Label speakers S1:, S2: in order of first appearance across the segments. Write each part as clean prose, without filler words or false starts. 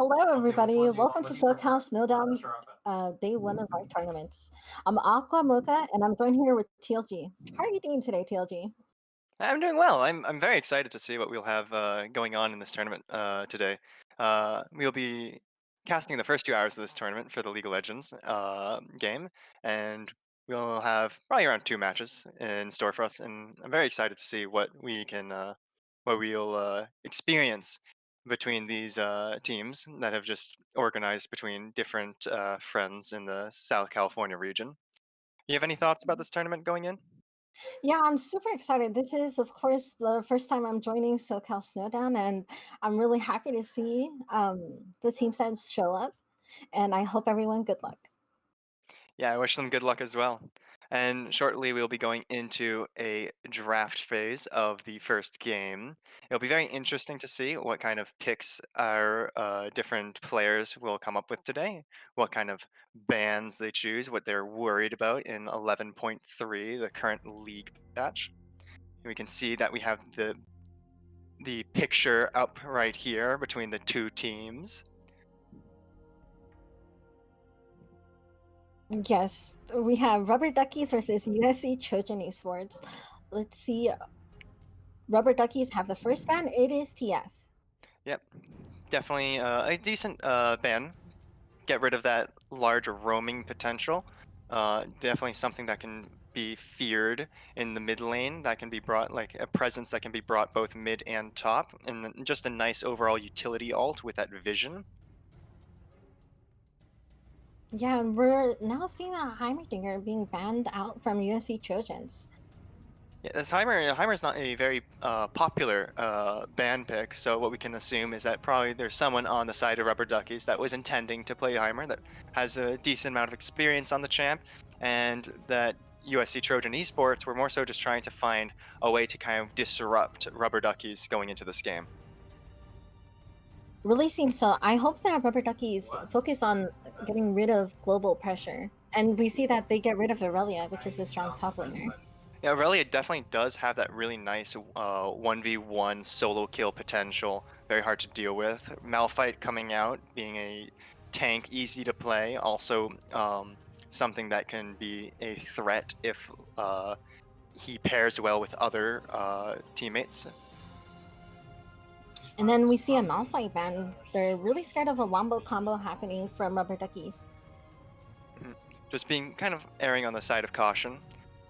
S1: Hello,
S2: Okay, which
S1: everybody.
S2: one do you
S1: Welcome
S2: want?
S1: to
S2: What do you
S1: SoCal
S2: prefer?
S1: Snowdown,
S2: Us or Upper?
S1: day one of our tournaments. I'm Aqua Mocha, and I'm joined here with TLG. How are you doing today, TLG?
S3: I'm doing well. I'm very excited to see what we'll have going on in this tournament today. We'll be casting the first 2 hours of this tournament for the League of Legends game, and we'll have probably around 2 matches in store for us. And I'm very excited to see what we'll experience between these teams that have just organized between different friends in the South California region. You have any thoughts about this tournament going in?
S1: Yeah, I'm super excited. This is, of course, the first time I'm joining SoCal Snowdown, and I'm really happy to see the team sets show up. And I hope everyone good luck.
S3: Yeah, I wish them good luck as well. And shortly, we'll be going into a draft phase of the first game. It'll be very interesting to see what kind of picks our different players will come up with today, what kind of bans they choose, what they're worried about in 11.3, the current league patch. And we can see that we have the picture up right here between the two teams.
S1: Yes, we have Rubber Duckies versus USC Trojan Esports. Let's see. Rubber Duckies have the first ban. It is TF.
S3: Yep, definitely a decent ban. Get rid of that large roaming potential. Definitely something that can be feared in the mid lane. That can be brought like a presence that can be brought both mid and top, and then just a nice overall utility alt with that vision.
S1: Yeah, and we're now seeing that Heimerdinger being banned out from USC Trojans.
S3: Yeah, this Heimer's not a very popular ban pick, so what we can assume is that probably there's someone on the side of Rubber Duckies that was intending to play Heimer that has a decent amount of experience on the champ, and that USC Trojan Esports were more so just trying to find a way to kind of disrupt Rubber Duckies going into this game.
S1: Really seems so. I hope that Rubber Duckies
S2: What?
S1: focus on getting rid of global pressure. And we see that they get rid of Aurelia, which is a strong top laner.
S3: Yeah, Aurelia definitely does have that really nice 1v1 solo kill potential. Very hard to deal with. Malphite coming out, being a tank, easy to play. Also, something that can be a threat if he pairs well with other teammates.
S1: And then we see a Malphite ban. They're really scared of a wombo combo happening from Rubber Duckies.
S3: Mhm. Just being kind of erring on the side of caution.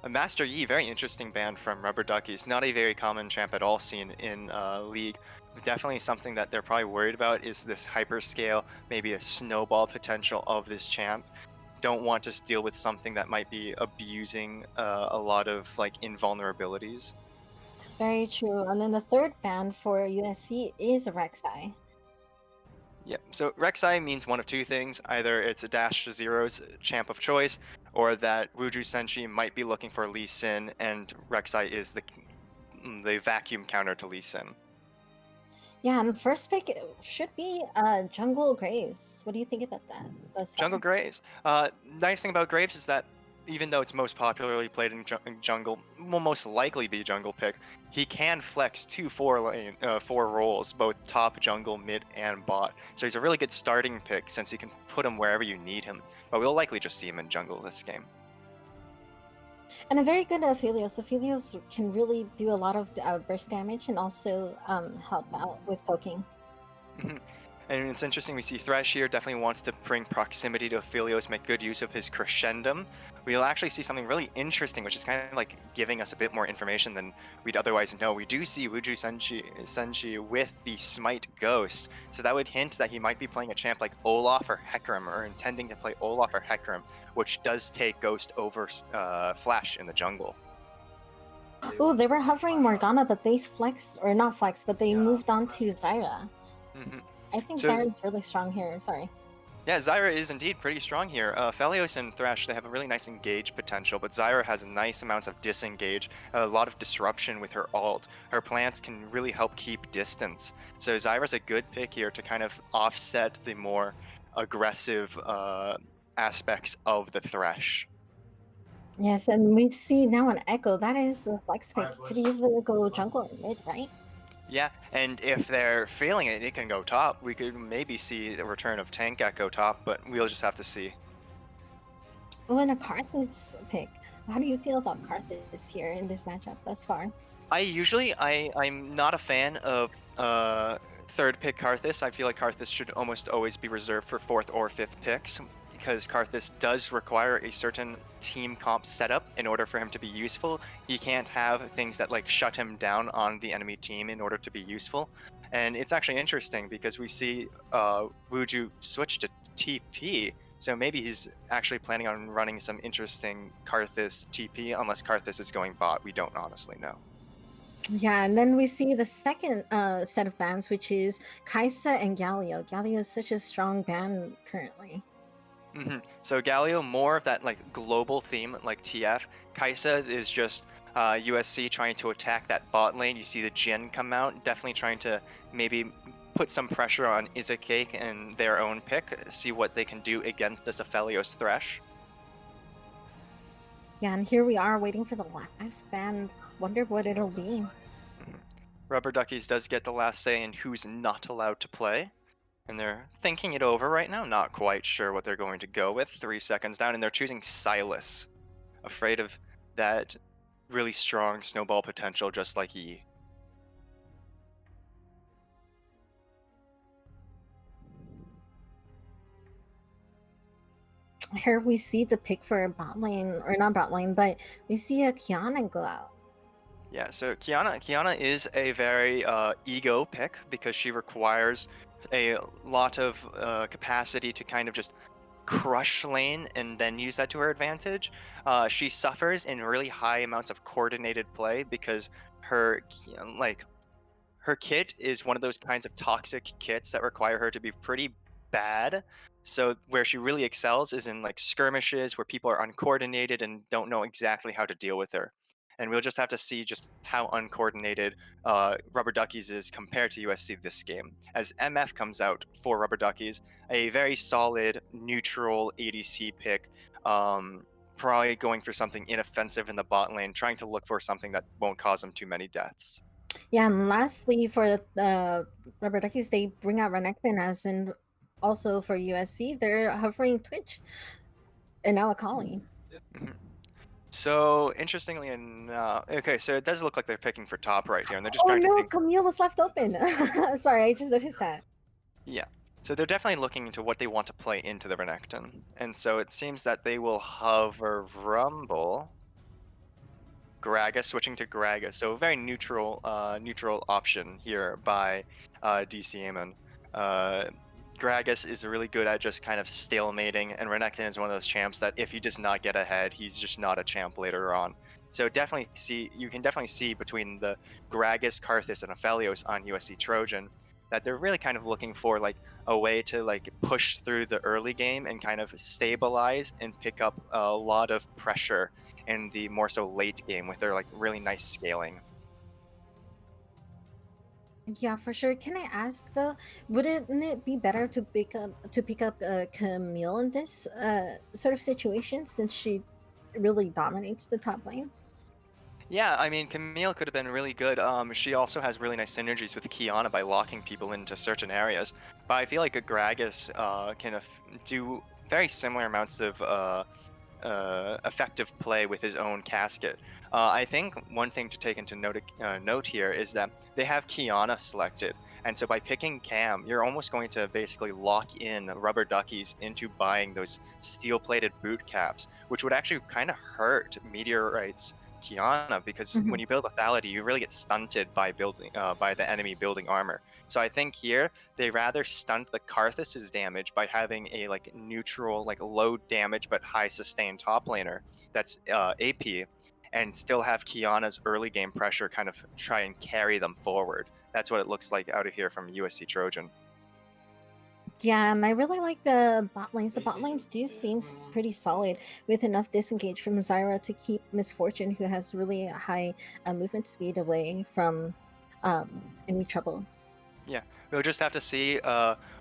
S3: A Master Yi, very interesting band from Rubber Duckies. Not a very common champ at all seen in League. But definitely something that they're probably worried about is this hyperscale, maybe a snowball potential of this champ. Don't want to deal with something that might be abusing a lot of like invulnerabilities.
S1: Very true. And then the third ban for USC is Rek'Sai.
S3: Yep. So Rek'Sai means one of two things. Either it's a Dash to Zero's champ of choice, or that Wuju Senshi might be looking for Lee Sin, and Rek'Sai is the vacuum counter to Lee Sin.
S1: Yeah, and first pick should be Jungle Graves. What do you think about that thus
S3: Jungle
S1: far?
S3: Graves. Nice thing about Graves is that even though it's most popularly played in jungle, will most likely be jungle pick. He can flex two four roles, both top, jungle, mid, and bot. So he's a really good starting pick since you can put him wherever you need him. But we'll likely just see him in jungle this game.
S1: And a very good Aphelios. Aphelios can really do a lot of burst damage and also help out with poking.
S3: Mhm. And it's interesting, we see Thresh here definitely wants to bring proximity to Aphelios, make good use of his crescendum. We'll actually see something really interesting, which is kind of like giving us a bit more information than we'd otherwise know. We do see Wuju Senshi with the Smite Ghost, so that would hint that he might be playing a champ like Olaf or Hecarim, or intending to play Olaf or Hecarim, which does take Ghost over Flash in the jungle.
S1: Oh, they were hovering Morgana, but they flexed, or not flexed, but they
S2: Yeah.
S1: moved on to Zyra.
S3: hmm
S1: I think
S3: So
S1: Zyra's really strong here. Sorry.
S3: yeah, Zyra is indeed pretty strong here. Phelios and Thresh, they have a really nice engage potential, but Zyra has nice amounts of disengage, a lot of disruption with her ult. Her plants can really help keep distance. So Zyra's a good pick here to kind of offset the more aggressive aspects of the Thresh.
S1: Yes, and we see now an Echo. That is a flex
S2: Alright,
S1: pick. Could
S2: boys.
S1: either go
S2: Left.
S1: jungle or mid, right?
S3: Yeah, and if they're failing it, it can go top. We could maybe see the return of Tank Echo top, but we'll just have to see.
S1: Oh, and a Karthus pick. How do you feel about Karthus here in this matchup thus far?
S3: I'm not a fan of third pick Karthus. I feel like Karthus should almost always be reserved for fourth or fifth picks because Karthus does require a certain team comp setup in order for him to be useful. He can't have things that like shut him down on the enemy team in order to be useful. And it's actually interesting because we see Wuju switch to TP. So maybe he's actually planning on running some interesting Karthus TP, unless Karthus is going bot. We don't honestly know.
S1: Yeah, and then we see the second set of bans, which is Kaisa and Galio. Galio is such a strong ban currently.
S3: So Galio, more of that like global theme, like TF. Kaisa is just USC trying to attack that bot lane. You see the Jin come out, definitely trying to maybe put some pressure on Izakake and their own pick, see what they can do against this Aphelios Thresh.
S1: Yeah, and here we are waiting for the last ban. Wonder what it'll be.
S3: Mhm. Rubber Duckies does get the last say in who's not allowed to play. And they're thinking it over right now, not quite sure what they're going to go with. 3 seconds down, and they're choosing Silas, afraid of that really strong snowball potential, just like E.
S1: Here we see the pick for bot lane, or not bot lane, but we see a Kiana go out.
S3: Yeah, so Kiana is a very ego pick because she requires a lot of capacity to kind of just crush lane and then use that to her advantage. She suffers in really high amounts of coordinated play because her like her kit is one of those kinds of toxic kits that require her to be pretty bad. So where she really excels is in like skirmishes where people are uncoordinated and don't know exactly how to deal with her. And we'll just have to see just how uncoordinated Rubber Duckies is compared to USC this game. As MF comes out for Rubber Duckies, a very solid neutral ADC pick, probably going for something inoffensive in the bot lane, trying to look for something that won't cause him too many deaths.
S1: Yeah, and lastly for the rubber duckies, they bring out Renekton as and also for USC, they're hovering Twitch and now Akali.
S3: Mhm. So interestingly enough, okay, so it does look like they're picking for top right here, and they're just
S1: Oh
S3: trying to
S1: no,
S3: think.
S1: Camille was left open. Sorry, I just noticed that.
S3: Yeah, so they're definitely looking into what they want to play into the Renekton, and so it seems that they will hover Rumble, Gragas, switching to Gragas. So a very neutral option here by DC Amon. Uh, Gragas is really good at just kind of stalemating, and Renekton is one of those champs that if he does not get ahead, he's just not a champ later on. So definitely see you can definitely see between the Gragas, Karthus, and Aphelios on USC Trojan that they're really kind of looking for like a way to like push through the early game and kind of stabilize and pick up a lot of pressure in the more so late game with their like really nice scaling.
S1: Yeah, for sure. Can I ask though, wouldn't it be better to pick up Camille in this sort of situation since she really dominates the top lane?
S3: Yeah, I mean Camille could have been really good. She also has really nice synergies with Kiana by locking people into certain areas. But I feel like a Gragas can do very similar amounts of effective play with his own casket. I think one thing to take into note here is that they have Kiana selected, and so by picking Cam, you're almost going to basically lock in Rubber Duckies into buying those steel-plated boot caps, which would actually kind of hurt Meteorite's Kiana because when
S1: Mhm.
S3: you build lethality, you really get stunted by building by the enemy building armor. So I think here they rather stunt the Karthus's damage by having a like neutral, like low damage but high sustain top laner that's AP, and still have Kiana's early game pressure kind of try and carry them forward. That's what it looks like out of here from USC Trojan.
S1: Yeah, and I really like the bot lanes. The bot lanes do seems pretty solid with enough disengage from Zyra to keep Misfortune, who has really high movement speed, away from any trouble.
S3: Yeah, we'll just have to see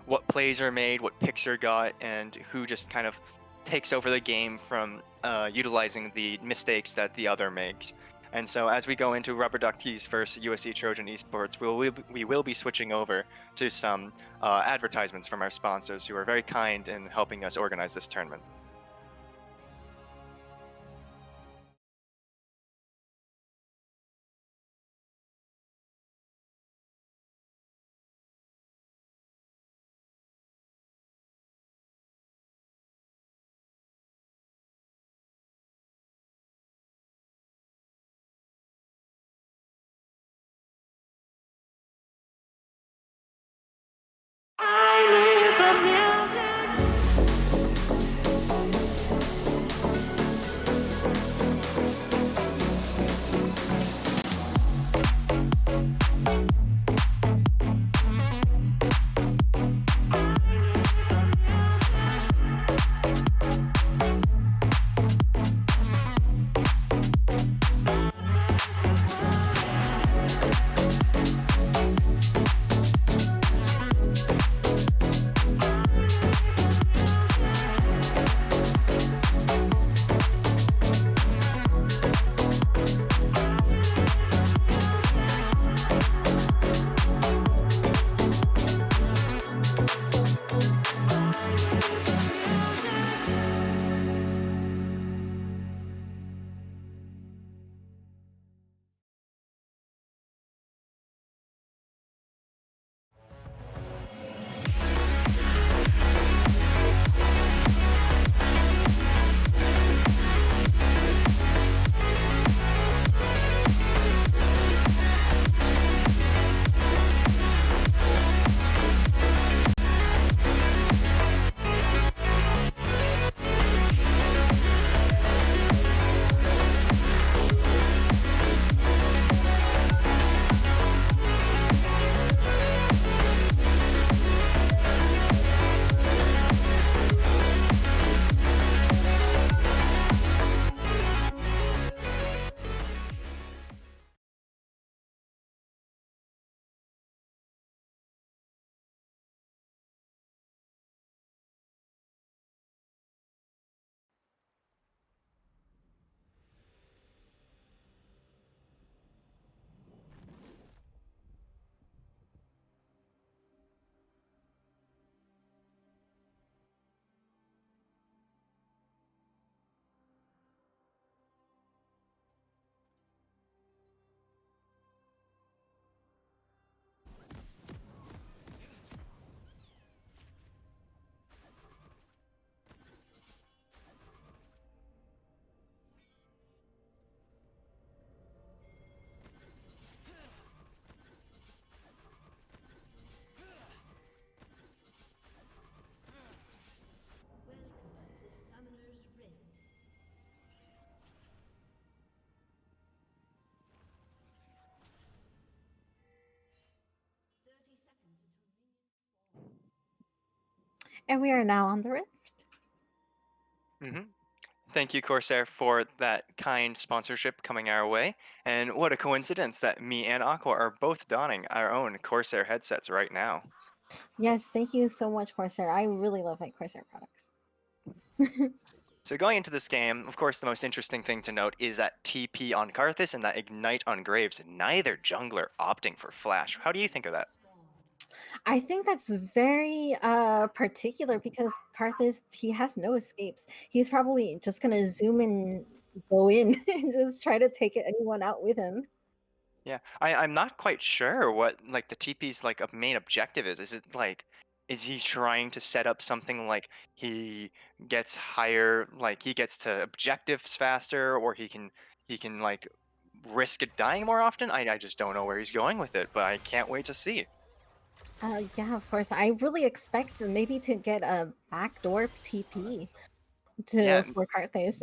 S3: what plays are made, what picks are got, and who just kind of takes over the game from utilizing the mistakes that the other makes. And so as we go into Rubber Duckies versus USC Trojan Esports, we will be switching over to some advertisements from our sponsors who are very kind in helping us organize this tournament.
S1: And we are now on the Rift.
S3: Hmm. Thank you, Corsair, for that kind sponsorship coming our way. And what a coincidence that me and Aqua are both donning our own Corsair headsets right now.
S1: Yes, thank you so much, Corsair. I really love my Corsair products.
S3: So going into this game, of course, the most interesting thing to note is that TP on Karthus and that Ignite on Graves, neither jungler opting for Flash. How do you think of that?
S1: I think that's very particular because Karthus, he has no escapes. He's probably just gonna zoom and go in and just try to take anyone out with him.
S3: Yeah, I'm not quite sure what like the TP's like a main objective is. Is it like is he trying to set up something like he gets higher, like he gets to objectives faster, or he can like risk it dying more often? I just don't know where he's going with it, but I can't wait to see.
S1: Yeah, of course. I really expect maybe to get a backdoor TP to
S3: Yeah,
S1: for Karthus.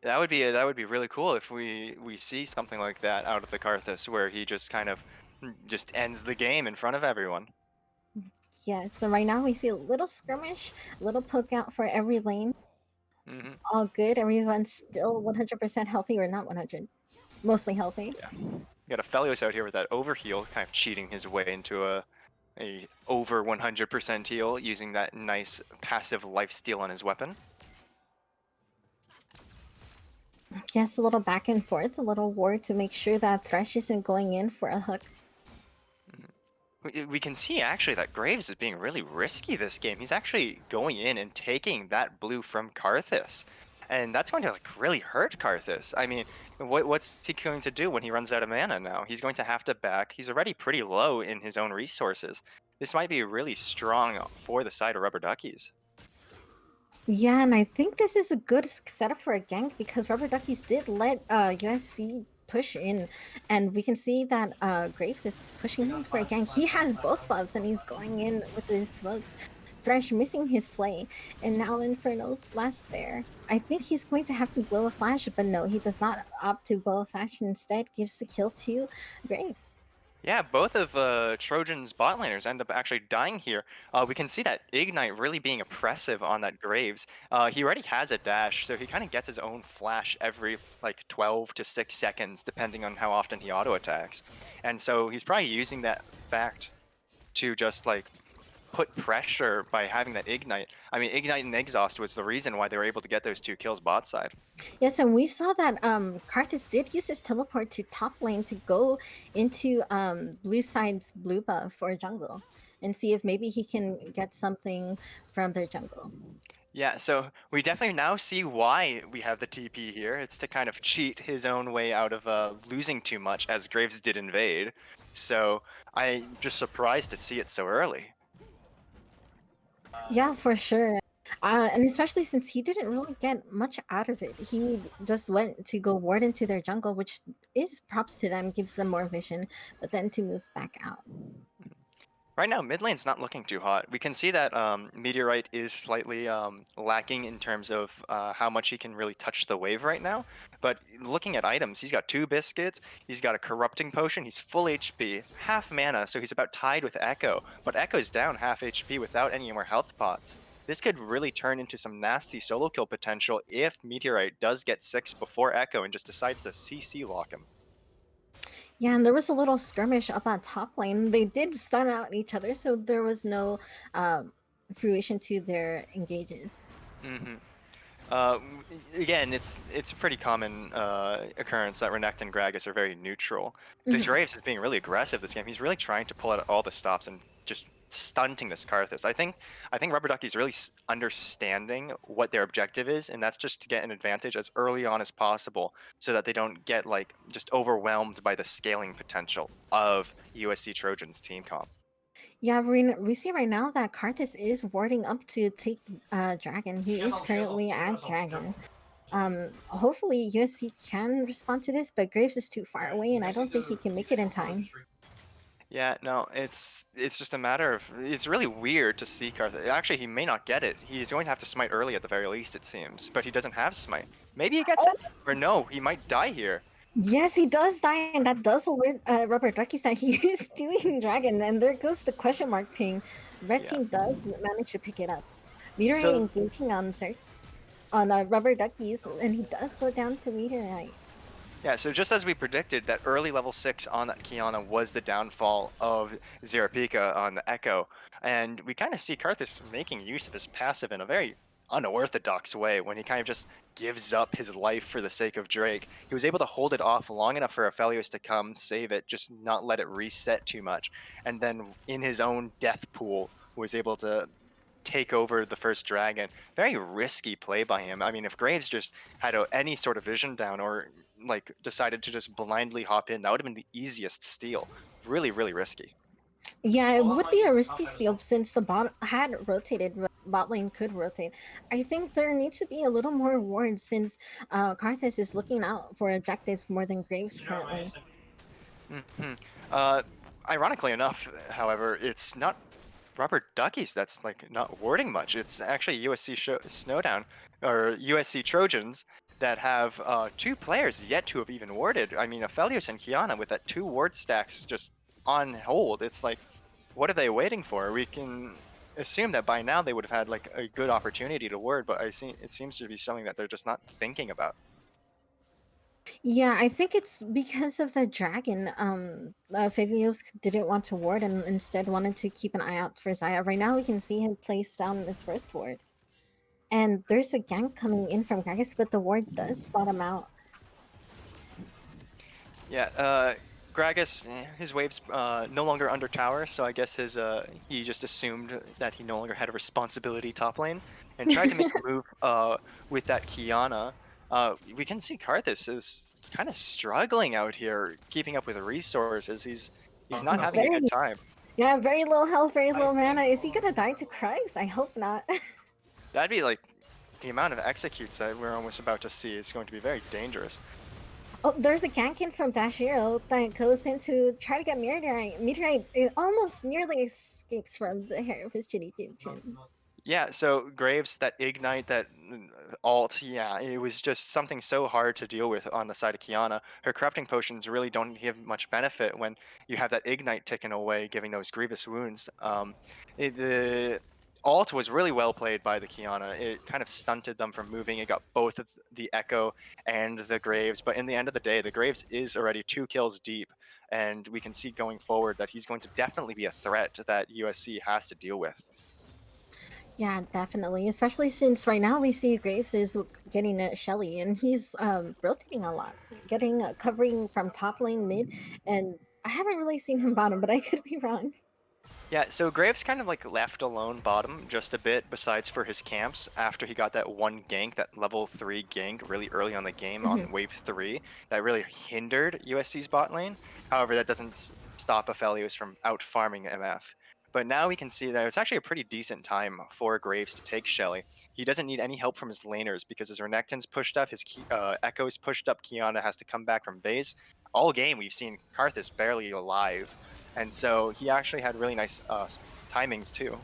S3: that would be really cool if we see something like that out of the Karthus where he just kind of just ends the game in front of everyone.
S1: Yeah, so right now we see a little skirmish, a little poke out for every lane.
S3: Hmm.
S1: All good. Everyone's still 100% healthy or not 100, mostly healthy.
S3: Yeah. We got a Felios out here with that overheal, kind of cheating his way into a over 100% heal using that nice passive lifesteal on his weapon.
S1: Yes, a little back and forth, a little war to make sure that Thresh isn't going in for a hook.
S3: Mhm. We can see actually that Graves is being really risky this game. He's actually going in and taking that blue from Karthus. And that's going to like really hurt Karthus. I mean, what's he going to do when he runs out of mana now? He's going to have to back. He's already pretty low in his own resources. This might be really strong for the side of Rubber Duckies.
S1: Yeah, and I think this is a good setup for a gank because Rubber Duckies did let USC push in, and we can see that Graves is pushing in for a gank. He has both buffs and he's going in with his smokes. Thresh missing his play, and now Inferno last there. I think he's going to have to blow a flash, but no, he does not opt to blow a flash and instead gives the kill to Graves.
S3: Yeah, both of Trojan's bot laners end up actually dying here. We can see that Ignite really being oppressive on that Graves. He already has a dash, so he kind of gets his own flash every like 12 to 6 seconds, depending on how often he auto attacks. And so he's probably using that fact to just like put pressure by having that Ignite. I mean, Ignite and Exhaust was the reason why they were able to get those two kills bot side.
S1: Yes, and we saw that Karthus did use his teleport to top lane to go into blue side's blue buff or jungle and see if maybe he can get something from their jungle.
S3: Yeah, so we definitely now see why we have the TP here. It's to kind of cheat his own way out of losing too much, as Graves did invade. So I'm just surprised to see it so early.
S1: Yeah, for sure. And especially since he didn't really get much out of it. He just went to go ward into their jungle, which is props to them, gives them more vision, but then to move back out.
S3: Right now, mid lane's not looking too hot. We can see that Meteorite is slightly lacking in terms of how much he can really touch the wave right now. But looking at items, he's got two biscuits, he's got a corrupting potion, he's full HP, half mana, so he's about tied with Echo. But Echo's down half HP without any more health pots. This could really turn into some nasty solo kill potential if Meteorite does get 6 before Echo and just decides to CC lock him.
S1: Yeah, and there was a little skirmish up on top lane. They did stun out each other, so there was no fruition to their engages.
S3: Hmm. Again, it's a pretty common occurrence that Renekton and Gragas are very neutral. The
S1: Mhm.
S3: Draves is being really aggressive this game. He's really trying to pull out all the stops and just stunting this Karthus. I think Rubber Ducky's really understanding what their objective is, and that's just to get an advantage as early on as possible, so that they don't get like just overwhelmed by the scaling potential of USC Trojans team comp.
S1: Yeah, we see right now that Karthus is warding up to take Dragon. He is currently at Dragon. Hopefully USC can respond to this, but Graves is too far away, and I don't think he can make it in time.
S3: Yeah, no, it's just a matter of it's really weird to see Karthus. Actually, he may not get it. He's going to have to smite early at the very least, it seems. But he doesn't have smite. Maybe he gets it, or no, he might die here.
S1: Yes, he does die, and that does alert Rubber Duckies that he is doing Dragon, and there goes the question mark ping. Red
S3: Yeah.
S1: team does manage to pick it up. Meteorite
S3: So
S1: engaging on Xerx, on Rubber Duckies, and he does go down to Meteorite.
S3: yeah, so just as we predicted, that early level 6 on that Kiana was the downfall of Zerapika on the Echo. And we kind of see Karthus making use of his passive in a very unorthodox way when he kind of just gives up his life for the sake of Drake. He was able to hold it off long enough for Aphelios to come save it, just not let it reset too much. And then in his own death pool was able to take over the first dragon. Very risky play by him. I mean, if Graves just had any sort of vision down or like decided to just blindly hop in, that would have been the easiest steal. Really, really risky.
S1: Yeah, it would be a risky steal since the bot had rotated. Bot lane could rotate. I think there needs to be a little more wards since Karthus is looking out for objectives more than Graves currently.
S3: Hmm. Uh, Ironically enough, however, it's not Robert Duckies that's like not warding much. It's actually USC Snowdown or USC Trojans that have two players yet to have even warded. I mean, Aphelios and Kiana with that two ward stacks just on hold. It's like, what are they waiting for? We can assume that by now they would have had like a good opportunity to ward, but I see it seems to be something that they're just not thinking about.
S1: Yeah, I think it's because of the dragon. Phaedos didn't want to ward and instead wanted to keep an eye out for Zaya. Right now, we can see him place down his first ward. And there's a gank coming in from Gragas, but the ward does spot him out.
S3: Yeah, Gragas, his wave's no longer under tower, so I guess he just assumed that he no longer had a responsibility top lane and tried to make a move with that Kiana. We can see Karthus is kind of struggling out here, keeping up with the resources. He's not having a good
S1: Very,
S3: time.
S1: yeah, very low health, very low mana. Is he gonna die to Krugs? I hope not.
S3: That'd be like the amount of executes that we're almost about to see is going to be very dangerous.
S1: Oh, there's a gank from Dashiro that goes in to try to get Meteorite. Meteorite it almost nearly escapes from the hair of his chinny chin.
S3: Yeah, so Graves, that ignite, alt, yeah, it was just something so hard to deal with on the side of Kiana. Her corrupting potions really don't give much benefit when you have that ignite ticking away, giving those grievous wounds. The alt was really well played by the Kiana. It kind of stunted them from moving. It got both of the Echo and the Graves, but in the end of the day, the Graves is already 2 kills deep, and we can see going forward that he's going to definitely be a threat that USC has to deal with.
S1: Yeah, definitely. Especially since right now we see Graves is getting Shelly, and he's rotating a lot, getting covering from top lane mid, and I haven't really seen him bottom, but I could be wrong.
S3: Yeah, so Graves kind of like left alone bottom just a bit, besides for his camps after he got that one gank, that level 3 gank really early on the game
S1: Mhm.
S3: on wave 3, that really hindered USC's bot lane. However, that doesn't stop Aphelios from out farming MF. But now we can see that it's actually a pretty decent time for Graves to take Shelly. He doesn't need any help from his laners because his Renekton's pushed up, his Echo's pushed up, Kiana has to come back from base. All game we've seen Karthus barely alive, and so he actually had really nice timings too.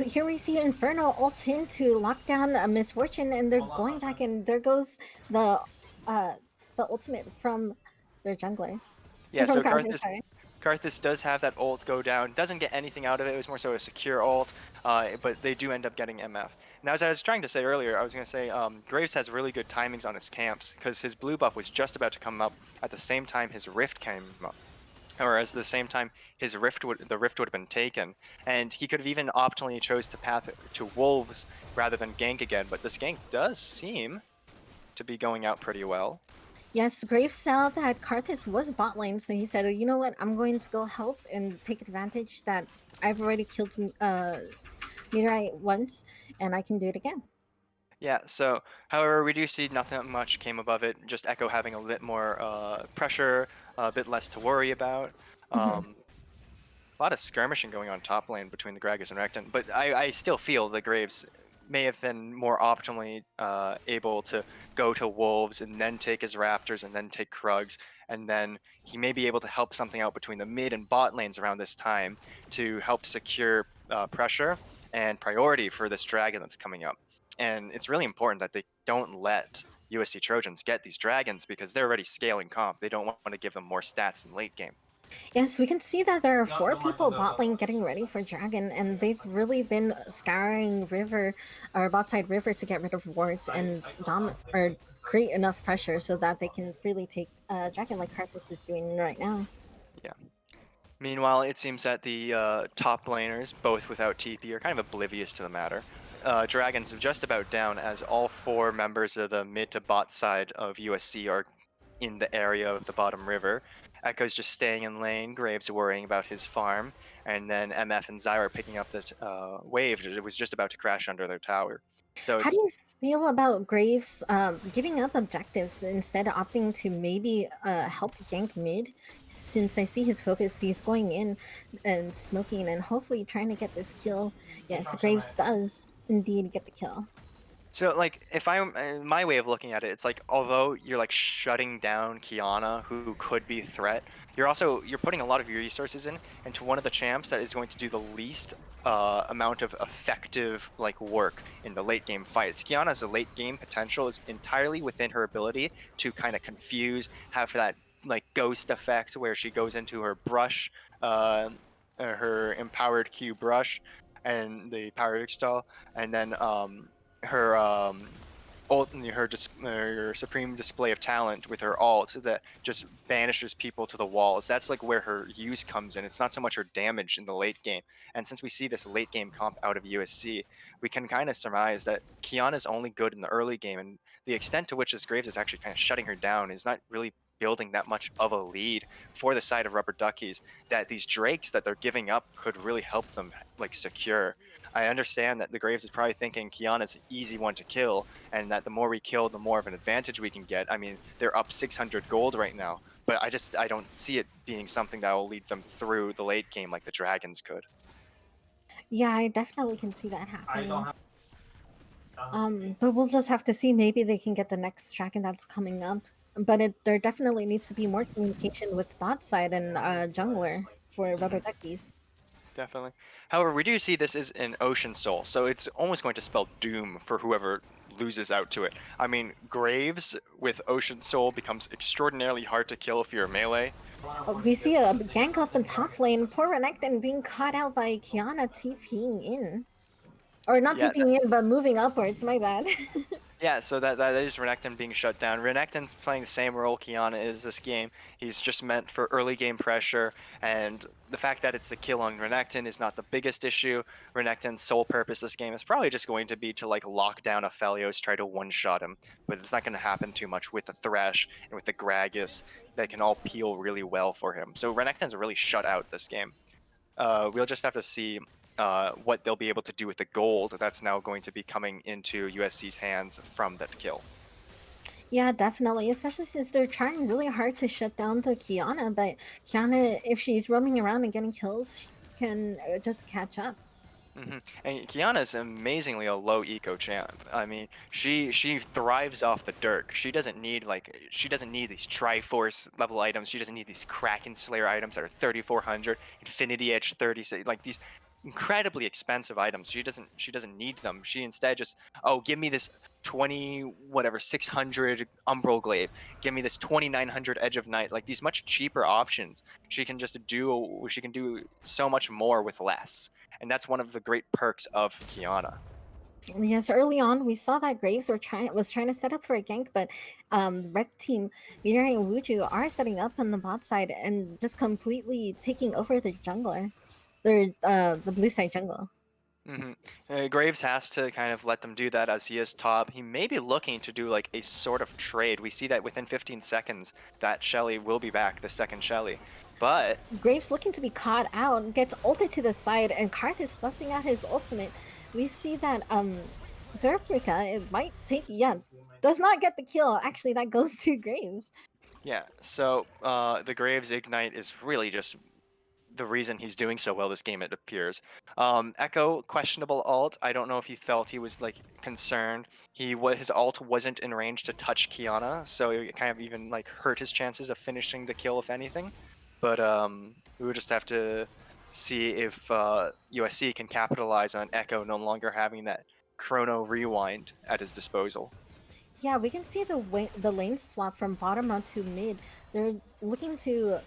S1: Here we see Inferno ults in to lock down a misfortune, and they're going back, and there goes the uh the ultimate from their jungler
S3: Yeah,
S1: from
S3: so
S1: Carter.
S3: Karthus
S1: Sorry.
S3: Karthus does have that ult go down. Doesn't get anything out of it. It was more so a secure ult, but they do end up getting MF. Now, as I was trying to say earlier, I was going to say Graves has really good timings on his camps because his blue buff was just about to come up at the same time his rift came up. Whereas the same time the rift would have been taken, and he could have even optimally chose to path to wolves rather than gank again. But this gank does seem to be going out pretty well.
S1: Yes, Graves saw that Karthus was bot lane, so he said, "You know what? I'm going to go help and take advantage that I've already killed Meteorite once, and I can do it again."
S3: Yeah. So, however, we do see nothing much came above it. Just Echo having a bit more pressure, a bit less to worry about.
S1: Mhm.
S3: Um, a lot of skirmishing going on top lane between the Gragas and Recton, but I still feel the Graves may have been more optimally able to go to Wolves and then take his Raptors and then take Krugs, and then he may be able to help something out between the mid and bot lanes around this time to help secure pressure and priority for this dragon that's coming up. And it's really important that they don't let USC Trojans get these dragons because they're already scaling comp. They don't want to give them more stats in late game.
S1: Yes, we can see that there are four people bot lane getting ready for Dragon, and they've really been scouring River or bot side River to get rid of wards and or create enough pressure so that they can freely take Dragon like Karthus is doing right now.
S3: Yeah. Meanwhile, it seems that the top laners, both without TP, are kind of oblivious to the matter. Dragons are just about down as all 4 members of the mid to bot side of USC are in the area of the bottom river. Echo's just staying in lane, Graves worrying about his farm, and then MF and Zyra picking up the wave. It was just about to crash under their tower. So
S1: How do
S3: it's
S1: you feel about Graves giving up objectives instead of opting to maybe help gank mid? Since I see his focus, he's going in and smoking and hopefully trying to get this kill. Yes, Graves does indeed get the kill.
S3: So, like, if I'm my way of looking at it, it's like although you're like shutting down Kiana, who could be a threat, you're putting a lot of your resources into one of the champs that is going to do the least amount of effective like work in the late game fights. Kiana's late game potential is entirely within her ability to kind of confuse, have that like ghost effect where she goes into her brush, uh, her empowered Q brush, and the power style, and then her her supreme display of talent with her ult that just banishes people to the walls. That's like where her use comes in. It's not so much her damage in the late game. And since we see this late game comp out of USC, we can kind of surmise that Kiana's only good in the early game, and the extent to which this Graves is actually kind of shutting her down is not really building that much of a lead for the side of Rubber Duckies that these Drakes that they're giving up could really help them like secure. I understand that the Graves is probably thinking Kiana's an easy one to kill, and that the more we kill, the more of an advantage we can get. I mean, they're up 600 gold right now, but I don't see it being something that will lead them through the late game like the Dragons could.
S1: Yeah, I definitely can see that happening. But we'll just have to see. Maybe they can get the next dragon that's coming up. But there definitely needs to be more communication with bot side and jungler for rubber
S3: Hmm.
S1: duckies.
S3: Definitely. However, we do see this is an Ocean Soul, so it's almost going to spell doom for whoever loses out to it. I mean, Graves with Ocean Soul becomes extraordinarily hard to kill if you're a melee.
S1: We see a gank up in top lane. Poor Renekton being caught out by Kiana TPing in. Or not
S3: Yeah,
S1: TPing in, but moving upwards. My bad.
S3: yeah, so that is Renekton being shut down. Renekton's playing the same role Kiana is this game. He's just meant for early game pressure, and the fact that it's the kill on Renekton is not the biggest issue. Renekton's sole purpose this game is probably just going to be to like lock down Aphelios, try to one-shot him, but it's not going to happen too much with the Thresh and with the Gragas. They can all peel really well for him. So Renekton's really shut out this game. We'll just have to see what they'll be able to do with the gold that's now going to be coming into USC's hands from that kill.
S1: Yeah, definitely. Especially since they're trying really hard to shut down the Kiana. But Kiana, if she's roaming around and getting kills, she can just catch up.
S3: And Kiana is amazingly a low eco champ. I mean, she thrives off the Dirk. She doesn't need these Triforce level items. She doesn't need these Kraken Slayer items that are 3,400, Infinity Edge 30, like these incredibly expensive items. She doesn't need them. She instead just, oh, give me this 20 whatever 600 Umbral Glaive. Give me this 2,900 Edge of Night. Like these much cheaper options. She can do so much more with less, and that's one of the great perks of Kiana.
S1: Yes, early on we saw that Graves was trying to set up for a gank, but the red team, Minari and Wuju, are setting up on the bot side and just completely taking over the jungler. The blue side jungle.
S3: Hmm. Graves has to kind of let them do that as he is top. He may be looking to do like a sort of trade. We see that within 15 seconds that Shelly will be back, the second Shelly. But
S1: Graves looking to be caught out, gets ulted to the side, and Karth is busting out his ultimate. We see that Zerbrika, it might take, yeah, does not get the kill. Actually, that goes to Graves.
S3: yeah, so the Graves Ignite is really just the reason he's doing so well this game, it appears. Echo, questionable ult. I don't know if he felt he was like concerned. His ult wasn't in range to touch Kiana, so it kind of even like hurt his chances of finishing the kill, if anything. But we would just have to see if USC can capitalize on Echo no longer having that chrono rewind at his disposal.
S1: Yeah, we can see the lane swap from bottom up to mid. They're looking to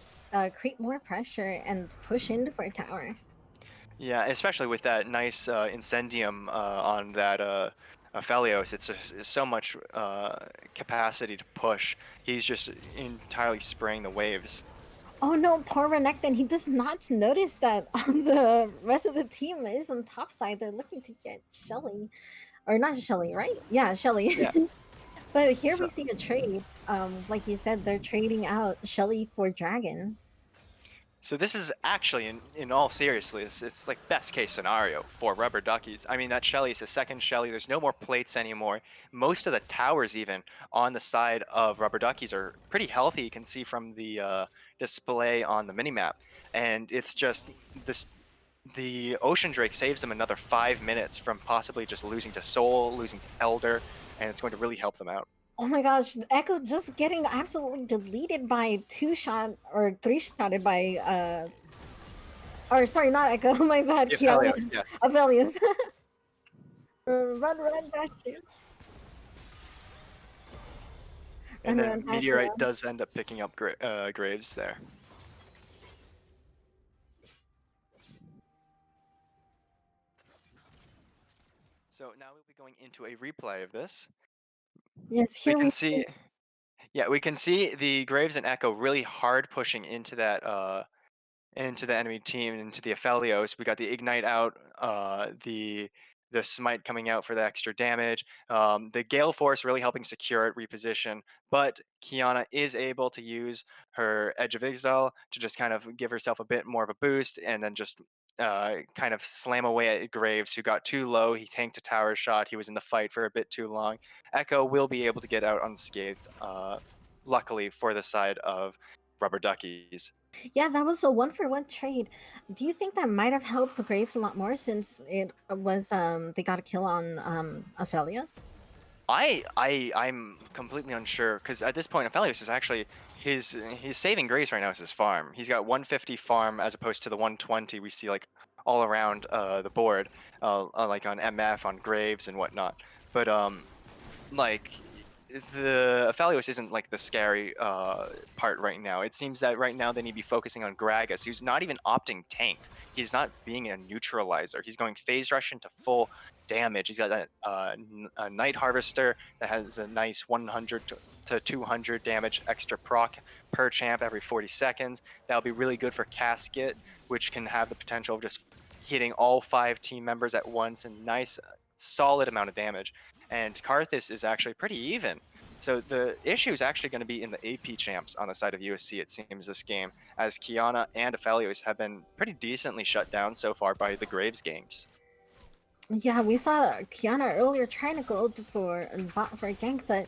S1: create more pressure and push into for a tower.
S3: Yeah, especially with that nice incendium on that Aphelios, it's so much capacity to push. He's just entirely spraying the waves.
S1: Oh no, poor Renekton. He does not notice that the rest of the team is on top side. They're looking to get Shelly. Or not Shelly, right? Yeah, Shelly.
S3: Yeah.
S1: But here
S3: So
S1: we see a trade. Like you said, they're trading out Shelly for Dragon.
S3: So this is actually, in all seriousness, it's like best case scenario for rubber duckies. I mean, that Shelly is the second Shelly. There's no more plates anymore. Most of the towers, even on the side of rubber duckies, are pretty healthy. You can see from the display on the minimap, and it's just this. The Ocean Drake saves them another 5 minutes from possibly just losing to Soul, losing to Elder, and it's going to really help them out.
S1: Oh my gosh, Echo just getting absolutely deleted by two shot or three shotted by or sorry, not Echo, my bad,
S3: Yeah,
S1: Kiana.
S3: Helios, yes.
S1: Aphelios. Run, dash you.
S3: And
S1: Run,
S3: then
S1: dash you.
S3: Meteorite does end up picking up Graves there. So now we'll be going into a replay of this.
S1: Yes,
S3: We
S1: here
S3: can
S1: we see.
S3: see, yeah, we can see the Graves and Echo really hard pushing into the enemy team, into the Aphelios. We got the Ignite out, the the smite coming out for the extra damage. The Gale Force really helping secure it, reposition. But Kiana is able to use her Edge of Ixdal to just kind of give herself a bit more of a boost, and then just kind of slam away at Graves, who got too low. He tanked a tower shot. He was in the fight for a bit too long. Echo will be able to get out unscathed, luckily for the side of Rubber Duckies.
S1: Yeah, that was a one for one trade. Do you think that might have helped the Graves a lot more since it was they got a kill on Aphelios?
S3: I'm completely unsure because at this point, Aphelios is actually his saving grace right now is his farm. He's got 150 farm as opposed to the 120 we see like all around the board, like on MF, on Graves and whatnot. But like the Aphelios isn't like the scary part right now. It seems that right now they need to be focusing on Gragas, who's not even opting tank. He's not being a neutralizer. He's going phase rush into full damage. He's got a Night Harvester that has a nice 100 to 200 damage extra proc per champ every 40 seconds. That'll be really good for Casket, which can have the potential of just hitting all 5 team members at once and nice solid amount of damage. And Karthus is actually pretty even. So the issue is actually going to be in the AP champs on the side of USC, it seems, this game, as Kiana and Aphelios have been pretty decently shut down so far by the Graves ganks.
S1: Yeah, we saw Kiana earlier trying to go for a bot for a gank, but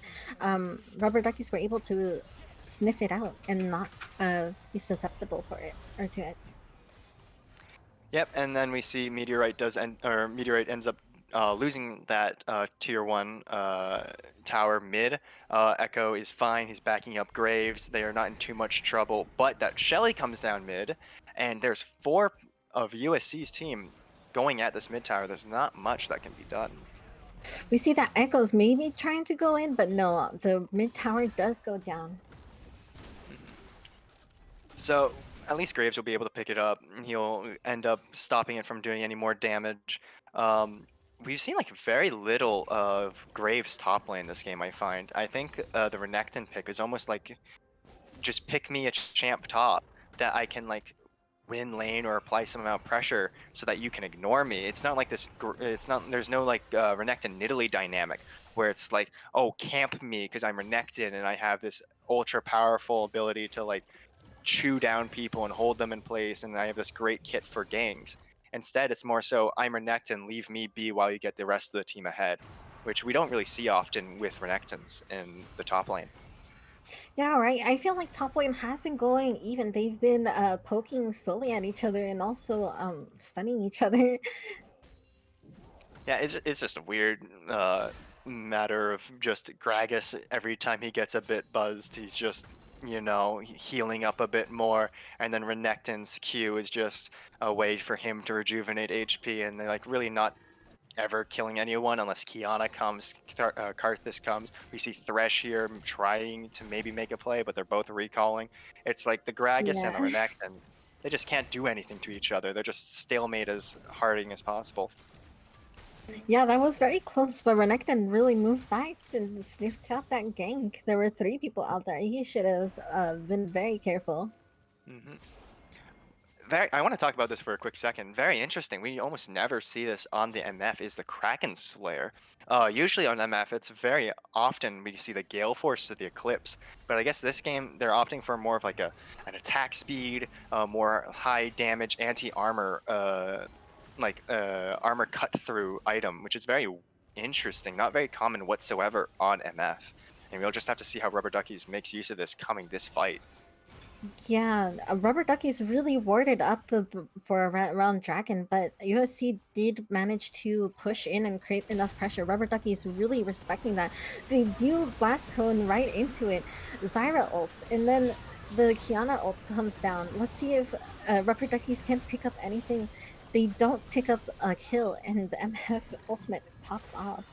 S1: Rubber Duckies were able to sniff it out and not be susceptible for it or to it.
S3: Yep, and then we see Meteorite does end, or Meteorite ends up losing that tier 1 tower mid. Echo is fine. He's backing up Graves. They are not in too much trouble. But that Shelly comes down mid, and there's 4 of USC's team going at this mid tower. There's not much that can be done.
S1: We see that Echo's maybe trying to go in, but no, the mid tower does go down.
S3: Mhm. So at least Graves will be able to pick it up. He'll end up stopping it from doing any more damage. Um, we've seen like very little of Graves top lane this game. I find. I think the Renekton pick is almost like just pick me a champ top that I can like win lane or apply some amount of pressure so that you can ignore me. It's not like this. It's not. There's no like Renekton Nidalee dynamic where it's like, oh, camp me because I'm Renekton and I have this ultra powerful ability to like chew down people and hold them in place, and I have this great kit for gangs. Instead, it's more so I'm Renekton, leave me be while you get the rest of the team ahead, which we don't really see often with Renektons in the top lane.
S1: Yeah, right. I feel like top lane has been going even. They've been poking slowly at each other and also stunning each other.
S3: Yeah, it's just a weird matter of just Gragas. Every time he gets a bit buzzed, he's just healing up a bit more, and then Renekton's Q is just a way for him to rejuvenate HP, and they're like really not ever killing anyone unless Kiana comes, Karthus comes. We see Thresh here trying to maybe make a play, but they're both recalling. It's like the Gragas and the
S1: Yeah.
S3: Renekton, they just can't do anything to each other. They're just stalemate as harding as possible.
S1: Yeah, that was very close, but Renekton really moved back and sniffed out that gank. There were three people out there. He should have been very careful.
S3: hmm I want to talk about this for a quick second. Very interesting. We almost never see this on the MF. Is the Kraken Slayer? Usually on MF, it's very often we see the Gale Force to the Eclipse. But I guess this game they're opting for more of like an attack speed, more high damage anti armor, armor cut through item, which is very interesting. Not very common whatsoever on MF. And we'll just have to see how Rubber Duckies makes use of this coming this fight.
S1: Yeah, Rubber Duckies really warded up for a round dragon, but USC did manage to push in and create enough pressure. Rubber Duckies really respecting that. They do blast cone right into it. Zyra ult, and then the Kiana ult comes down. Let's see if Rubber Duckies can pick up anything. They don't pick up a kill, and the MF ultimate pops off.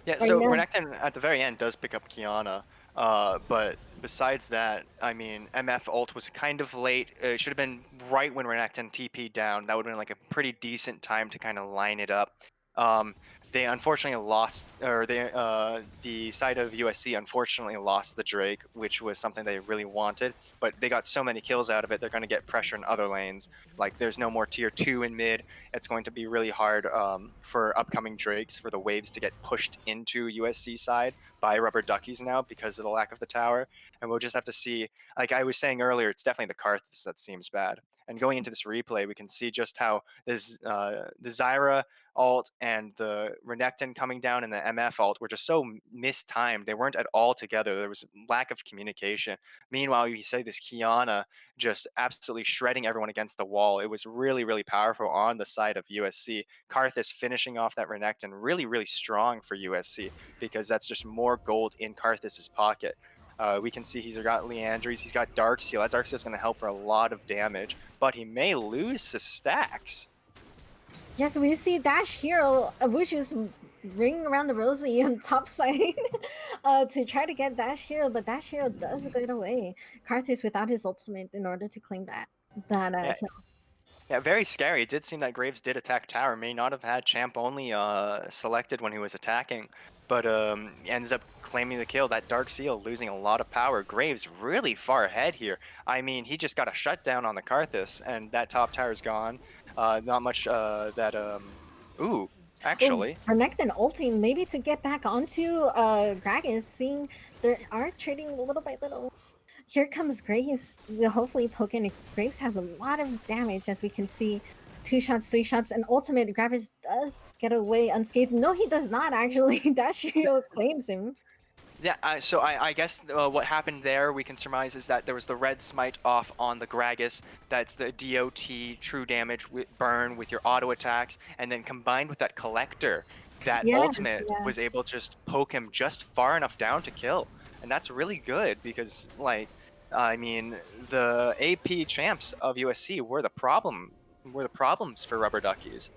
S3: Yeah,
S1: Right
S3: so
S1: now,
S3: Renekton at the very end does pick up Kiana, but besides that, I mean, MF ult was kind of late. It should have been right when Renekton TP down. That would have been like a pretty decent time to kind of line it up. Um, they unfortunately lost, or the side of USC unfortunately lost the Drake, which was something they really wanted. But they got so many kills out of it, they're going to get pressure in other lanes. Like there's no more tier two in mid. It's going to be really hard for upcoming Drakes for the waves to get pushed into USC side by rubber duckies now because of the lack of the tower. And we'll just have to see. Like I was saying earlier, it's definitely the Karthus that seems bad. And going into this replay, we can see just how this the Zyra alt and the Renekton coming down and the MF alt were just so mistimed. They weren't at all together. There was lack of communication. Meanwhile, you say this Kiana just absolutely shredding everyone against the wall. It was really, really powerful on the side of USC. Karthus finishing off that Renekton really, really strong for USC because that's just more gold in Karthus's pocket. We can see he's got Leandries, he's got Darkseal. That Darkseal is going to help for a lot of damage, but he may lose his stacks.
S1: Yes, we see Dash Hero, which is ringing around the rosy on top side to try to get Dash Hero, but Dash Hero does get away. Karthus without his ultimate in order to claim that
S3: Yeah,
S1: kill.
S3: yeah, very scary. It did seem that Graves did attack tower. May not have had champ only selected when he was attacking, but ends up claiming the kill. That Dark Seal losing a lot of power. Graves really far ahead here. I mean, he just got a shutdown on the Karthus, and that top tower's gone. Not much that ooh,
S1: Oh,
S3: actually.
S1: Renekton ulting maybe to get back onto Gragas, seeing they are trading little by little. Here comes Graves, hopefully poking. Graves has a lot of damage, as we can see. Two shots, three shots, and ultimate Graves does get away unscathed. No, he does not actually. Dashio claims him.
S3: Yeah, I guess what happened there, we can surmise, is that there was the red smite off on the Gragas. That's the DOT true damage burn with your auto attacks, and then combined with that collector, that
S1: Yeah,
S3: ultimate
S1: yeah.
S3: was able to just poke him just far enough down to kill. And that's really good because, like, I mean, the AP champs of USC were the problems for Rubber Duckies.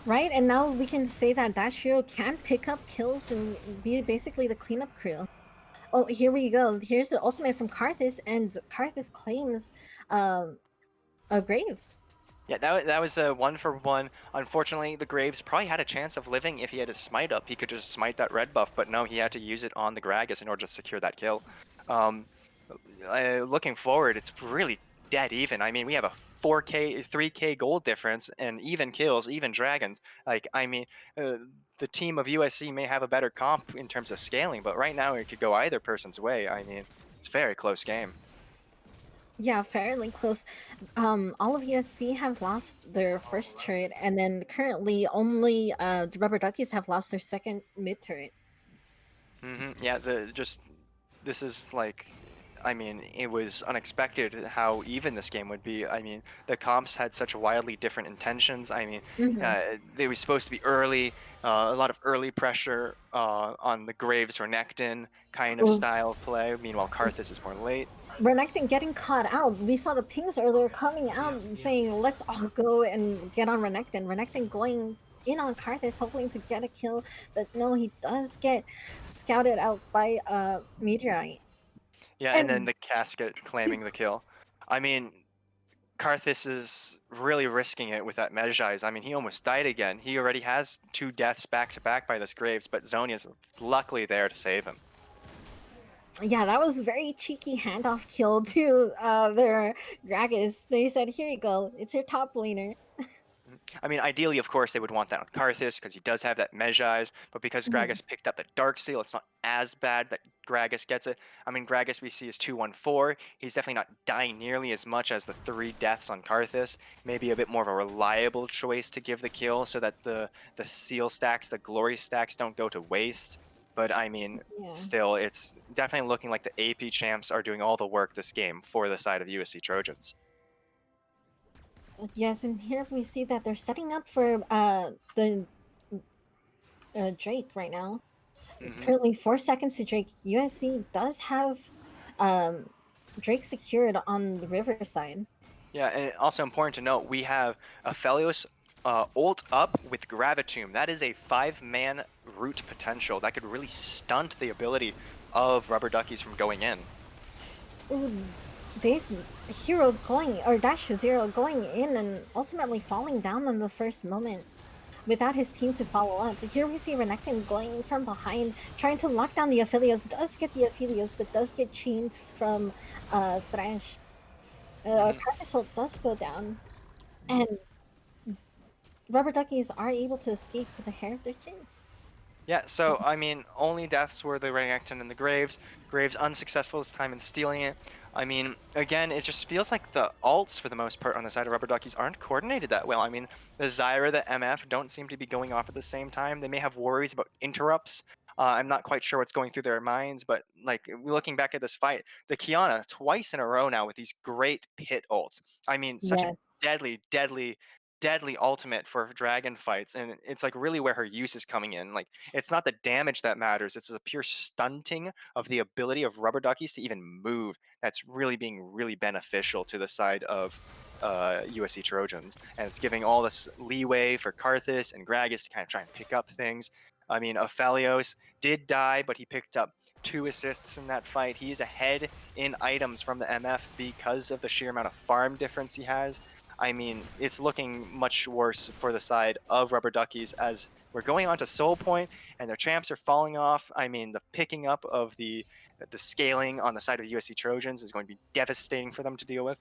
S1: Right, and now we can say that Dashio can pick up kills and be basically the cleanup crew. Oh, here we go. Here's the ultimate from Karthus, and Karthus claims um, Graves.
S3: Yeah, that was a one for one. Unfortunately, the Graves probably had a chance of living if he had his smite up. He could just smite that red buff, but no, he had to use it on the Gragas in order to secure that kill. Um, Looking forward, it's really dead even. I mean, we have a 4K, 3K gold difference and even kills, even dragons. Like, I mean, uh, the team of USC may have a better comp in terms of scaling, but right now it could go either person's way. I mean, it's a very close game.
S1: Yeah, fairly close. All of USC have lost their first turret, and then currently only the Rubber Duckies have lost their second mid turret.
S3: Yeah, the just this is like, I mean, it was unexpected how even this game would be. I mean, the comps had such wildly different intentions. I mean,
S1: Hmm.
S3: they were supposed to be early, a lot of early pressure on the Graves or Nectin kind of style of play. Meanwhile, Karthus is more late.
S1: Renekton getting caught out. We saw the pings earlier coming out and saying, "Let's all go and get on Renekton." Renekton going in on Karthus, hoping to get a kill, but no, he does get scouted out by Meteorite.
S3: Yeah, and then
S1: And
S3: the Casket claiming the kill. I mean, Karthus is really risking it with that Mejai's. I mean, he almost died again. He already has two deaths back to back by this Graves, but Zonia's luckily there to save him.
S1: yeah, that was a very cheeky handoff kill to their Gragas. They said, "Here you go, it's your top laner."
S3: I mean, ideally, of course, they would want that on Karthus because he does have that Mejai's, but because
S1: Mhm.
S3: Gragas picked up the Dark Seal, it's not as bad that Gragas gets it. I mean, Gragas we see is 214. He's definitely not dying nearly as much as the three deaths on Karthus. Maybe a bit more of a reliable choice to give the kill so that the seal stacks, the glory stacks don't go to waste. But I mean,
S1: Yeah.
S3: still, it's definitely looking like the AP champs are doing all the work this game for the side of the USC Trojans.
S1: Yes, and here we see that they're setting up for the Drake right now.
S3: hmm
S1: Currently 4 seconds to Drake. USC does have um, Drake secured on the riverside.
S3: Yeah, and also important to note, we have Aphelios ult up with Gravitomb. That is a 5-man root potential. That could really stunt the ability of Rubber Duckies from going in.
S1: Ooh, Days Hero going or Dash Zero going in and ultimately falling down on the first moment. without his team to follow up. Here we see Renekton going from behind, trying to lock down the Aphelios, does get the Aphelios, but does get chained from Thresh.
S3: Hmm.
S1: Carcassol does go down, and rubber duckies are able to escape with the hair of their chins.
S3: Yeah, so I mean, only deaths were the Renekton and the Graves. Graves unsuccessful this time in stealing it. I mean, again, it just feels like the ults for the most part on the side of Rubber Duckies aren't coordinated that well. I mean, the Zyra, the MF don't seem to be going off at the same time. They may have worries about interrupts. I'm not quite sure what's going through their minds, but like looking back at this fight, the Kiana twice in a row now with these great pit ults. I mean, such a
S1: Yes.
S3: deadly ultimate for dragon fights, and it's like really where her use is coming in. Like it's not the damage that matters, it's the pure stunting of the ability of rubber duckies to even move that's really being really beneficial to the side of USC Trojans, and it's giving all this leeway for Karthus and Gragas to kind of try and pick up things. I mean, Aphelios did die, but he picked up 2 assists in that fight. He's ahead in items from the MF because of the sheer amount of farm difference he has. I mean, it's looking much worse for the side of Rubber Duckies as we're going on to Soul Point and their champs are falling off. I mean, the picking up of the scaling on the side of the USC Trojans is going to be devastating for them to deal with.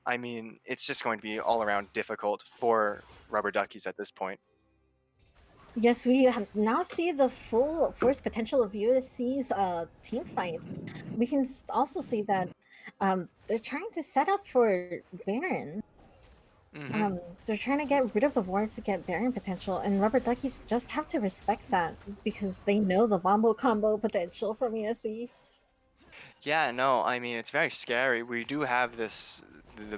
S3: I mean, it's just going to be all around difficult for Rubber Duckies at this point.
S1: Yes, we now see the full force potential of USC's team fights. We can also see that they're trying to set up for Baron.
S3: Hmm.
S1: They're trying to get rid of the ward to get Baron potential, and Rubber Duckies just have to respect that because they know the Wombo combo potential from ESC.
S3: Yeah, no, I mean it's very scary. We do have the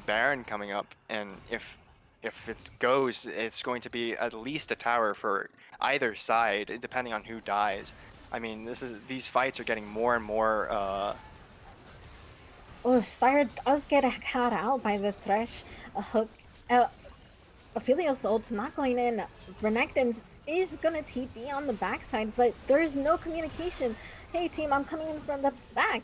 S3: Baron coming up, and if it goes, it's going to be at least a tower for either side, depending on who dies. I mean, these fights are getting more and more.
S1: Oh, Sire does get caught out by the Thresh hook. Uh, Ophelia's ult's not going in. Renekton is gonna TP on the backside, but there's no communication. Hey team, I'm coming in from the back.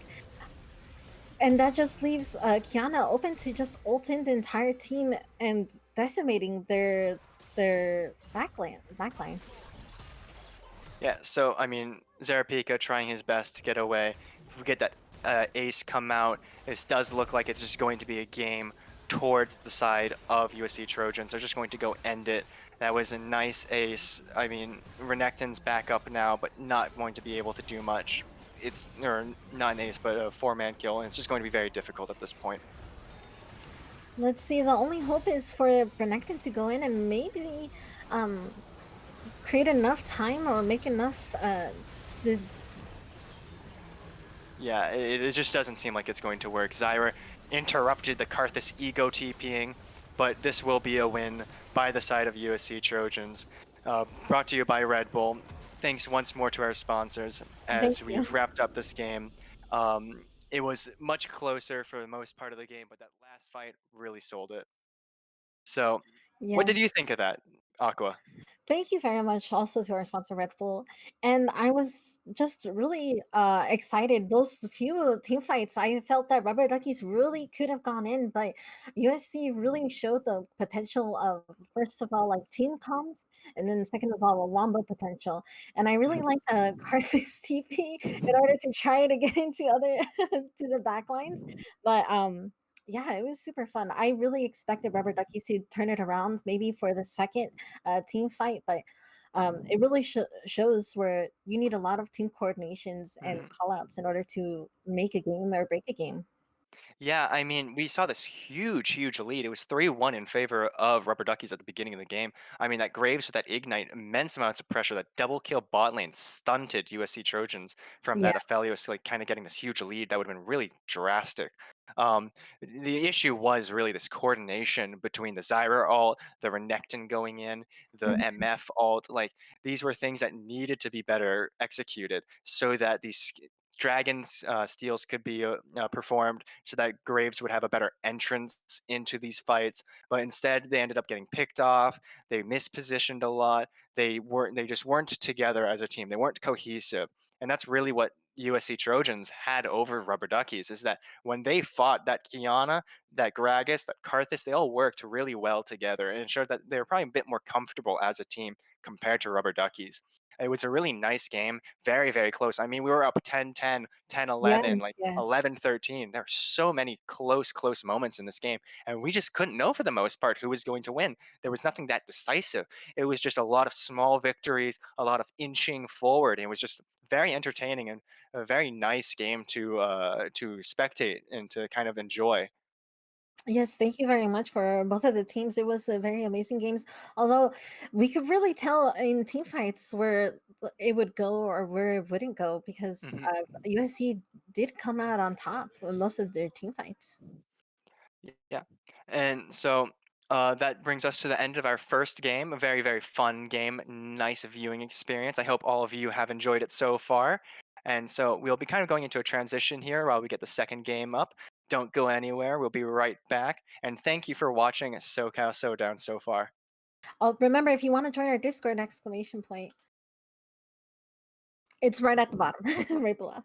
S1: And that just leaves Kiana open to just ulting the entire team and decimating their backline.
S3: Yeah, so I mean, Zarapika trying his best to get away. If we get that ace come out, this does look like it's just going to be a game towards the side of USC Trojans. They're just going to go end it. That was a nice ace. I mean, Renekton's back up now, but not going to be able to do much. It's or not an ace, but a four-man kill, and it's just going to be very difficult at this point.
S1: Let's see, the only hope is for Renekton to go in and maybe um create enough time or make enough the
S3: Yeah, it just doesn't seem like it's going to work. Zyra interrupted the Karthus ego TPing, but this will be a win by the side of USC Trojans. Brought to you by Red Bull. Thanks once more to our sponsors
S1: thank
S3: as
S1: you.
S3: we've wrapped up this game. It was much closer for the most part of the game, but that last fight really sold it. So, what
S1: Yeah.
S3: did you think of that, Aqua?
S1: Thank you very much also to our sponsor Red Bull. And I was just really excited. Those few team fights, I felt that Rubber Duckies really could have gone in, but USC really showed the potential of, first of all, like team comms, and then second of all, a Wombo potential. And I really like the Carthus TP in order to try to get into other to the back lines. But yeah, it was super fun. I really expected Rubber Duckies to turn it around maybe for the second team fight, but it really shows where you need a lot of team coordinations and
S3: Mhm.
S1: call outs in order to make a game or break a game.
S3: Yeah, I mean, we saw this huge lead. It was 3-1 in favor of Rubber Duckies at the beginning of the game. I mean, that Graves with that Ignite, immense amounts of pressure, that double kill bot lane stunted USC Trojans from
S1: Yeah.
S3: that Aphelios like kind of getting this huge lead. That would have been really drastic. Um, the issue was really this coordination between the Zyra ult, the Renekton going in, the
S1: Mhm.
S3: MF ult. Like these were things that needed to be better executed so that these dragons steals could be performed so that Graves would have a better entrance into these fights. But instead, they ended up getting picked off. They mispositioned a lot. They just weren't together as a team. They weren't cohesive, and that's really what USC Trojans had over Rubber Duckies is that when they fought that Kiana, that Gragas, that Karthus, they all worked really well together and it showed that they were probably a bit more comfortable as a team compared to rubber duckies. It was a really nice game, very, very close. I mean, we were up 10-10,
S1: Yes,
S3: 10-11, like
S1: yes.
S3: 11-13. There were so many close moments in this game, and we just couldn't know for the most part who was going to win. There was nothing that decisive. It was just a lot of small victories, a lot of inching forward. It was just very entertaining and a very nice game to spectate and to kind of enjoy.
S1: Yes, thank you very much for both of the teams. It was a very amazing games. Although we could really tell in team fights where it would go or where it wouldn't go because
S3: Mhm.
S1: USC did come out on top in most of their team fights.
S3: Yeah. And so that brings us to the end of our first game, a very, very fun game, nice viewing experience. I hope all of you have enjoyed it so far. And so we'll be kind of going into a transition here while we get the second game up. Don't go anywhere. We'll be right back. And thank you for watching SoCal Down so far.
S1: Oh, remember if you want to join our Discord, exclamation point. It's right at the bottom, right below.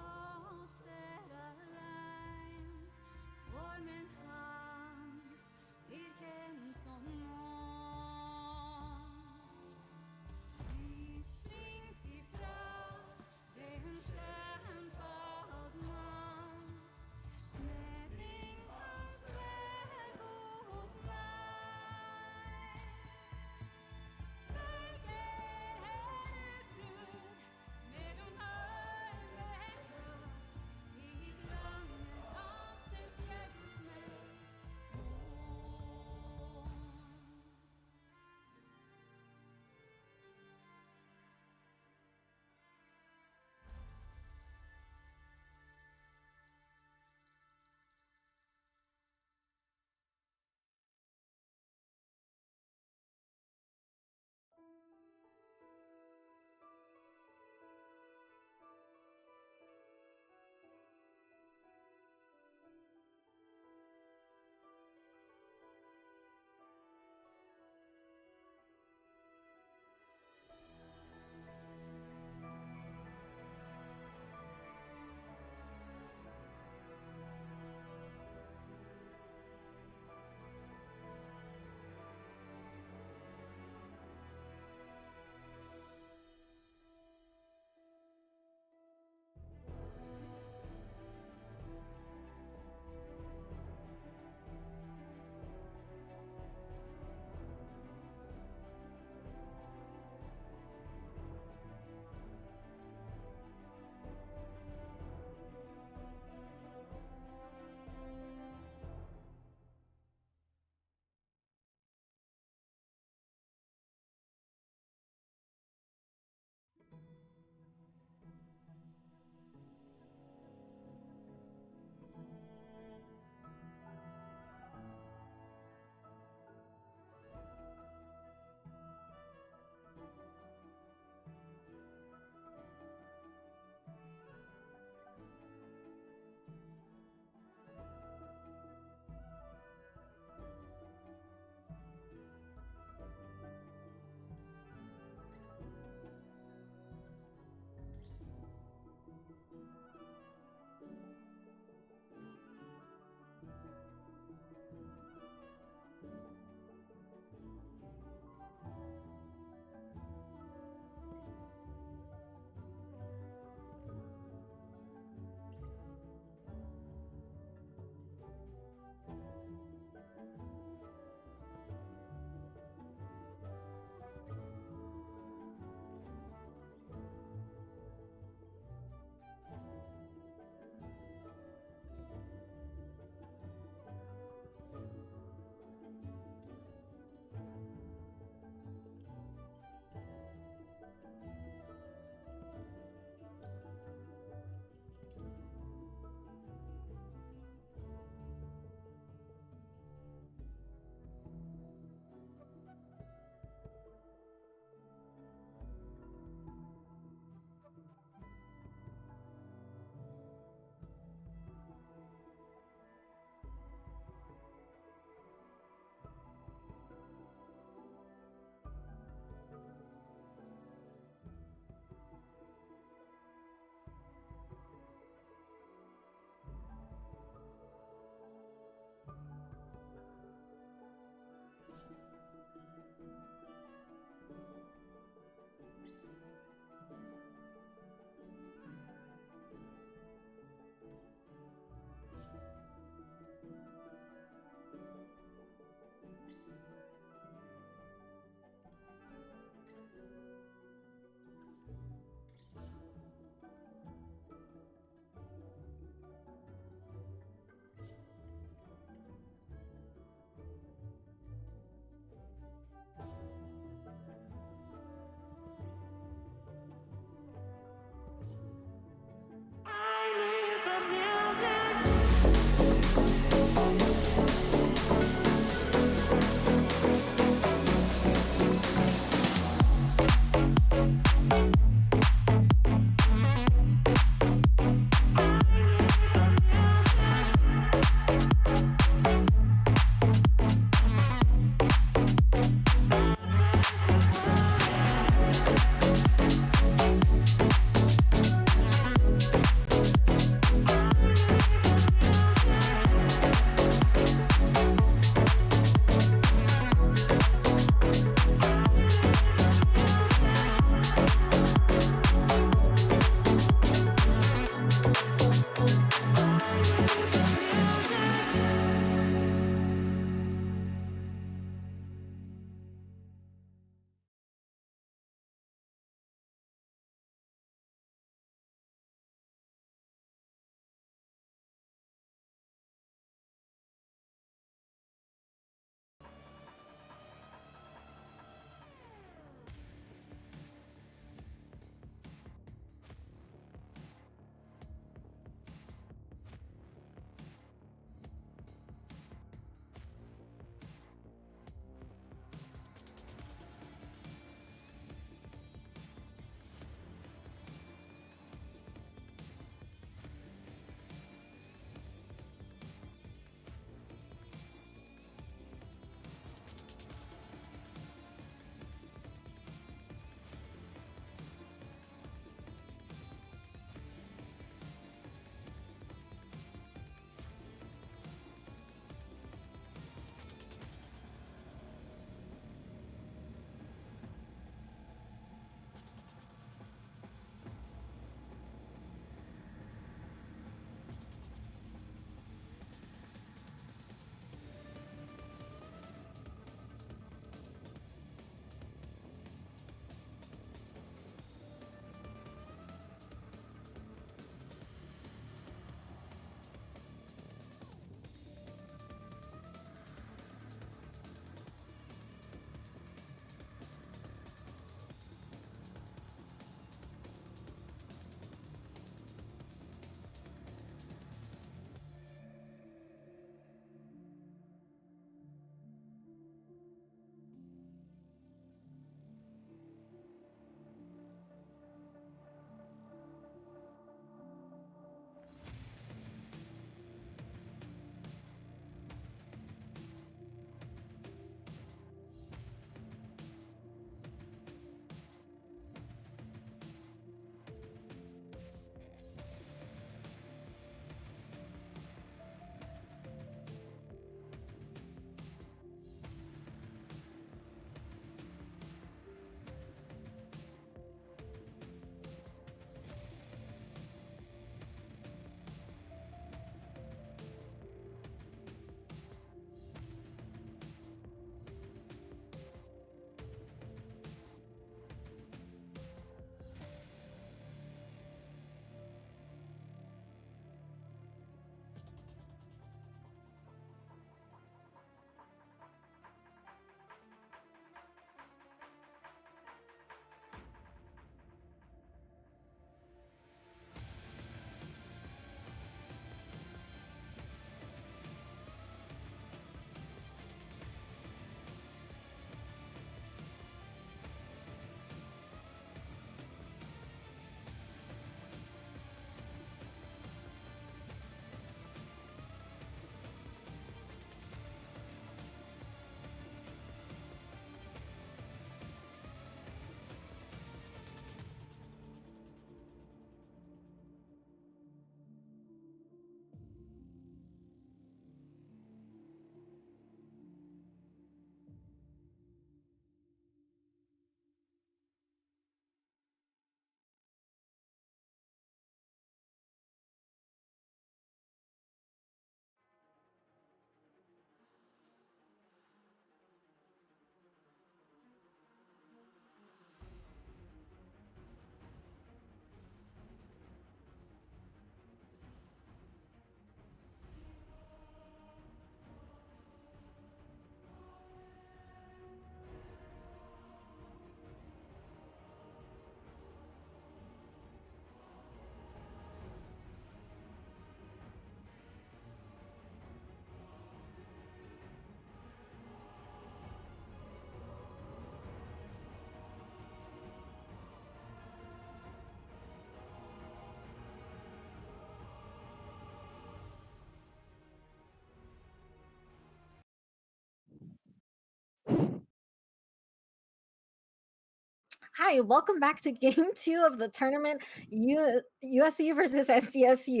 S1: Hi, welcome back to game 2 of the tournament, USC versus SDSU.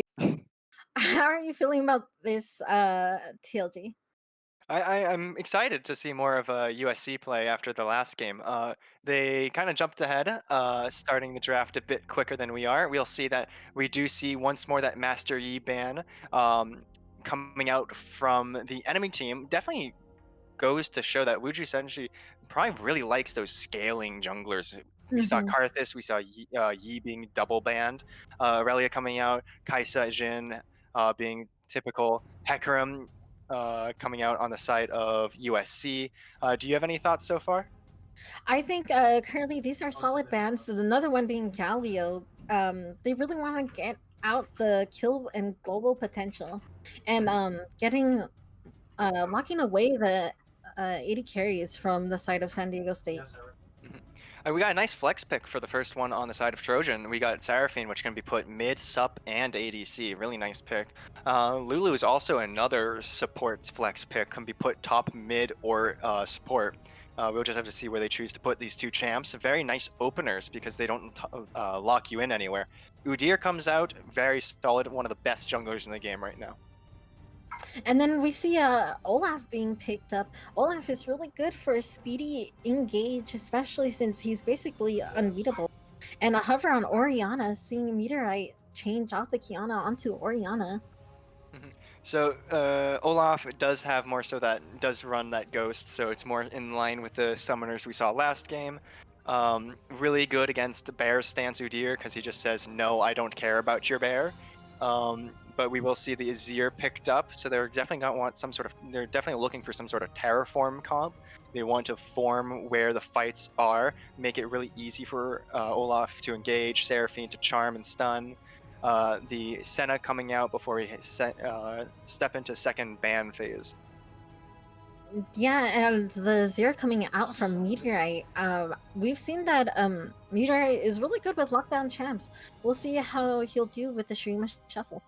S1: How are you feeling about this, TLG?
S3: I'm excited to see more of USC play after the last game. They kind of jumped ahead, starting the draft a bit quicker than we are. We'll see that we do see once more that Master Yi ban um, coming out from the enemy team. Definitely goes to show that Wuju Senshi probably really likes those scaling junglers. We saw
S1: Mhm.
S3: Karthus, we saw Yi being double banned, Aurelia coming out, Kaisa Jin being typical, Hecarim coming out on the side of USC. Do you have any thoughts so far?
S1: I think, currently these are solid bans, another one being Galio. They really wanna get out the kill and global potential, and,
S3: Mhm.
S1: locking away the, 80 carries from the side of San Diego State.
S3: Mhm. We got a nice flex pick for the first one on the side of Trojan. We got Seraphine, which can be put mid, sup, and ADC. Really nice pick. Lulu is also another support flex pick. Can be put top, mid, or support. We'll just have to see where they choose to put these two champs. Very nice openers because they don't lock you in anywhere. Udyr comes out, very solid, one of the best junglers in the game right now.
S1: And then we see Olaf being picked up. Olaf is really good for a speedy engage, especially since he's basically unbeatable. And a hover on Oriana, seeing Meteorite change off the Kiana onto Oriana.
S3: Mhm. So Olaf does have more so that does run that ghost, so it's more in line with the summoners we saw last game. Really good against bear stance Udyr because he just says no, I don't care about your bear. But we will see the Azir picked up, so they're definitely gonna want some sort of. They're definitely looking for some sort of terraform comp. They want to form where the fights are, make it really easy for Olaf to engage, Seraphine to charm and stun, the Senna coming out before we step into second ban phase.
S1: Yeah, and the Zero coming out from Meteorite. We've seen that Meteorite is really good with lockdown champs. We'll see how he'll do with the Shurima Shuffle.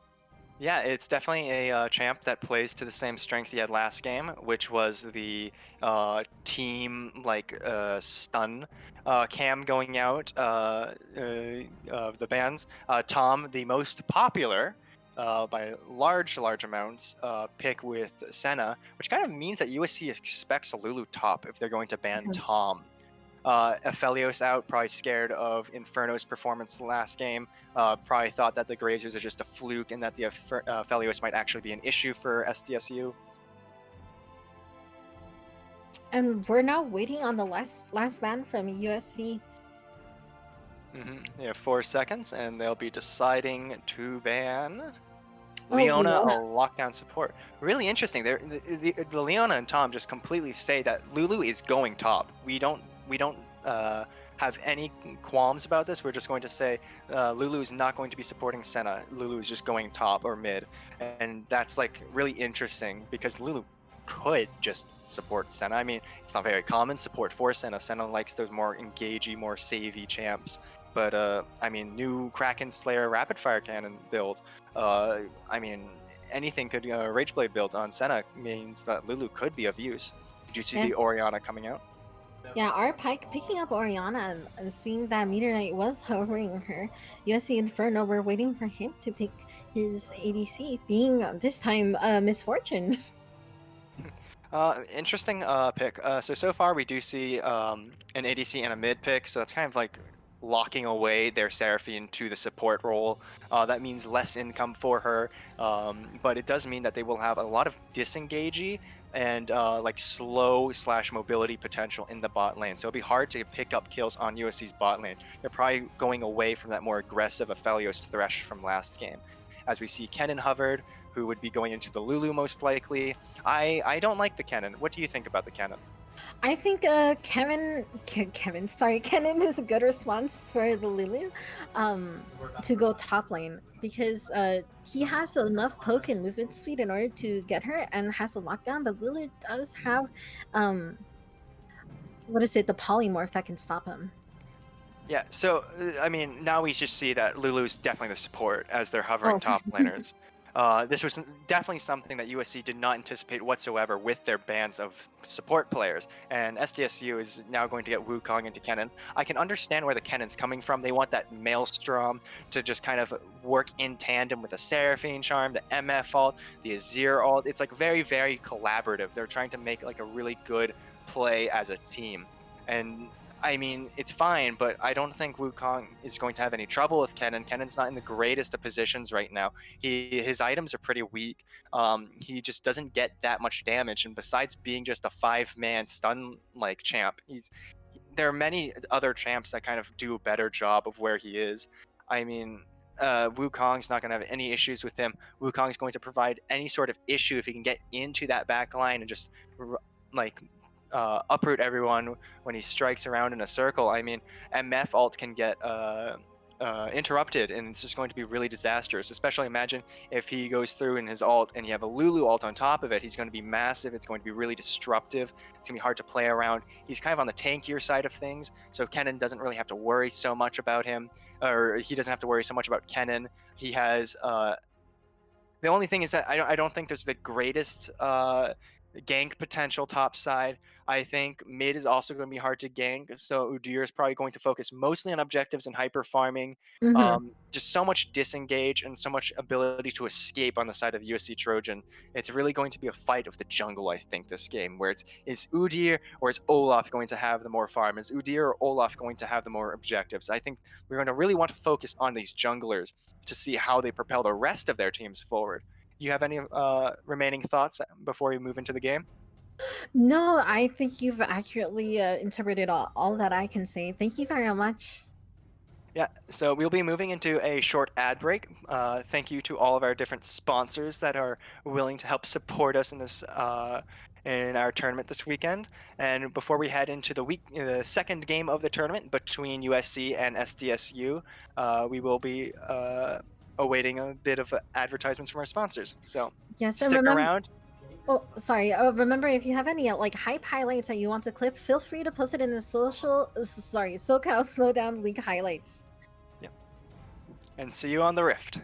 S3: Yeah, it's definitely a champ that plays to the same strength he had last game, which was the team stun. Cam going out of the bans. Tom, the most popular by large amounts, pick with Senna, which kind of means that USC expects a Lulu top if they're going to ban Tom. Aphelios out, probably scared of Inferno's performance last game. Probably thought that the Grazers are just a fluke and that the Aphelios might actually be an issue for SDSU.
S1: And we're now waiting on the last ban from USC.
S3: They have 4 seconds, and they'll be deciding to ban
S1: Oh,
S3: Leona, a
S1: Leona.
S3: lockdown support. Really interesting. The Leona and Tom just completely say that Lulu is going top. We don't have any qualms about this. We're just going to say Lulu is not going to be supporting Senna. Lulu is just going top or mid, and that's like really interesting because Lulu could just support Senna. I mean, it's not very common support for Senna. Senna likes those more engagey, more savvy champs. But I mean, new Kraken Slayer rapid fire cannon build. I mean, anything could Rageblade build on Senna means that Lulu could be of use. Did you see
S1: And
S3: the Oriana coming out?
S1: yeah, our Pike picking up Oriana and seeing that Meteorite was hovering her. USC Inferno, we're waiting for him to pick his ADC, being this time Misfortune.
S3: Interesting pick. So far we do see an ADC and a mid pick, so that's kind of like locking away their Seraphine to the support role. That means less income for her, but it does mean that they will have a lot of disengagey and like slow slash mobility potential in the bot lane. So it'll be hard to pick up kills on USC's bot lane. They're probably going away from that more aggressive Aphelios Thresh from last game. As we see Kennen hovered, who would be going into the Lulu most likely. I don't like the Kennen. What do you think about the Kennen?
S1: I think Kennen is a good response for the Lulu to go top lane because he has enough poke and movement speed in order to get her and has a lockdown, but Lulu does have um what is it, the polymorph that can stop him.
S3: Yeah, so I mean, now we just see that Lulu's definitely the support as they're hovering
S1: Oh,
S3: top laners. This was definitely something that USC did not anticipate whatsoever with their bans of support players. And SDSU is now going to get Wukong into Kennen. I can understand where the Kennen's coming from. They want that Maelstrom to just kind of work in tandem with the Seraphine Charm, the MF ult, the Azir ult. It's like very, very collaborative. They're trying to make like a really good play as a team. And I mean, it's fine, but I don't think Wukong is going to have any trouble with Kennen. Kennen's not in the greatest of positions right now. His items are pretty weak. He just doesn't get that much damage, and besides being just a 5-man stun like champ, there are many other champs that kind of do a better job of where he is. I mean, Wukong's not going to have any issues with him. Wukong's going to provide any sort of issue if he can get into that back line and just like uproot everyone when he strikes around in a circle. I mean, MF ult can get interrupted, and it's just going to be really disastrous. Especially imagine if he goes through in his ult and you have a Lulu ult on top of it. He's going to be massive. It's going to be really disruptive. It's going to be hard to play around. He's kind of on the tankier side of things, so Kennen doesn't really have to worry so much about him, or he doesn't have to worry so much about Kennen. He has the only thing is that I don't think there's the greatest gank potential top side. I think mid is also going to be hard to gank, so Udyr is probably going to focus mostly on objectives and hyper farming.
S1: Hmm.
S3: Just so much disengage and so much ability to escape on the side of USC Trojan. It's really going to be a fight of the jungle, I think, this game, where is Udyr or is Olaf going to have the more farm? Is Udyr or Olaf going to have the more objectives? I think we're going to really want to focus on these junglers to see how they propel the rest of their teams forward. You have any remaining thoughts before we move into the game?
S1: No, I think you've accurately interpreted all that I can say. Thank you very much.
S3: Yeah, so we'll be moving into a short ad break. Thank you to all of our different sponsors that are willing to help support us in this in our tournament this weekend. And before we head into the second game of the tournament between USC and SDSU, we will be awaiting a bit of advertisements from our sponsors. So
S1: Yes, and
S3: stick
S1: remember.
S3: around.
S1: Oh, sorry. Remember, if you have any like hype highlights that you want to clip, feel free to post it in the SoCal Slowdown League highlights.
S3: Yeah, and see you on the Rift.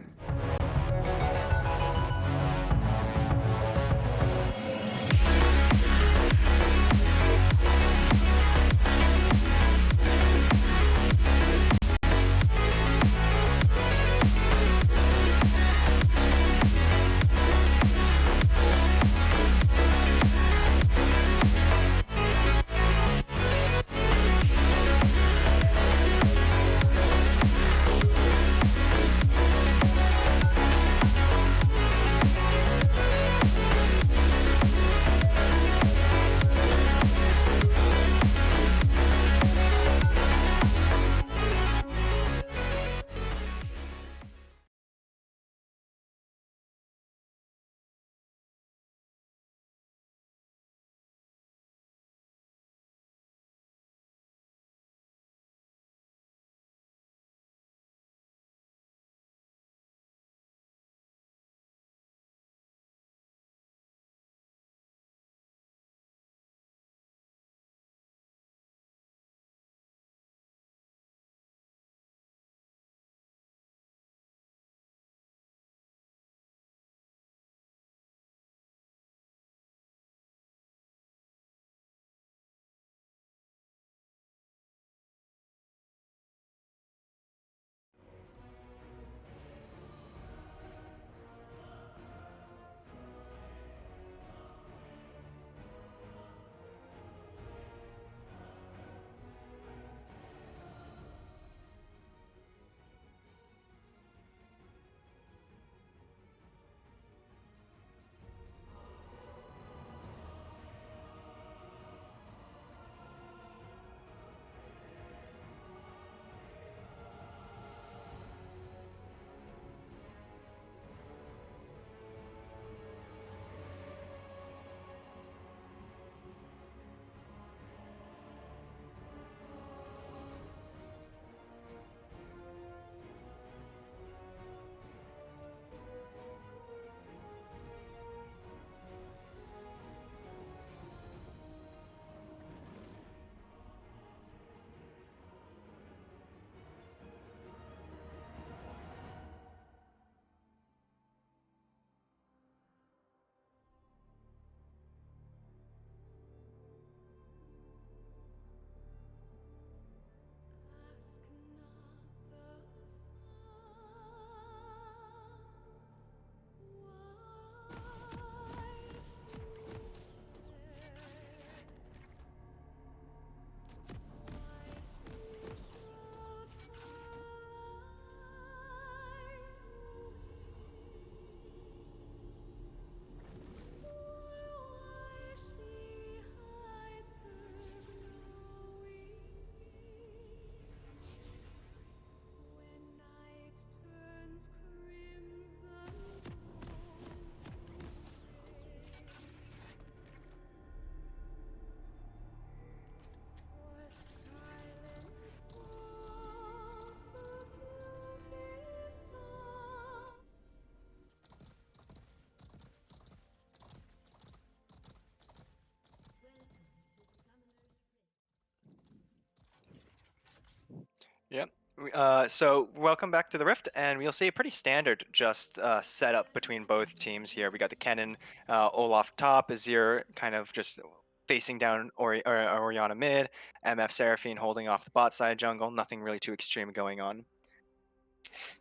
S3: So welcome back to the Rift, and we'll see a pretty standard just setup between both teams here. We got the Kennen, Olaf top, Azir kind of just facing down Orianna mid, MF Seraphine holding off the bot side jungle. Nothing really too extreme going on.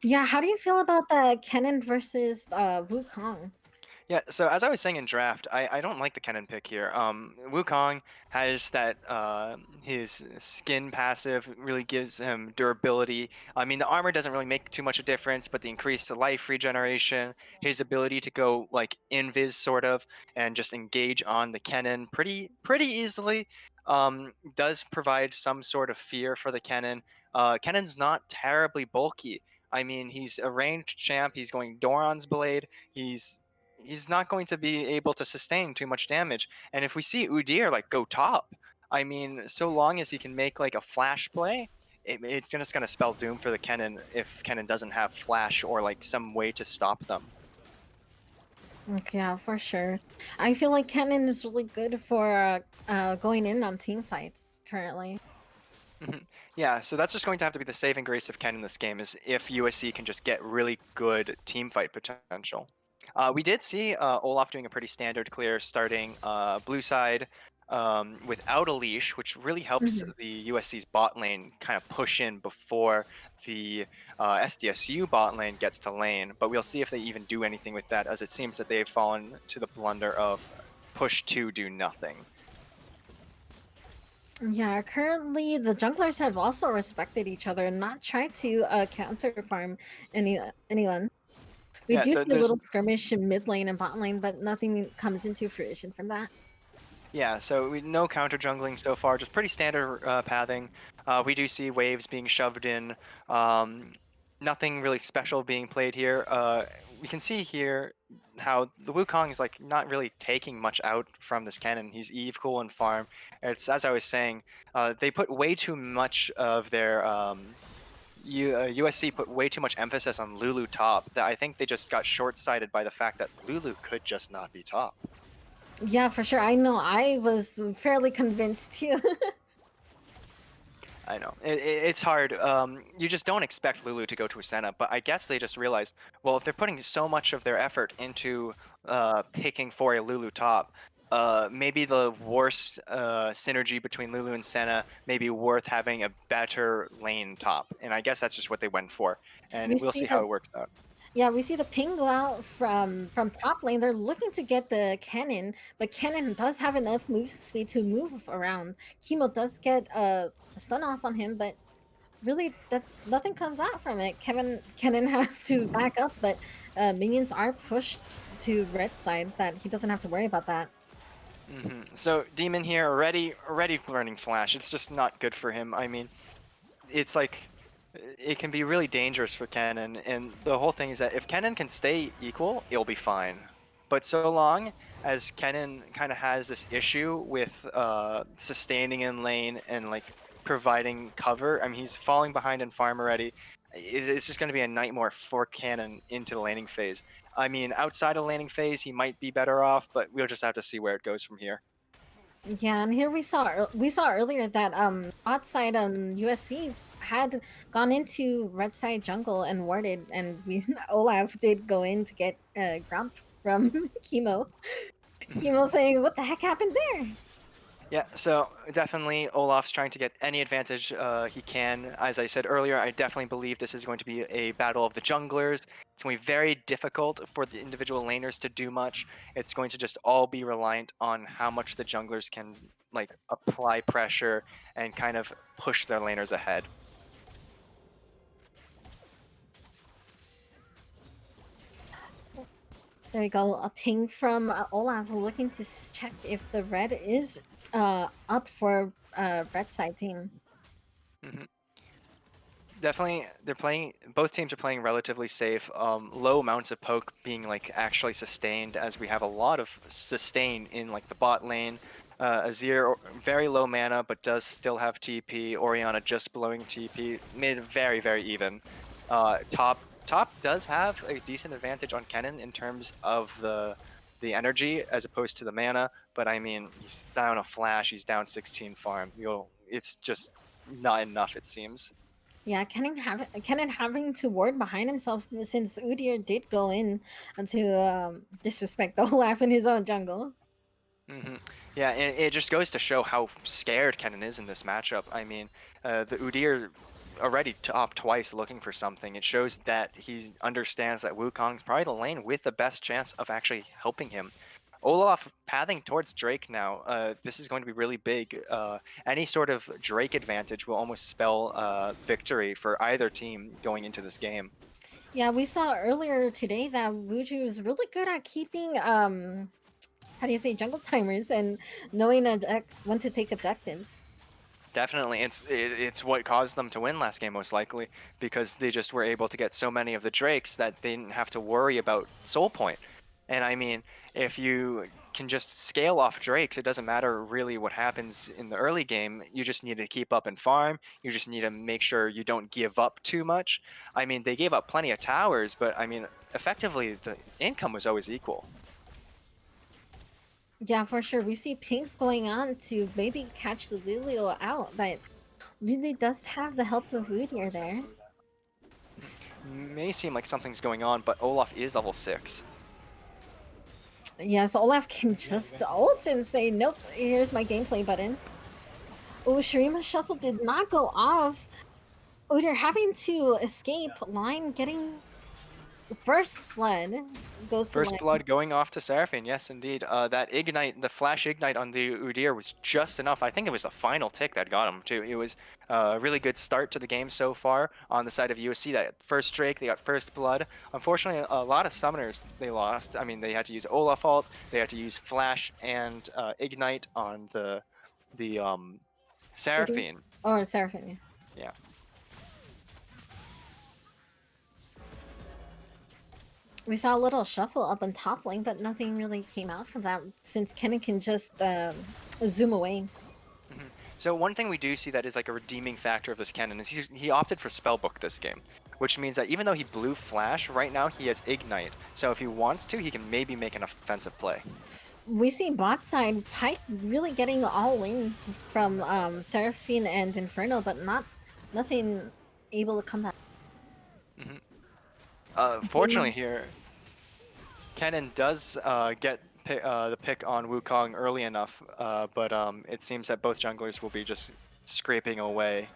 S1: Yeah, how do you feel about the Kennen versus Wukong?
S3: Yeah, so as I was saying in draft, I don't like the Kennen pick here. Wukong has that his skin passive really gives him durability. I mean, the armor doesn't really make too much a difference, but the increased life regeneration, his ability to go like invis sort of and just engage on the Kennen pretty easily, does provide some sort of fear for the Kennen. Kennen's not terribly bulky. I mean, he's a ranged champ. He's going Doran's blade. He's not going to be able to sustain too much damage. And if we see Udyr like go top, I mean, so long as he can make like a flash play, it's just going to spell doom for the Kennen if Kennen doesn't have flash or like some way to stop them.
S1: Yeah, for sure. I feel like Kennen is really good for going in on team fights currently.
S3: Mhm. Yeah, so that's just going to have to be the saving grace of Ken in this game is if USC can just get really good team fight potential. We did see Olaf doing a pretty standard clear starting blue side without a leash, which really helps
S1: Mhm.
S3: the USC's bot lane kind of push in before the SDSU bot lane gets to lane. But we'll see if they even do anything with that, as it seems that they've fallen to the blunder of push to do nothing.
S1: Yeah, currently the junglers have also respected each other and not tried to counter farm anyone. We
S3: Yeah,
S1: do
S3: so
S1: see a
S3: there's
S1: little skirmish in mid lane and bot lane, but nothing comes into fruition from that.
S3: Yeah, so no counter jungling so far, just pretty standard pathing. We do see waves being shoved in. Um, Nothing really special being played here. We can see here how the Wukong is like not really taking much out from this cannon. He's Eve, cool, and farm. It's as I was saying, they put way too much of their USC put way too much emphasis on Lulu top. That I think they just got short-sighted by the fact that Lulu could just not be top.
S1: Yeah, for sure. I know. I was fairly convinced too.
S3: I know it's hard. You just don't expect Lulu to go to a Senna, but I guess they just realized, well, if they're putting so much of their effort into picking for a Lulu top, maybe the worst synergy between Lulu and Senna may be worth having a better lane top, and I guess that's just what they went for, and
S1: we
S3: we'll
S1: see
S3: see how
S1: the
S3: it works out.
S1: Yeah, we see the ping go out from top lane. They're looking to get the cannon, but cannon does have enough move speed to move around. Chemo does get a stun off on him, but really that nothing comes out from it. Kevin Cannon has to back up, but minions are pushed to red side that he doesn't have to worry about that.
S3: So Demon here already learning Flash. It's just not good for him. I mean, it's like it can be really dangerous for Kennen, and the whole thing is that if Kennen can stay equal, it'll be fine. But so long as Kennen kind of has this issue with sustaining in lane and like providing cover, I mean he's falling behind in farm already. It's just going to be a nightmare for Kennen into the laning phase. I mean, outside of laning phase, he might be better off, but we'll just have to see where it goes from here.
S1: Yeah, and here we saw earlier that outside USC had gone into red side jungle and warded, and we Olaf did go in to get grump from Chemo. Chemo saying, "What the heck happened there?"
S3: Yeah, so definitely Olaf's trying to get any advantage he can. As I said earlier, I definitely believe this is going to be a battle of the junglers. It's going to be very difficult for the individual laners to do much. It's going to just all be reliant on how much the junglers can like apply pressure and kind of push their laners ahead.
S1: There we go. A ping from Olaf looking to check if the red is up for red side team.
S3: Mhm. Definitely, they're playing. Both teams are playing relatively safe. Low amounts of poke being like actually sustained, as we have a lot of sustain in like the bot lane. Azir very low mana, but does still have TP. Orianna just blowing TP. Mid very even. Top does have a decent advantage on Kennen in terms of the energy as opposed to the mana. But I mean, he's down a flash. He's down 16 farm. It's just not enough, it seems.
S1: Yeah, Kennen having to ward behind himself since Udyr did go in to disrespect Olaf in his own jungle.
S3: Hmm. Yeah, and it just goes to show how scared Kennen is in this matchup. I mean, the Udyr already top twice looking for something. It shows that he understands that Wukong's probably the lane with the best chance of actually helping him. Olaf pathing towards Drake now. This is going to be really big. Any sort of Drake advantage will almost spell victory for either team going into this game.
S1: Yeah, we saw earlier today that Wuju is really good at keeping how do you say jungle timers and knowing when to take objectives.
S3: Definitely, it's what caused them to win last game most likely because they just were able to get so many of the drakes that they didn't have to worry about soul point. And I mean, if you can just scale off drakes, it doesn't matter really what happens in the early game. You just need to keep up and farm. You just need to make sure you don't give up too much. I mean, they gave up plenty of towers, but I mean, effectively the income was always equal.
S1: Yeah, for sure. We see pinks going on to maybe catch the Lilio out, but Lily does have the help of Udyr there.
S3: Mhm. May seem like something's going on, but Olaf is level 6.
S1: Yes, Olaf can just ult and say, nope, here's my gameplay button. Oh, Shurima Shuffle did not go off. Udyr having to escape. Line getting the first blood goes to
S3: First
S1: Line.
S3: blood going off to Seraphine, yes indeed. That ignite, the flash ignite on the Udyr was just enough. I think it was the final tick that got him too. It was a really good start to the game so far on the side of USC. That first Drake, they got first blood. Unfortunately, a lot of summoners they lost. I mean, they had to use Olaf ult, they had to use flash and ignite on the
S1: Udyr?
S3: Seraphine.
S1: Or Seraphine.
S3: Yeah.
S1: We saw a little shuffle up on top lane, but nothing really came out from that since Kennen can just zoom away.
S3: Mhm. So one thing we do see that is like a redeeming factor of this canon is he opted for Spellbook this game, which means that even though he blew Flash, right now he has Ignite. So if he wants to, he can maybe make an offensive play.
S1: We see bot side Pike really getting all in from Seraphine and Inferno, but nothing able to come back.
S3: Hmm.
S1: Game.
S3: Fortunately here, Kennen does the pick on Wukong early enough, but it seems that both junglers will be just scraping away.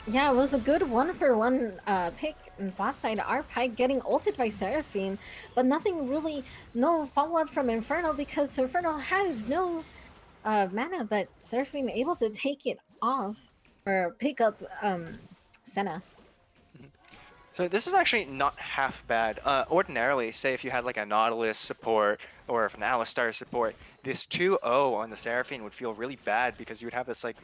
S1: Yeah, it was a good one for one pick in bot side. Our Pike getting ulted by Seraphine, but nothing really, no follow up from Inferno because Inferno has no mana, but Seraphine able to take it off or pick up Senna.
S3: Mhm. So this is actually not half bad. Ordinarily, say if you had like a Nautilus support or if an Alistar support, this 2-0 on the Seraphine would feel really bad because you would have this like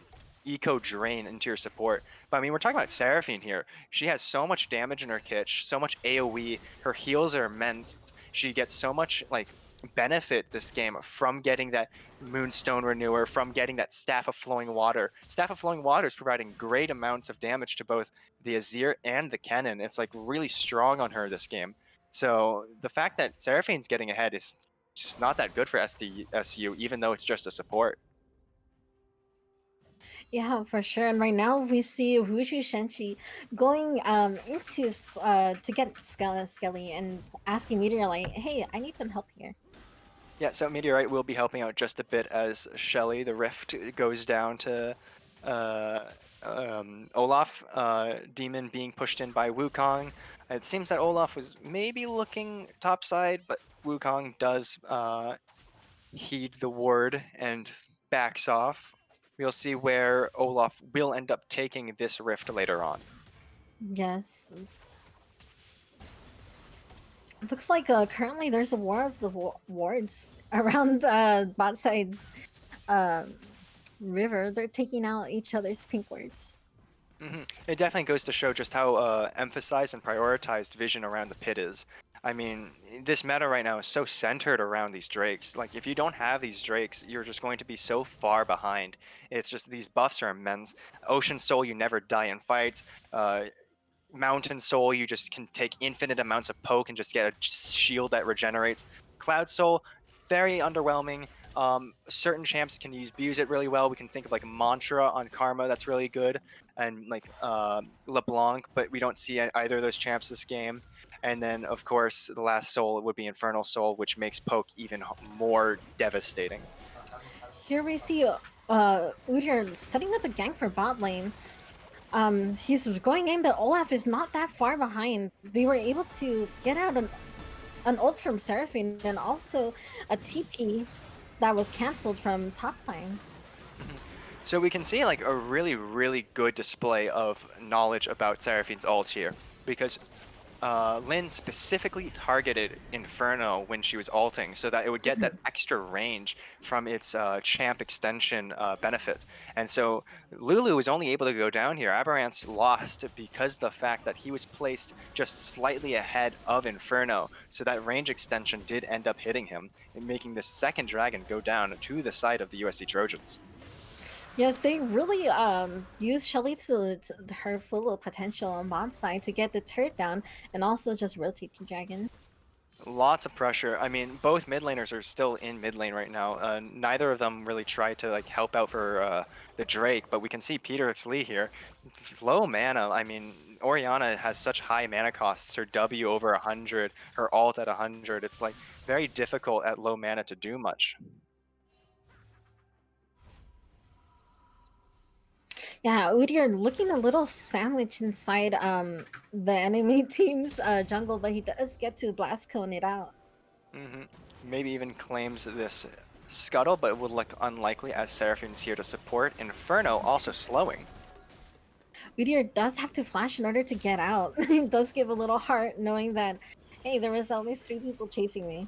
S3: eco drain into your support. But I mean, we're talking about Seraphine here. She has so much damage in her kit, so much AoE. Her heals are immense. She gets so much like benefit this game from getting that Moonstone Renewer, from getting that Staff of Flowing Water. Staff of Flowing Water is providing great amounts of damage to both the Azir and the Kennen. It's like really strong on her this game. So the fact that Seraphine's getting ahead is just not that good for SU, even though it's just a support.
S1: Yeah, for sure. And right now we see Wushu Shenchi going into to get Skelly and asking Meteor like, "Hey, I need some help here."
S3: Yeah, so Meteorite will be helping out just a bit as Shelly, the Rift, goes down to uh, Olaf, Demon being pushed in by Wukong. It seems that Olaf was maybe looking topside, but Wukong does heed the word and backs off. We'll see where Olaf will end up taking this rift later on.
S1: Yes, it looks like currently there's a war of the wards around bot side um river. They're taking out each other's pink wards.
S3: It definitely goes to show just how emphasized and prioritized vision around the pit is. I mean, this meta right now is so centered around these drakes. Like, if you don't have these drakes, you're just going to be so far behind. It's just these buffs are immense. Ocean Soul, you never die in fights. Mountain Soul, you just can take infinite amounts of poke and just get a shield that regenerates. Cloud Soul, very underwhelming. Certain champs can abuse it really well. We can think of like Mantra on Karma, that's really good, and like LeBlanc, but we don't see either of those champs this game. And then, of course, the last soul would be Infernal Soul, which makes poke even more devastating.
S1: Here we see Udyr setting up a gank for bot lane. He's going in, but Olaf is not that far behind. They were able to get out an ult from Seraphine and also a TP that was cancelled from top lane.
S3: Mhm. So we can see like a really, really good display of knowledge about Seraphine's ult here, because Lynn specifically targeted Inferno when she was ulting so that it would get that extra range from its champ extension benefit. And so Lulu was only able to go down here. Aberrance lost because the fact that he was placed just slightly ahead of Inferno. So that range extension did end up hitting him and making the second dragon go down to the side of the USC Trojans.
S1: Yes, they really used Shelly to her full potential on bot side to get the turret down and also just rotate the dragon.
S3: Lots of pressure. I mean, both mid laners are still in mid lane right now. Neither of them really tried to like help out for the Drake, but we can see Peter X Lee here. Low mana. I mean, Orianna has such high mana costs. Her W over 100, her ult at 100. It's like very difficult at low mana to do much.
S1: Yeah, Udyr looking a little sandwiched inside the enemy team's jungle, but he does get to blast cone it out.
S3: hmm Maybe even claims this scuttle, but it would look unlikely as Seraphine's here to support. Inferno also slowing.
S1: Udyr does have to flash in order to get out. He does give a little heart knowing that, hey, there was at least three people chasing me.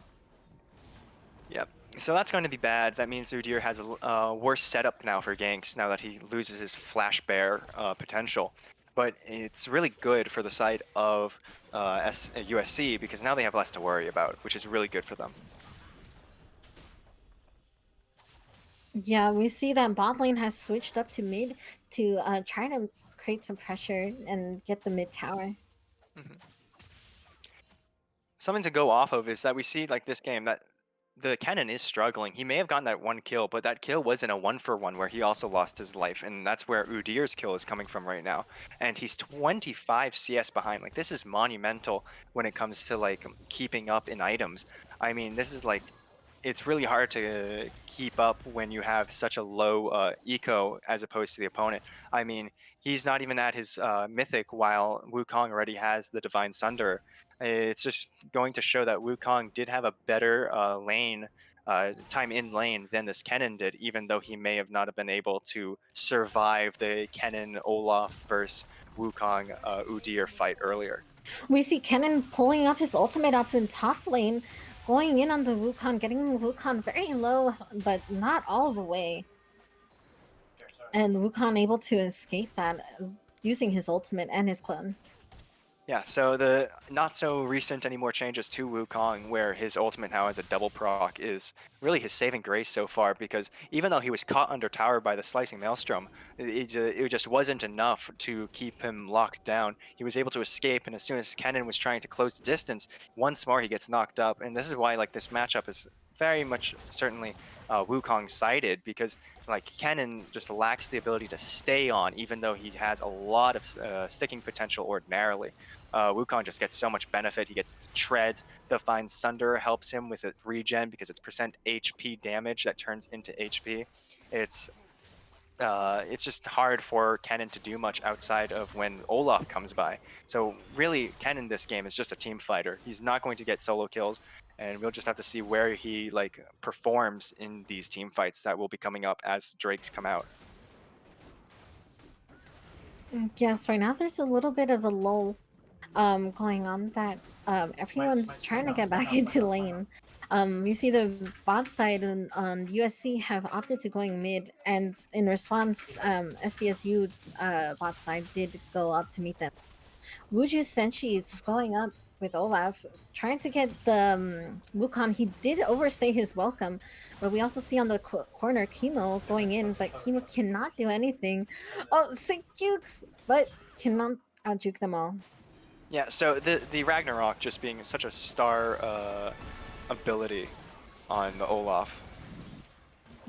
S3: Yep. So that's going to be bad. That means Udyr has a worse setup now for ganks now that he loses his flash bear potential. But it's really good for the side of USC because now they have less to worry about, which is really good for them.
S1: Yeah, we see that bot lane has switched up to mid to try to create some pressure and get the mid tower.
S3: Mhm. Something to go off of is that we see like this game that the Kennen is struggling. He may have gotten that one kill, but that kill was in a 1-for-1 where he also lost his life, and that's where Udyr's kill is coming from right now. And he's 25 CS behind. Like this is monumental when it comes to like keeping up in items. I mean, this is like it's really hard to keep up when you have such a low eco as opposed to the opponent. I mean, he's not even at his mythic while Wukong already has the Divine Sunder. It's just going to show that Wukong did have a better time in lane than this Kennen did, even though he may have not been able to survive the Kennen Olaf versus Wukong Udyr fight earlier.
S1: We see Kennen pulling up his ultimate up in top lane, going in on the Wukong, getting Wukong very low, but not all the way. And Wukong able to escape that using his ultimate and his clone.
S3: Yeah, so the not so recent anymore changes to Wukong, where his ultimate now has a double proc, is really his saving grace so far. Because even though he was caught under tower by the slicing maelstrom, it just wasn't enough to keep him locked down. He was able to escape, and as soon as Kennen was trying to close the distance, once more he gets knocked up. And this is why like this matchup is very much certainly Wukong sided, because like Kennen just lacks the ability to stay on, even though he has a lot of sticking potential ordinarily. Wukong just gets so much benefit. He gets treads. The Divine Sunder helps him with its regen because it's percent HP damage that turns into HP. It's it's just hard for Kennen to do much outside of when Olaf comes by. So really, Kennen this game is just a team fighter. He's not going to get solo kills, and we'll just have to see where he like performs in these team fights that will be coming up as Drakes come out.
S1: Yes, right now there's a little bit of a lull going on that everyone's trying to get back into lane. You see the bot side on USC have opted to going mid, and in response, SDSU bot side did go up to meet them. Wuju Senshi is going up with Olaf, trying to get the Wukong. He did overstay his welcome, but we also see on the corner Kimo going in, but Kimo cannot do anything. Oh, sick jukes, but cannot outjuke them all.
S3: Yeah, so the Ragnarok just being such a star ability on the Olaf.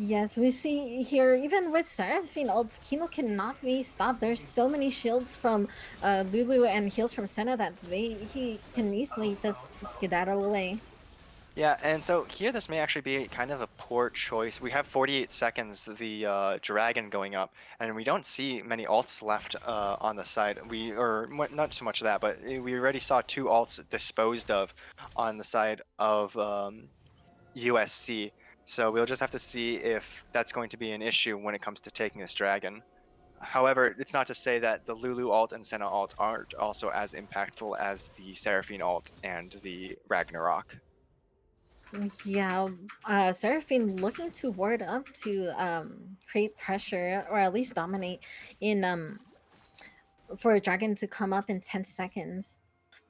S1: Yes, we see here, even with Seraphine ults, Kimo cannot be stopped. There's so many shields from Lulu and heals from Senna that he can easily just skedaddle away.
S3: Yeah, and so here this may actually be kind of a poor choice. We have 48 seconds, the dragon going up, and we don't see many alts left on the side. Not so much of that, but we already saw two alts disposed of on the side of USC. So we'll just have to see if that's going to be an issue when it comes to taking this dragon. However, it's not to say that the Lulu alt and Senna alt aren't also as impactful as the Seraphine alt and the Ragnarok.
S1: Yeah, Seraphine looking to ward up to create pressure or at least dominate in for a dragon to come up in 10 seconds.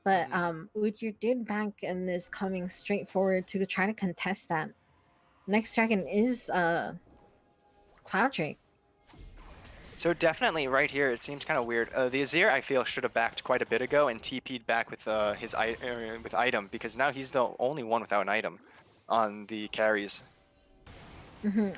S1: But
S3: Mhm.
S1: Udyr did bank and is coming straight forward to try to contest that. Next dragon is Cloud Drake.
S3: So definitely right here, it seems kind of weird. The Azir, I feel, should have backed quite a bit ago and TP'd back with with item because now he's the only one without an item on the carries.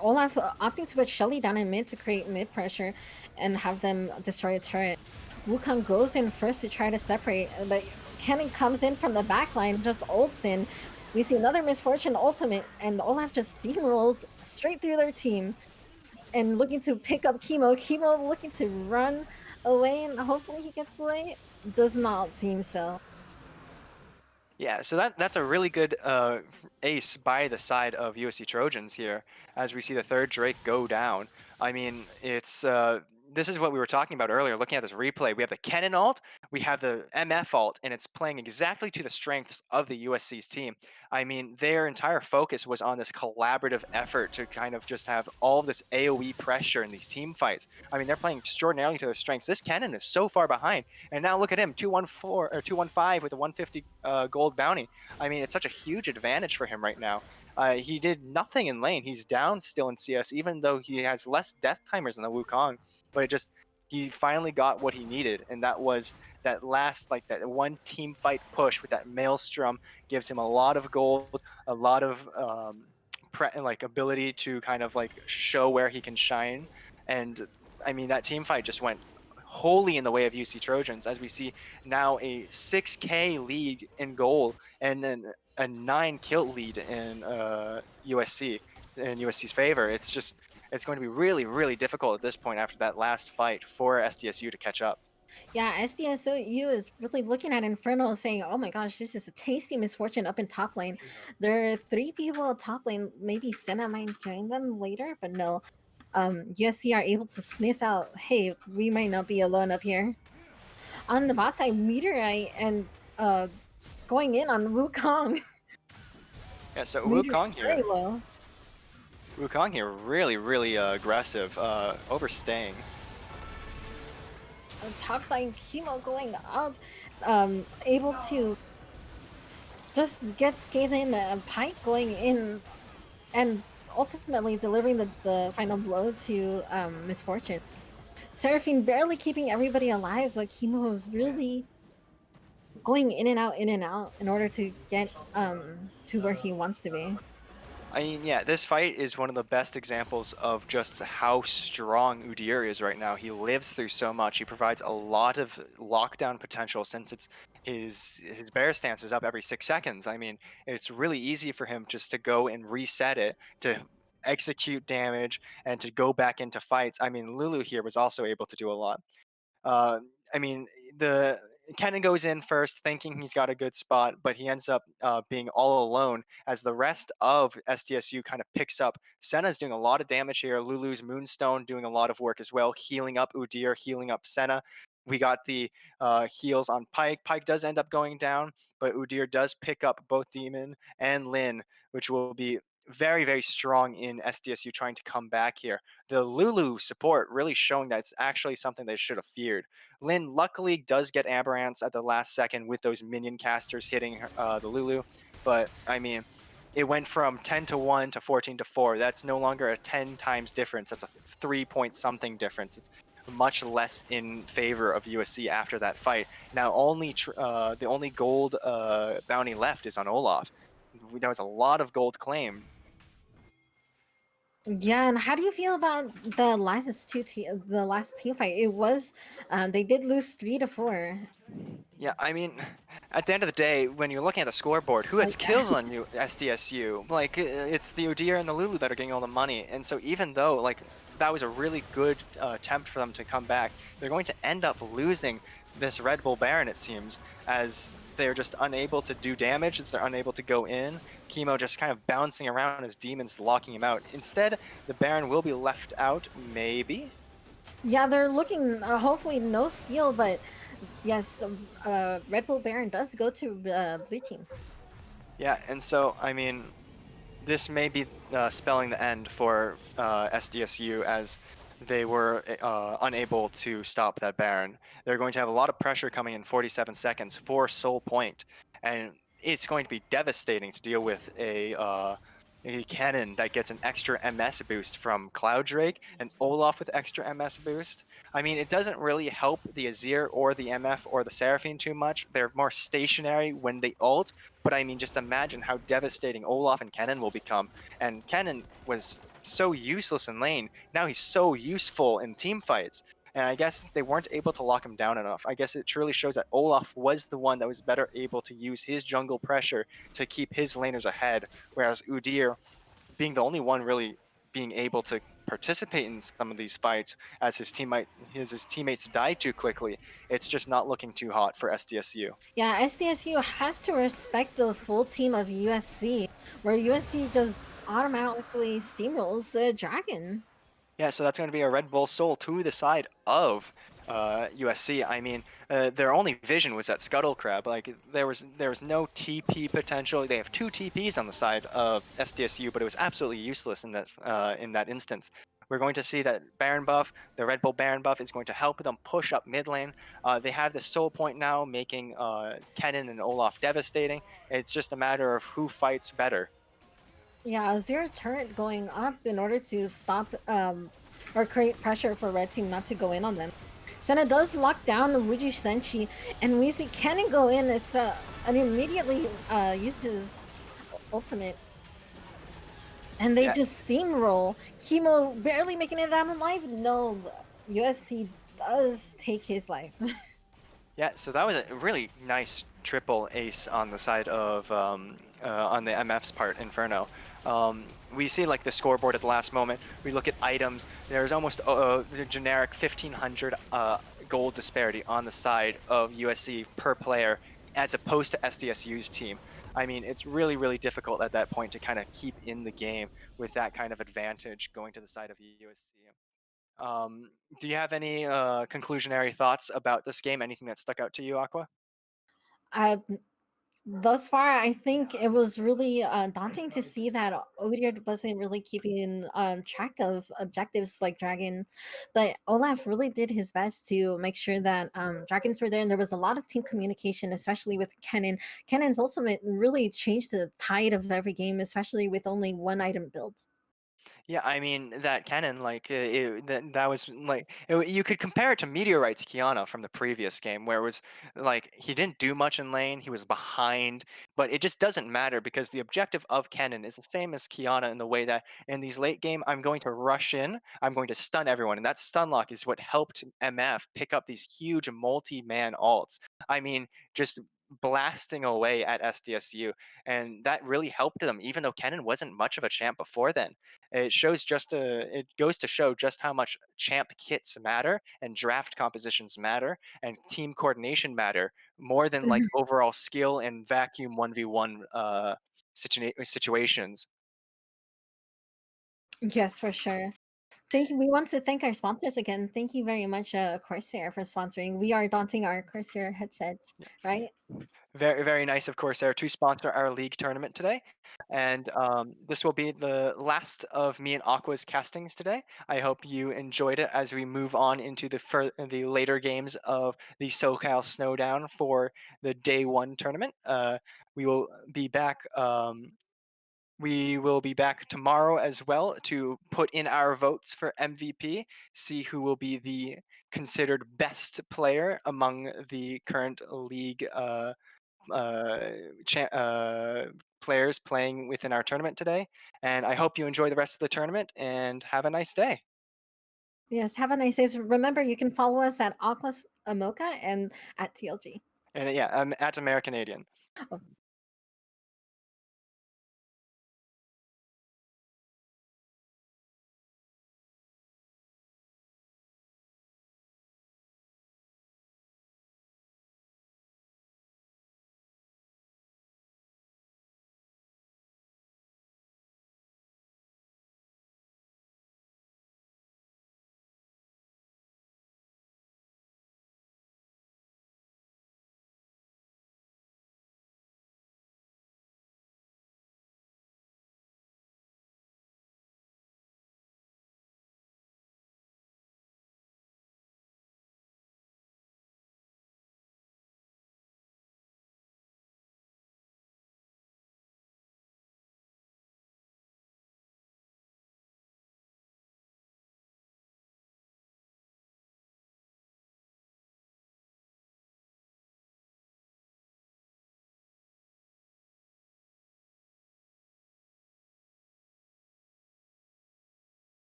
S1: Olaf opting to put Shelly down in mid to create mid pressure and have them destroy a turret. Wukong goes in first to try to separate, but Kennen comes in from the back line, just ults in. We see another misfortune ultimate, and Olaf just steamrolls straight through their team and looking to pick up Chemo. Chemo looking to run away, and hopefully he gets away. Does not seem so.
S3: Yeah, so that's a really good ace by the side of USC Trojans here, as we see the third Drake go down. I mean, it's this is what we were talking about earlier. Looking at this replay, we have the Kennen alt, we have the MF alt, and it's playing exactly to the strengths of the USC's team. I mean, their entire focus was on this collaborative effort to kind of just have all of this AOE pressure in these team fights. I mean, they're playing extraordinarily to their strengths. This Kennen is so far behind. And now look at him, 214 or 215 with a 150 gold bounty. I mean, it's such a huge advantage for him right now. He did nothing in lane. He's down still in CS, even though he has less death timers than the Wukong. But it just he finally got what he needed, and that was that last like that one team fight push with that maelstrom gives him a lot of gold, a lot of like ability to kind of like show where he can shine. And I mean that team fight just went wholly in the way of UC Trojans, as we see now a 6K lead in goal and then a 9 kill lead in USC in USC's favor. It's going to be really really difficult at this point after that last fight for SDSU to catch up.
S1: Yeah, SDSU is really looking at Inferno saying, oh my gosh, this is a tasty misfortune up in top lane. There are three people at top lane. Maybe Senna might join them later, but no. USC are able to sniff out, hey, we might not be alone up here. On the bot side, Meteorite and going in on Wukong.
S3: Yeah, so
S1: Meteorite's very low.
S3: Wukong here really really aggressive, overstaying.
S1: Top side, Chemo going up, able to just get Skaven Pike going in and ultimately delivering the final blow to Misfortune. Seraphine barely keeping everybody alive, but Chemo is really going in and out in order to get to where he wants to be.
S3: I mean, yeah, this fight is one of the best examples of just how strong Udyr is right now. He lives through so much. He provides a lot of lockdown potential since it's his bear stance is up every 6 seconds. I mean, it's really easy for him just to go and reset it to execute damage and to go back into fights. I mean, Lulu here was also able to do a lot. Uh, I mean, the Kennen goes in first, thinking he's got a good spot, but he ends up being all alone as the rest of SDSU kind of picks up. Senna's doing a lot of damage here. Lulu's Moonstone doing a lot of work as well, healing up Udyr, healing up Senna. We got the heals on Pike. Pike does end up going down, but Udyr does pick up both Demon and Lin, which will be very, very strong in SDSU trying to come back here. The Lulu support really showing that it's actually something they should have feared. Lin luckily does get Aberrants at the last second with those minion casters hitting the Lulu, but I mean, it went from 10 to 1 to 14 to 4. That's no longer a 10 times difference. That's a 3 point something difference. It's much less in favor of USC after that fight. Now, the only gold bounty left is on Olaf. That was a lot of gold claim.
S1: Yeah, and how do you feel about the last team fight? It was they did lose 3-4.
S3: Yeah, I mean, at the end of the day, when you're looking at the scoreboard, who has
S1: Yeah.
S3: kills on you SDSU? Like it's the Udyr and the Lulu that are getting all the money. And so even though like that was a really good attempt for them to come back, they're going to end up losing this Red Bull Baron, it seems, as they're just unable to do damage, as they're unable to go in. Chemo just kind of bouncing around as demons locking him out. Instead, the Baron will be left out, maybe.
S1: Yeah, they're looking hopefully no steal, but yes, Red Bull Baron does go to blue team.
S3: Yeah, and so I mean, this may be spelling the end for SDSU as they were unable to stop that Baron. They're going to have a lot of pressure coming in 47 seconds for Soul Point, and it's going to be devastating to deal with a cannon that gets an extra MS boost from Cloud Drake and Olaf with extra MS boost. I mean, it doesn't really help the Azir or the MF or the Seraphine too much. They're more stationary when they ult, but I mean, just imagine how devastating Olaf and Kennen will become. And Kennen was so useless in lane. Now he's so useful in team fights. And I guess they weren't able to lock him down enough. I guess it truly shows that Olaf was the one that was better able to use his jungle pressure to keep his laners ahead, whereas Udyr, being the only one really being able to participate in some of these fights as his teammates die too quickly, it's just not looking too hot for SDSU.
S1: Yeah, SDSU has to respect the full team of USC, where USC just automatically steamrolls Dragon.
S3: Yeah, so that's going to be a Red Bull Soul to the side of USC. I mean, their only vision was that Scuttle Crab. Like there was no TP potential. They have two TPs on the side of SDSU, but it was absolutely useless in that instance. We're going to see that Baron buff, the Red Bull Baron buff, is going to help them push up mid lane. They have the Soul Point now, making Kennen and Olaf devastating. It's just a matter of who fights better.
S1: Yeah, zero turret going up in order to stop or create pressure for red team not to go in on them. Senna does lock down Wuji Senshi, and we see Kennen go in and immediately use his ultimate, and they
S3: Yeah,
S1: just steamroll. Chemo barely making it out alive. No, UST does take his life.
S3: yeah, so that was a really nice triple ace on the side of on the MF's part, Inferno. We see like the scoreboard at the last moment. We look at items. There's almost the generic 1,500 gold disparity on the side of USC per player, as opposed to SDSU's team. I mean, it's really, really difficult at that point to kind of keep in the game with that kind of advantage going to the side of USC. Do you have any conclusionary thoughts about this game? Anything that stuck out to you, Aqua?
S1: uh, Thus far, I think it was really daunting to see that Odiard wasn't really keeping track of objectives like Dragon, but Olaf really did his best to make sure that Dragons were there, and there was a lot of team communication, especially with Kennen. Kennen's ultimate really changed the tide of every game, especially with only one item built.
S3: Yeah, I mean that cannon, like that was like you could compare it to Meteorite's Kiana from the previous game, where it was like he didn't do much in lane, he was behind, but it just doesn't matter because the objective of cannon is the same as Kiana in the way that in these late game, I'm going to rush in, I'm going to stun everyone, and that stun lock is what helped MF pick up these huge multi-man alts. I mean, just blasting away at SDSU, and that really helped them, even though Kennen wasn't much of a champ before then. It goes to show just how much champ kits matter and draft compositions matter and team coordination matter more than like overall skill and vacuum 1v1 situations.
S1: Yes, for sure. Thank you. We want to thank our sponsors again. Thank you very much, Corsair, for sponsoring. We are daunting our Corsair headsets, right?
S3: Very, very nice of course there to sponsor our league tournament today. And this will be the last of me and Aqua's castings today. I hope you enjoyed it as we move on into the later games of the SoCal Snowdown for the day one tournament. We will be back. We will be back tomorrow as well to put in our votes for MVP, see who will be the considered best player among the current league uh, cha- uh, players playing within our tournament today. And I hope you enjoy the rest of the tournament and have a nice day.
S1: Yes, have a nice day. So remember, you can follow us at Aquas Amoka and at TLG.
S3: And yeah, I'm at Americanadian.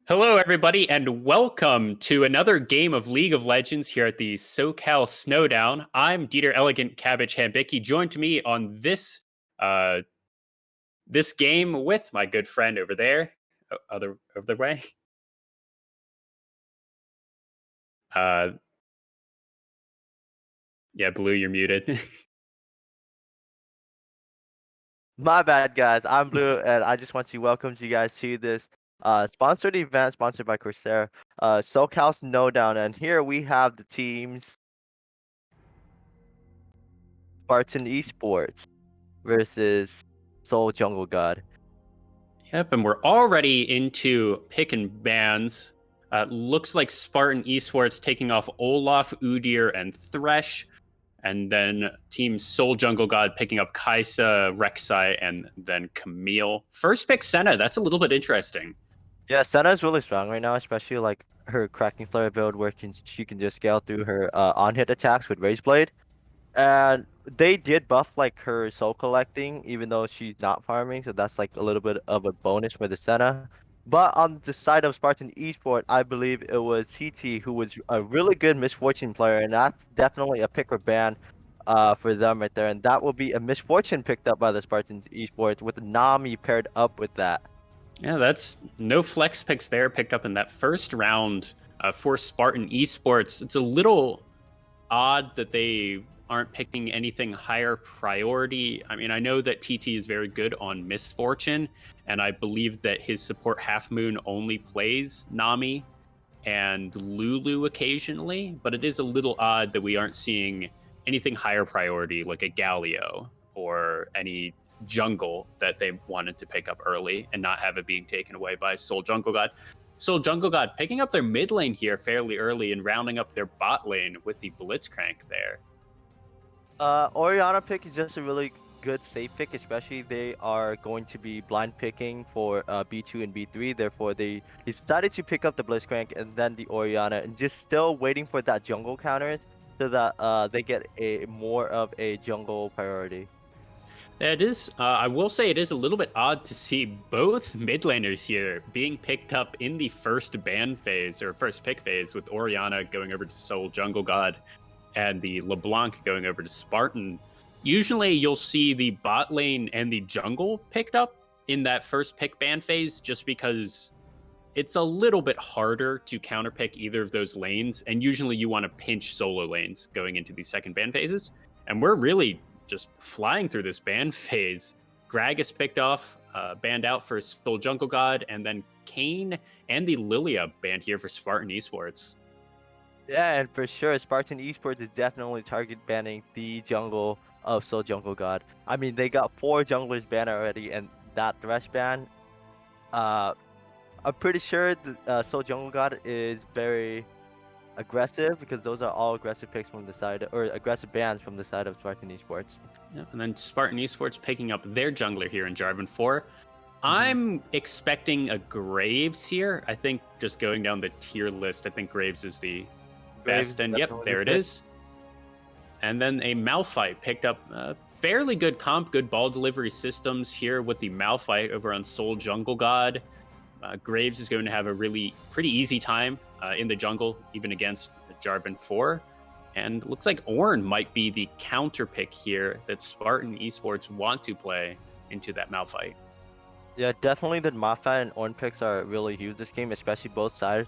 S2: Hello, everybody, and welcome to another game of League of Legends here at the SoCal Snowdown. I'm Dieter Elegant Cabbage Hambicki, joined to me on uh, this game with my good friend over there, other way. Uh, yeah, Blue, you're muted.
S4: My bad, guys. I'm Blue, and I just want to welcome you guys to this sponsored event sponsored by Corsair, SoCal Snowdown. And here we have the teams Spartan Esports versus Soul Jungle God.
S2: Yep, and we're already into picking bans. Looks like Spartan Esports taking off Olaf, Udyr, and Thresh. And then Team Soul Jungle God picking up Kaisa, Rek'Sai, and then Camille. First pick Senna. That's a little bit interesting.
S4: Yeah, Senna is really strong right now, especially like her Cracking Slayer build where she can just scale through her on-hit attacks with Razor Blade. And they did buff like her soul collecting, even though she's not farming, so that's like a little bit of a bonus for the Senna. But on the side of Spartan Esport, I believe it was CT who was a really good Misfortune player, and that's definitely a pick or ban for them right there. And that will be a Misfortune picked up by the Spartans Esports with Nami paired up with that.
S2: Yeah, that's no flex picks there picked up in that first round for Spartan Esports. It's a little odd that they aren't picking anything higher priority. I mean, I know that TT is very good on Misfortune, and I believe that his support Half Moon only plays Nami and Lulu occasionally, but it is a little odd that we aren't seeing anything higher priority like a Galio or any jungle that they wanted to pick up early and not have it being taken away by Soul Jungle God. Soul Jungle God picking up their mid lane here fairly early and rounding up their bot lane with the Blitzcrank there.
S4: Oriana pick is just a really good safe pick, especially they are going to be blind picking for B2 and B3. Therefore, they decided to pick up the Blitzcrank and then the Oriana, and just still waiting for that jungle counters so that they get a more of a jungle priority.
S2: It is. I will say it is a little bit odd to see both mid laners here being picked up in the first ban phase or first pick phase, with Oriana going over to Soul Jungle God and the LeBlanc going over to Spartan. Usually, you'll see the bot lane and the jungle picked up in that first pick ban phase, just because it's a little bit harder to counterpick either of those lanes, and usually you want to pinch solo lanes going into these second ban phases. And we're really just flying through this ban phase. Gragas picked off, banned out for Soul Jungle God, and then Kane and the Lilia banned here for Spartan Esports.
S4: Yeah, and for sure, Spartan Esports is definitely target banning the jungle of Soul Jungle God. I mean, they got 4 junglers banned already, and that Thresh ban, I'm pretty sure the Soul Jungle God is very aggressive because those are all aggressive picks from the side, or aggressive bans from the side of Spartan Esports.
S2: Yep, and then Spartan Esports picking up their jungler here in Jarvan 4. I'm expecting a Graves here. I think just going down the tier list, I think Graves is the best. And yep, there it is. And then a Malphite picked up fairly good comp, good ball delivery systems here with the Malphite over on Soul Jungle God. Graves is going to have a really pretty easy time in the jungle, even against Jarvan 4. And looks like Ornn might be the counter pick here that Spartan Esports want to play into that Malphite.
S4: Yeah, definitely the Malphite and Ornn picks are really huge this game, especially both sides.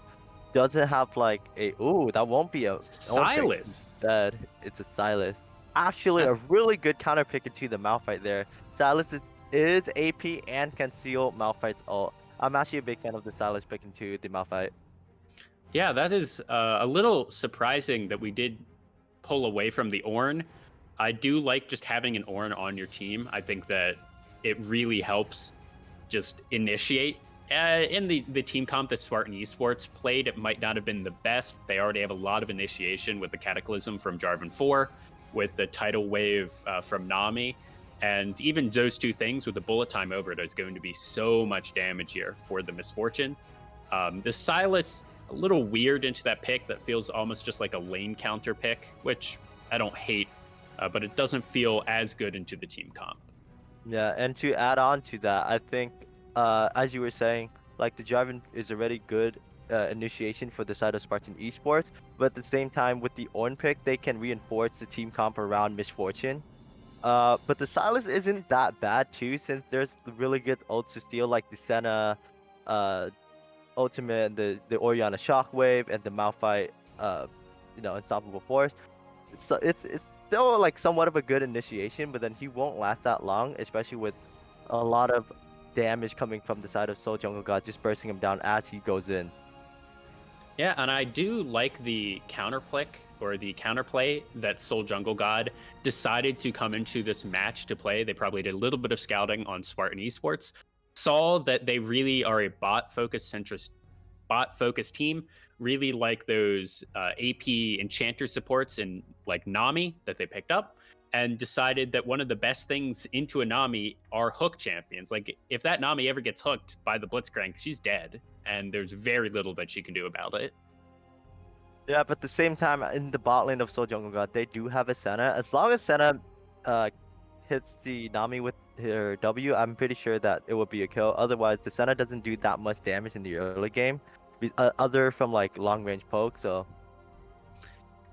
S4: Doesn't have like a that won't be a
S2: Silas.
S4: Instead, it's a Silas. Actually, a really good counter pick into the Malphite there. Silas is AP and can seal Malphite's ult. I'm actually a big fan of the Silas pick into the Malphite.
S2: Yeah, that is a little surprising that we did pull away from the Ornn. I do like just having an Ornn on your team. I think that it really helps just initiate. In the team comp that Spartan Esports played, it might not have been the best. They already have a lot of initiation with the Cataclysm from Jarvan 4, with the Tidal Wave from Nami. And even those two things with the bullet time over, there's going to be so much damage here for the Misfortune. The Silas, a little weird into that pick that feels almost just like a lane counter pick, which I don't hate, but it doesn't feel as good into the team comp.
S4: Yeah, and to add on to that, I think, as you were saying, like the Jarvan is already good initiation for the side of Spartan Esports, but at the same time with the Ornn pick, they can reinforce the team comp around Misfortune. But the Silas isn't that bad too, since there's the really good ults to steal like the Senna, uh, ultimate, and the Orianna Shockwave, and the Malphite, Unstoppable Force. So it's still like somewhat of a good initiation, but then he won't last that long, especially with a lot of damage coming from the side of Soul Jungle God, just bursting him down as he goes in.
S2: Yeah, and I do like the counterplick or the counterplay that Soul Jungle God decided to come into this match to play. They probably did a little bit of scouting on Spartan Esports, saw that they really are a bot focused team, really like those AP enchanter supports and like Nami that they picked up, and decided that one of the best things into a Nami are hook champions. Like if that Nami ever gets hooked by the Blitzcrank, she's dead, and there's very little that she can do about it.
S4: Yeah, but at the same time, in the bot lane of Soul Jungle God, they do have a Senna. As long as Senna uh, hits the Nami with her W, I'm pretty sure that it will be a kill. Otherwise, the Senna doesn't do that much damage in the early game, other from like long range poke. So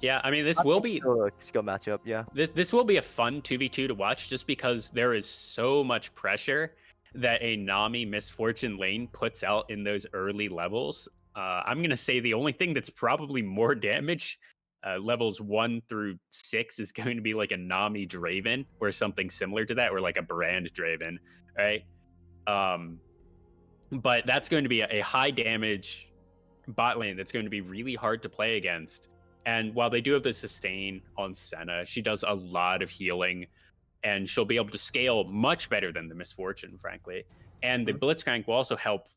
S2: Yeah, I mean,
S4: I think still a skill matchup. Yeah.
S2: this will be a fun 2v2 to watch, just because there is so much pressure that a Nami Misfortune lane puts out in those early levels. I'm going to say the only thing that's probably more damage, levels 1 through 6, is going to be like a Nami Draven or something similar to that, or like a Brand Draven, right? But that's going to be a high damage bot lane that's going to be really hard to play against. And while they do have the sustain on Senna, she does a lot of healing, and she'll be able to scale much better than the Misfortune, frankly. And the Blitzcrank will also help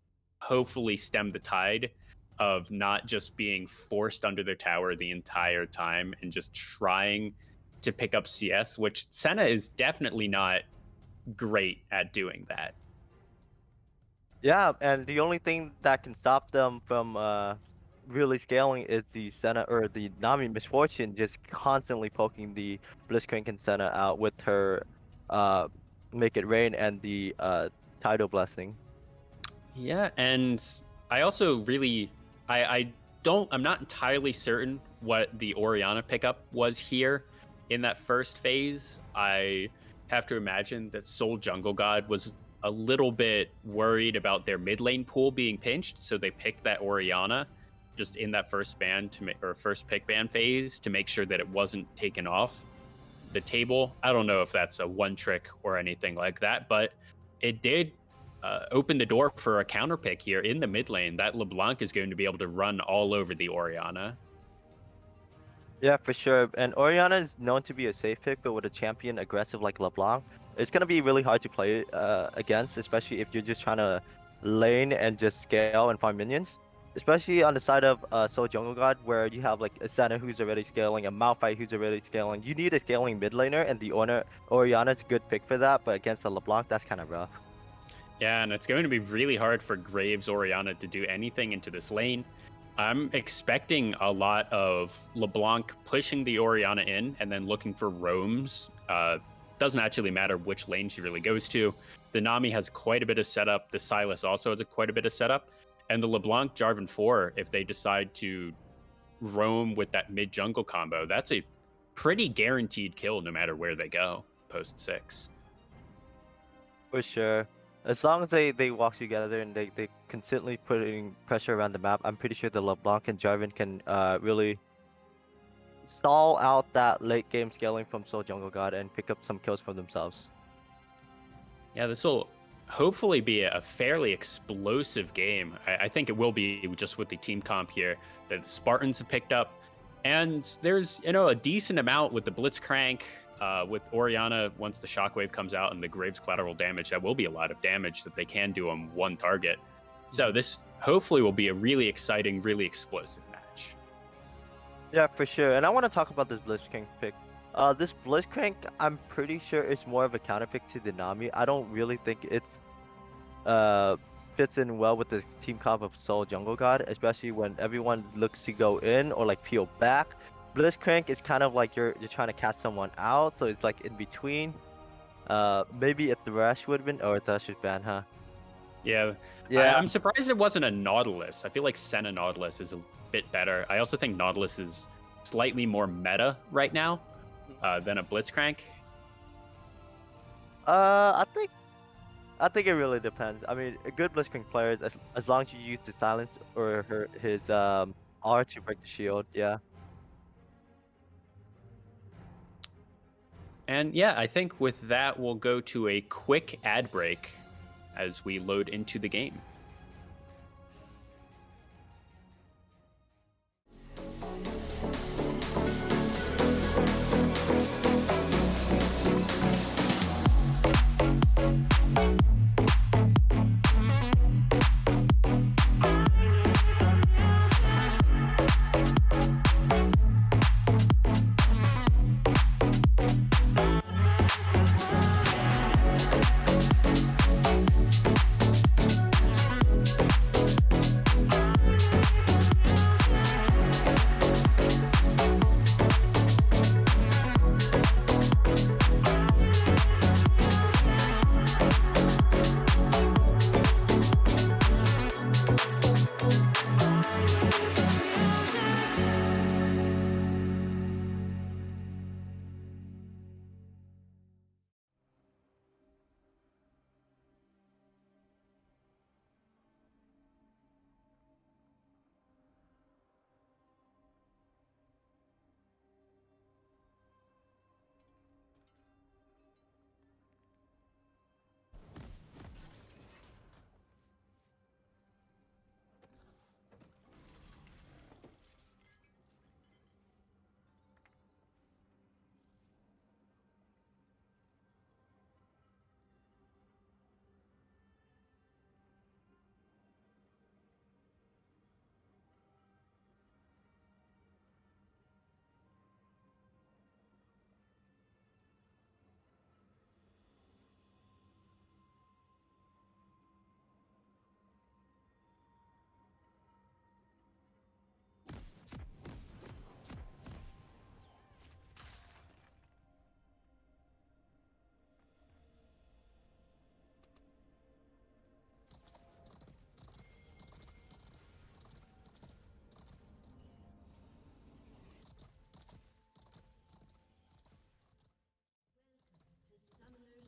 S2: hopefully stem the tide of not just being forced under their tower the entire time and just trying to pick up CS, which Senna is definitely not great at doing that.
S4: Yeah, and the only thing that can stop them from really scaling is the Senna or the Nami Misfortune just constantly poking the Blitzcrank and Senna out with her uh, Make It Rain and the Tidal Blessing.
S2: Yeah, and I also really, I'm not entirely certain what the Orianna pickup was here in that first phase. I have to imagine that Soul Jungle God was a little bit worried about their mid lane pool being pinched, so they picked that Orianna just in that first ban or first pick ban phase to make sure that it wasn't taken off the table. I don't know if that's a one trick or anything like that, but it did open the door for a counter pick here in the mid lane. That LeBlanc is going to be able to run all over the Orianna.
S4: Yeah, for sure. And Orianna is known to be a safe pick, but with a champion aggressive like LeBlanc, it's gonna be really hard to play against, especially if you're just trying to lane and just scale and farm minions. Especially on the side of Soul Jungle God, where you have like a Senna who's already scaling, a Malphite who's already scaling. You need a scaling mid laner, and the Orianna's a good pick for that, but against a LeBlanc, that's kind of rough.
S2: Yeah, and it's going to be really hard for Graves Orianna to do anything into this lane. I'm expecting a lot of LeBlanc pushing the Orianna in and then looking for roams. Doesn't actually matter which lane she really goes to. The Nami has quite a bit of setup. The Sylas also has quite a bit of setup. And the LeBlanc Jarvan 4, if they decide to roam with that mid jungle combo, that's a pretty guaranteed kill no matter where they go post 6.
S4: For sure. As long as they walk together and they consistently putting pressure around the map, I'm pretty sure the LeBlanc and Jarvan can really stall out that late game scaling from Soul Jungle God and pick up some kills for themselves.
S2: Yeah, this will hopefully be a fairly explosive game. I think it will be just with the team comp here that the Spartans have picked up. And there's, a decent amount with the Blitzcrank, with Orianna. Once the Shockwave comes out and the Graves collateral damage, that will be a lot of damage that they can do on one target. So this hopefully will be a really exciting, really explosive match.
S4: Yeah, for sure. And I want to talk about this Blitzcrank pick. This Blitzcrank, I'm pretty sure is more of a counter pick to the Nami. I don't really think it's fits in well with the team comp of Soul Jungle God, especially when everyone looks to go in or like peel back. Blitzcrank is kind of like you're trying to catch someone out, so it's like in between. Maybe a Thresh would have been, or a Thresh is ban, huh?
S2: Yeah.
S4: Yeah.
S2: I'm surprised it wasn't a Nautilus. I feel like Senna Nautilus is a bit better. I also think Nautilus is slightly more meta right now than a Blitzcrank.
S4: I think it really depends. I mean, a good Blitzcrank player is as long as you use the silence or his R to break the shield. Yeah.
S2: And yeah, I think with that, we'll go to a quick ad break as we load into the game.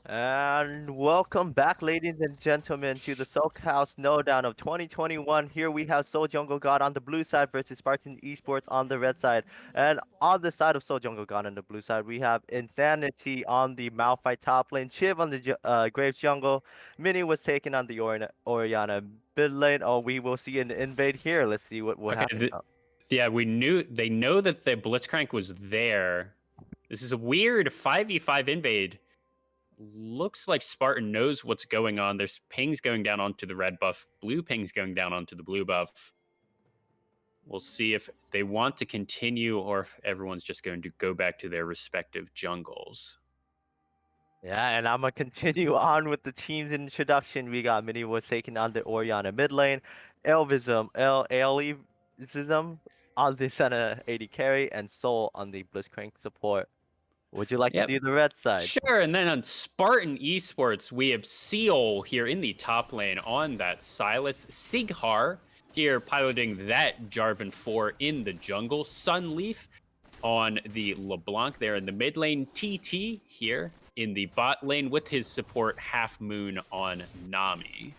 S4: And welcome back, ladies and gentlemen, to the Silk House Snowdown of 2021. Here we have Soul Jungle God on the blue side versus Spartan Esports on the red side. And on the side of Soul Jungle God on the blue side, we have Insanity on the Malphite top lane, Chiv on the Graves Jungle. Mini was taken on the Oriana mid lane. Oh, we will see an invade here. Let's see what
S2: Okay.
S4: happens.
S2: Yeah, they know that the Blitzcrank was there. This is a weird 5v5 invade. Looks like Spartan knows what's going on. There's pings going down onto the red buff, blue pings going down onto the blue buff. We'll see if they want to continue or if everyone's just going to go back to their respective jungles.
S4: Yeah, and I'm gonna continue on with the team's introduction. We got Mini was taking on the Oriana mid lane, Elvism on the center AD carry, and Soul on the Blitzcrank support. Would you like to
S2: Yep.
S4: do the red side?
S2: Sure, and then on Spartan Esports, we have Seal here in the top lane on that Silas. Sighar here piloting that Jarvan 4 in the jungle. Sunleaf on the LeBlanc there in the mid lane. TT here in the bot lane with his support Half Moon on Nami.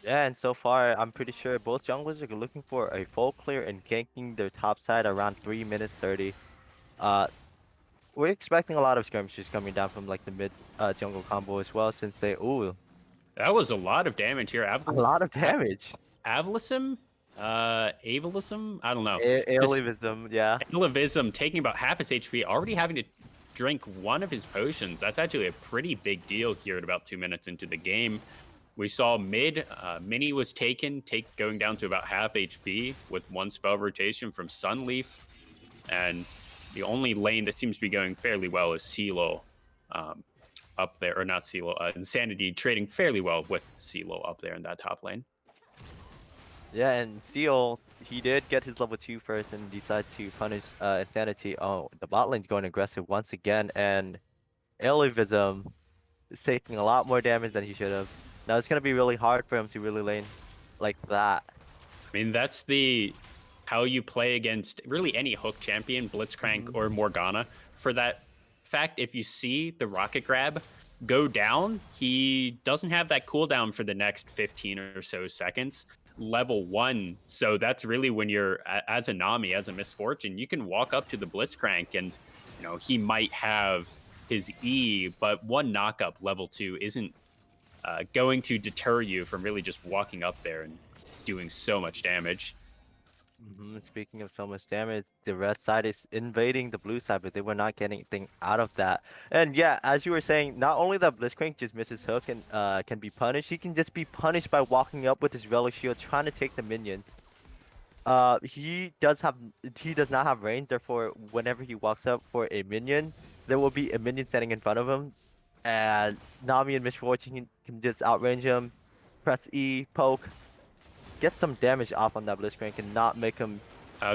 S4: Yeah, and so far, I'm pretty sure both junglers are looking for a full clear and ganking their top side around 3 minutes 30. Uh, we're expecting a lot of skirmishes coming down from like the mid jungle combo as well, since they
S2: That was a lot of damage here.
S4: a lot of damage.
S2: Avalism? Avalism? I don't know.
S4: Elvism, yeah.
S2: Elavism taking about half his HP, already having to drink one of his potions. That's actually a pretty big deal here at about 2 minutes into the game. We saw mid, Mini was taken, going down to about half HP with one spell rotation from Sunleaf. And the only lane that seems to be going fairly well is CeeLo up there, or not CeeLo, Insanity trading fairly well with CeeLo up there in that top lane.
S4: Yeah, and Seal, he did get his level 2 first and decided to punish Insanity. Oh, the bot lane's going aggressive once again, and Elivism is taking a lot more damage than he should have. Now it's gonna be really hard for him to really lane like that.
S2: I mean, that's the how you play against really any hook champion, Blitzcrank or Morgana. For that fact, if you see the rocket grab go down, he doesn't have that cooldown for the next 15 or so seconds. Level 1. So that's really when you're as a Nami, as a Misfortune, you can walk up to the Blitzcrank and he might have his E, but one knockup level 2 isn't going to deter you from really just walking up there and doing so much damage.
S4: Speaking of so much damage, the red side is invading the blue side, but they were not getting anything out of that. And yeah, as you were saying, not only that Blitzcrank just misses hook and can be punished, he can just be punished by walking up with his relic shield, trying to take the minions. He does not have range, therefore whenever he walks up for a minion, there will be a minion standing in front of him, and Nami and Misfortune can just outrange him, press E, poke, get some damage off on that Blitzcrank and not make him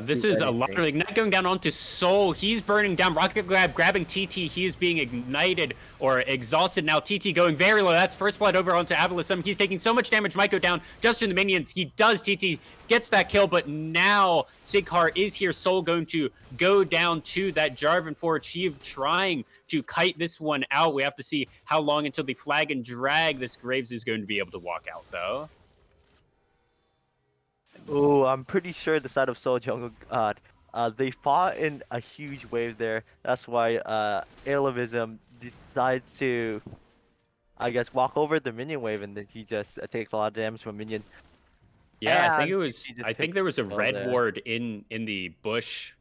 S2: This
S4: do
S2: is a lot
S4: anything.
S2: of Ignite going down onto Soul. He's burning down. Rocket Grab grabbing TT. He is being ignited or exhausted now. TT going very low. That's first blood over onto Avalisum. He's taking so much damage. Might go down just in the minions. He does. TT gets that kill, but now Sighar is here. Soul going to go down to that Jarvan forward. Sheev trying to kite this one out. We have to see how long until the flag and drag this Graves is going to be able to walk out, though.
S4: Oh, I'm pretty sure the side of Soul Jungle God, they fought in a huge wave there. That's why Alevism decides to, I guess, walk over the minion wave, and then he just takes a lot of damage from minions.
S2: Yeah, I think
S4: And
S2: it was.
S4: he just
S2: I think
S4: picks
S2: there was a
S4: the kill
S2: red
S4: there.
S2: ward in the bush,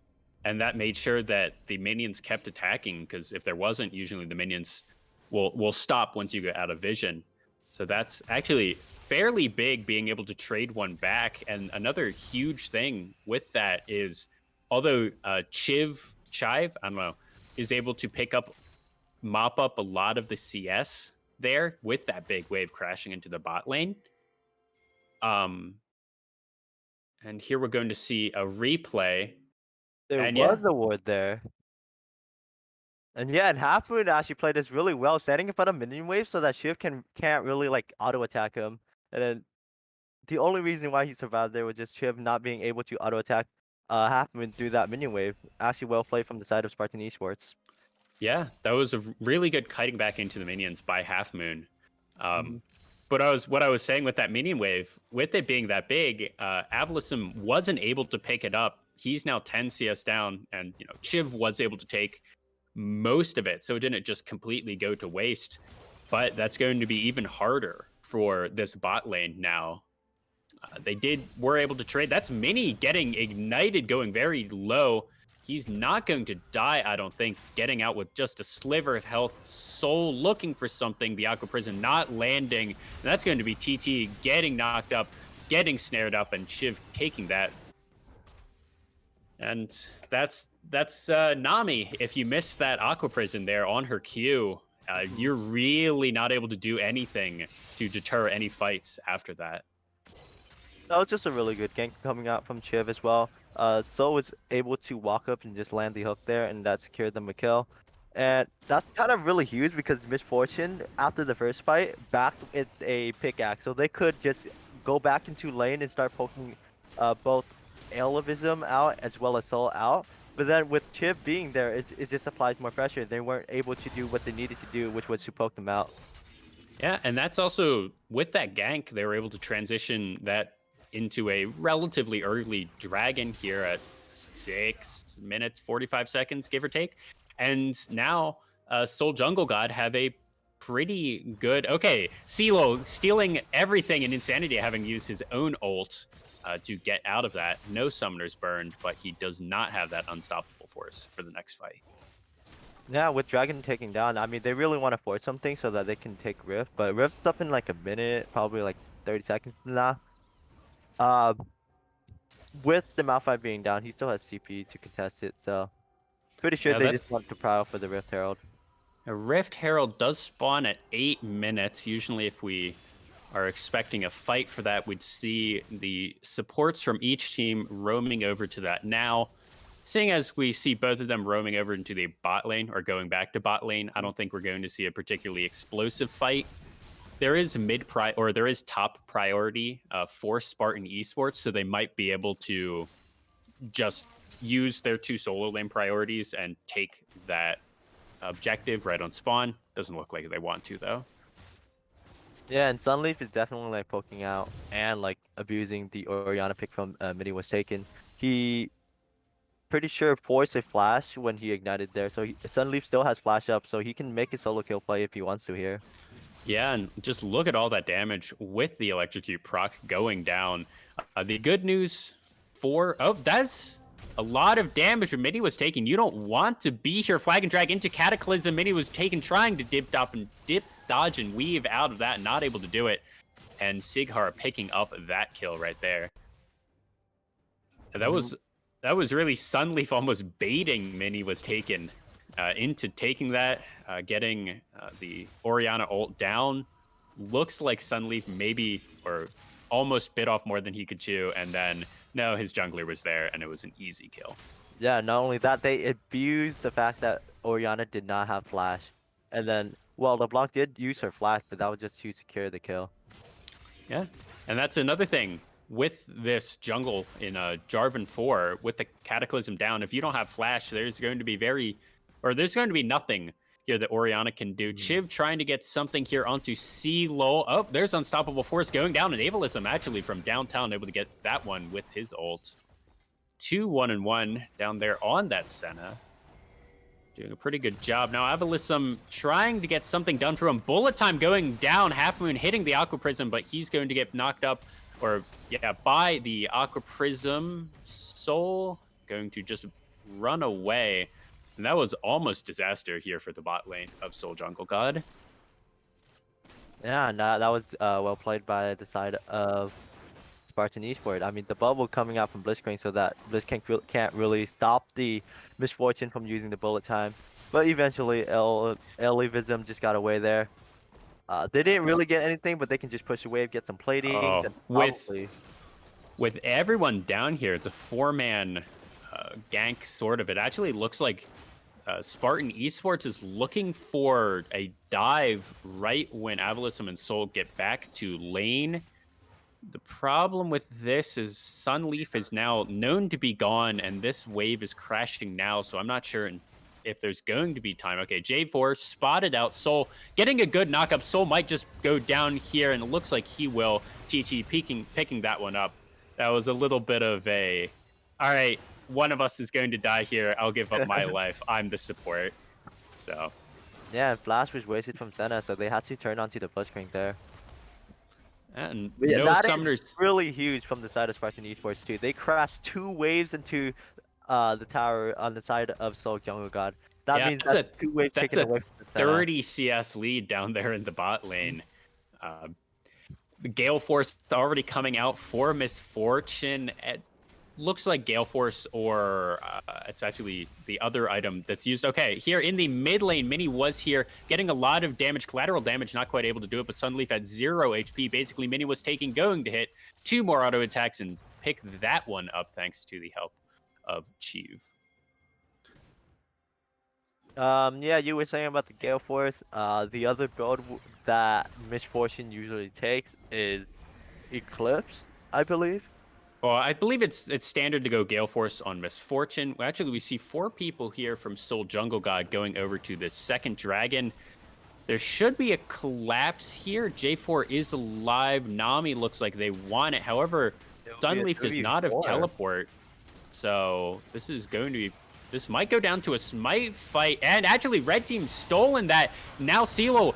S2: and that made sure that the minions kept attacking. Because if there wasn't, usually the minions will stop once you get out of vision. So that's actually fairly big, being able to trade one back. And another huge thing with that is, although Chive, I don't know, is able to mop up a lot of the CS there with that big wave crashing into the bot lane. And here we're going to see a replay.
S4: There
S2: And yeah,
S4: was a ward there. And yeah, and Half Moon actually played this really well, standing in front of minion wave so that Shiv can't really like auto attack him. And then the only reason why he survived there was just Chiv not being able to auto attack Half Moon through that minion wave. Actually well played from the side of Spartan Esports.
S2: yeah, that was a really good kiting back into the minions by Half Moon.
S4: Mhm.
S2: But what I was saying with that minion wave, with it being that big, Avalisum wasn't able to pick it up. He's now 10 CS down, and Chiv was able to take most of it, so it didn't just completely go to waste. But that's going to be even harder for this bot lane now. Were able to trade. That's Mini getting ignited, going very low. He's not going to die, I don't think. Getting out with just a sliver of health. Soul looking for something. The Aqua Prison not landing. And that's going to be TT getting knocked up, getting snared up, and Shiv taking that. And that's Nami. If you missed that Aqua Prison there on her Q, you're really not able to do anything to deter any fights after that.
S4: That was just a really good gank coming out from Chiv as well. So was able to walk up and just land the hook there, and that secured them a kill. And that's kind of really huge because Misfortune, after the first fight, backed with a pickaxe. So they could just go back into lane and start poking both Alevism out as well as Soul out. But then with Chiv being there, it just applies more pressure. They weren't able to do what they needed to do, which was to poke them out.
S2: Yeah, and that's also with that gank, they were able to transition that into a relatively early dragon here at 6 minutes 45 seconds, give or take. And now Soul Jungle God have a pretty good. Okay, CeeLo stealing everything in Insanity, having used his own ult to get out of that. No summoners burned, but he does not have that unstoppable force for the next fight.
S4: Yeah, with Dragon taking down, I mean, they really want to force something so that they can take Rift, but Rift's up in like a minute, probably like 30 seconds from now. Uh, with the Malphite being down, he still has CP to contest it, so pretty sure
S2: Yeah,
S4: they
S2: that's
S4: just want to pile for the Rift Herald.
S2: a Rift Herald does spawn at 8 minutes. Usually, if we are expecting a fight for that, we'd see the supports from each team roaming over to that now. seeing as we see both of them roaming over into the bot lane or going back to bot lane, I don't think we're going to see a particularly explosive fight. There is there is top priority for Spartan Esports, so they might be able to just use their 2 solo lane priorities and take that objective right on spawn. Doesn't look like they want to though.
S4: Yeah, and Sunleaf is definitely like poking out and like abusing the Orianna pick from Mini was taken. He pretty sure forced a flash when he ignited there, so Sunleaf still has flash up, so he can make a solo kill play if he wants to here.
S2: Yeah, and just look at all that damage with the electrocute proc going down. The good news that's a lot of damage that Mini was taking. You don't want to be here. Flag and drag into Cataclysm. Mini was taken trying to dip, dodge, and weave out of that, not able to do it. And Sighar picking up that kill right there. That was really Sunleaf almost baiting Mini was taken into taking that, getting the Orianna ult down. Looks like Sunleaf maybe or almost bit off more than he could chew, and then no, his jungler was there, and it was an easy kill.
S4: Yeah, not only that, they abused the fact that Orianna did not have flash. And then, well, LeBlanc did use her flash, but that was just to secure the kill.
S2: Yeah, and that's another thing with this jungle in Jarvan 4, with the Cataclysm down. If you don't have flash, there's going to be nothing here that Orianna can do. Chiv trying to get something here onto C-Low. Oh, there's Unstoppable Force going down, and Avalism actually from downtown able to get that one with his ult. 2 1-1 down there on that Senna. Doing a pretty good job. Now Avalism trying to get something done for him. Bullet time going down. Half Moon hitting the Aqua Prism, but he's going to get knocked up, by the Aqua Prism. Soul going to just run away. And that was almost disaster here for the bot lane of Soul Jungle God.
S4: Yeah, and that was well played by the side of Spartan Esports. I mean, the bubble coming out from Blitzcrank so that Blitzcrank can't really stop the misfortune from using the bullet time. But eventually, Elivism just got away there. They didn't really get anything, but they can just push a wave, get some plating.
S2: With everyone down here, it's a 4-man gank, sort of. It actually looks like Spartan Esports is looking for a dive right when Avalism and Soul get back to lane. The problem with this is Sunleaf is now known to be gone, and this wave is crashing now, so I'm not sure if there's going to be time. Okay, J4 spotted out Soul, getting a good knock-up. Soul might just go down here, and it looks like he will. TT picking that one up. That was a little bit of a, all right, one of us is going to die here. I'll give up my life. I'm the support. So.
S4: Yeah, and Flash was wasted from Senna, so they had to turn onto the Blitzcrank there.
S2: And
S4: yeah,
S2: no
S4: that
S2: summoners.
S4: Is really huge from the side of Spartan Esports too. They crashed 2 waves into the tower on the side of Soul Jungle God. That means that's 2 waves taken away from the Senna.
S2: 30 CS lead down there in the bot lane. The Gale Force already coming out for Misfortune. It looks like Gale Force, or it's actually the other item that's used. Okay, here in the mid lane, Mini was here, getting a lot of damage, collateral damage, not quite able to do it, but Sunleaf at 0 HP. Basically, Mini was going to hit 2 more auto attacks and pick that one up thanks to the help of Chiv.
S4: Yeah, you were saying about the Gale Force. The other build that Misfortune usually takes is Eclipse, I believe.
S2: Well, I believe it's standard to go Gale Force on Misfortune. Well, actually, we see 4 people here from Soul Jungle God going over to the second dragon. There should be a collapse here. J4 is alive. Nami looks like they want it. However, Sunleaf does not have teleport. So this is going to be... This might go down to a smite fight. And actually, red team stolen that. Now CeeLo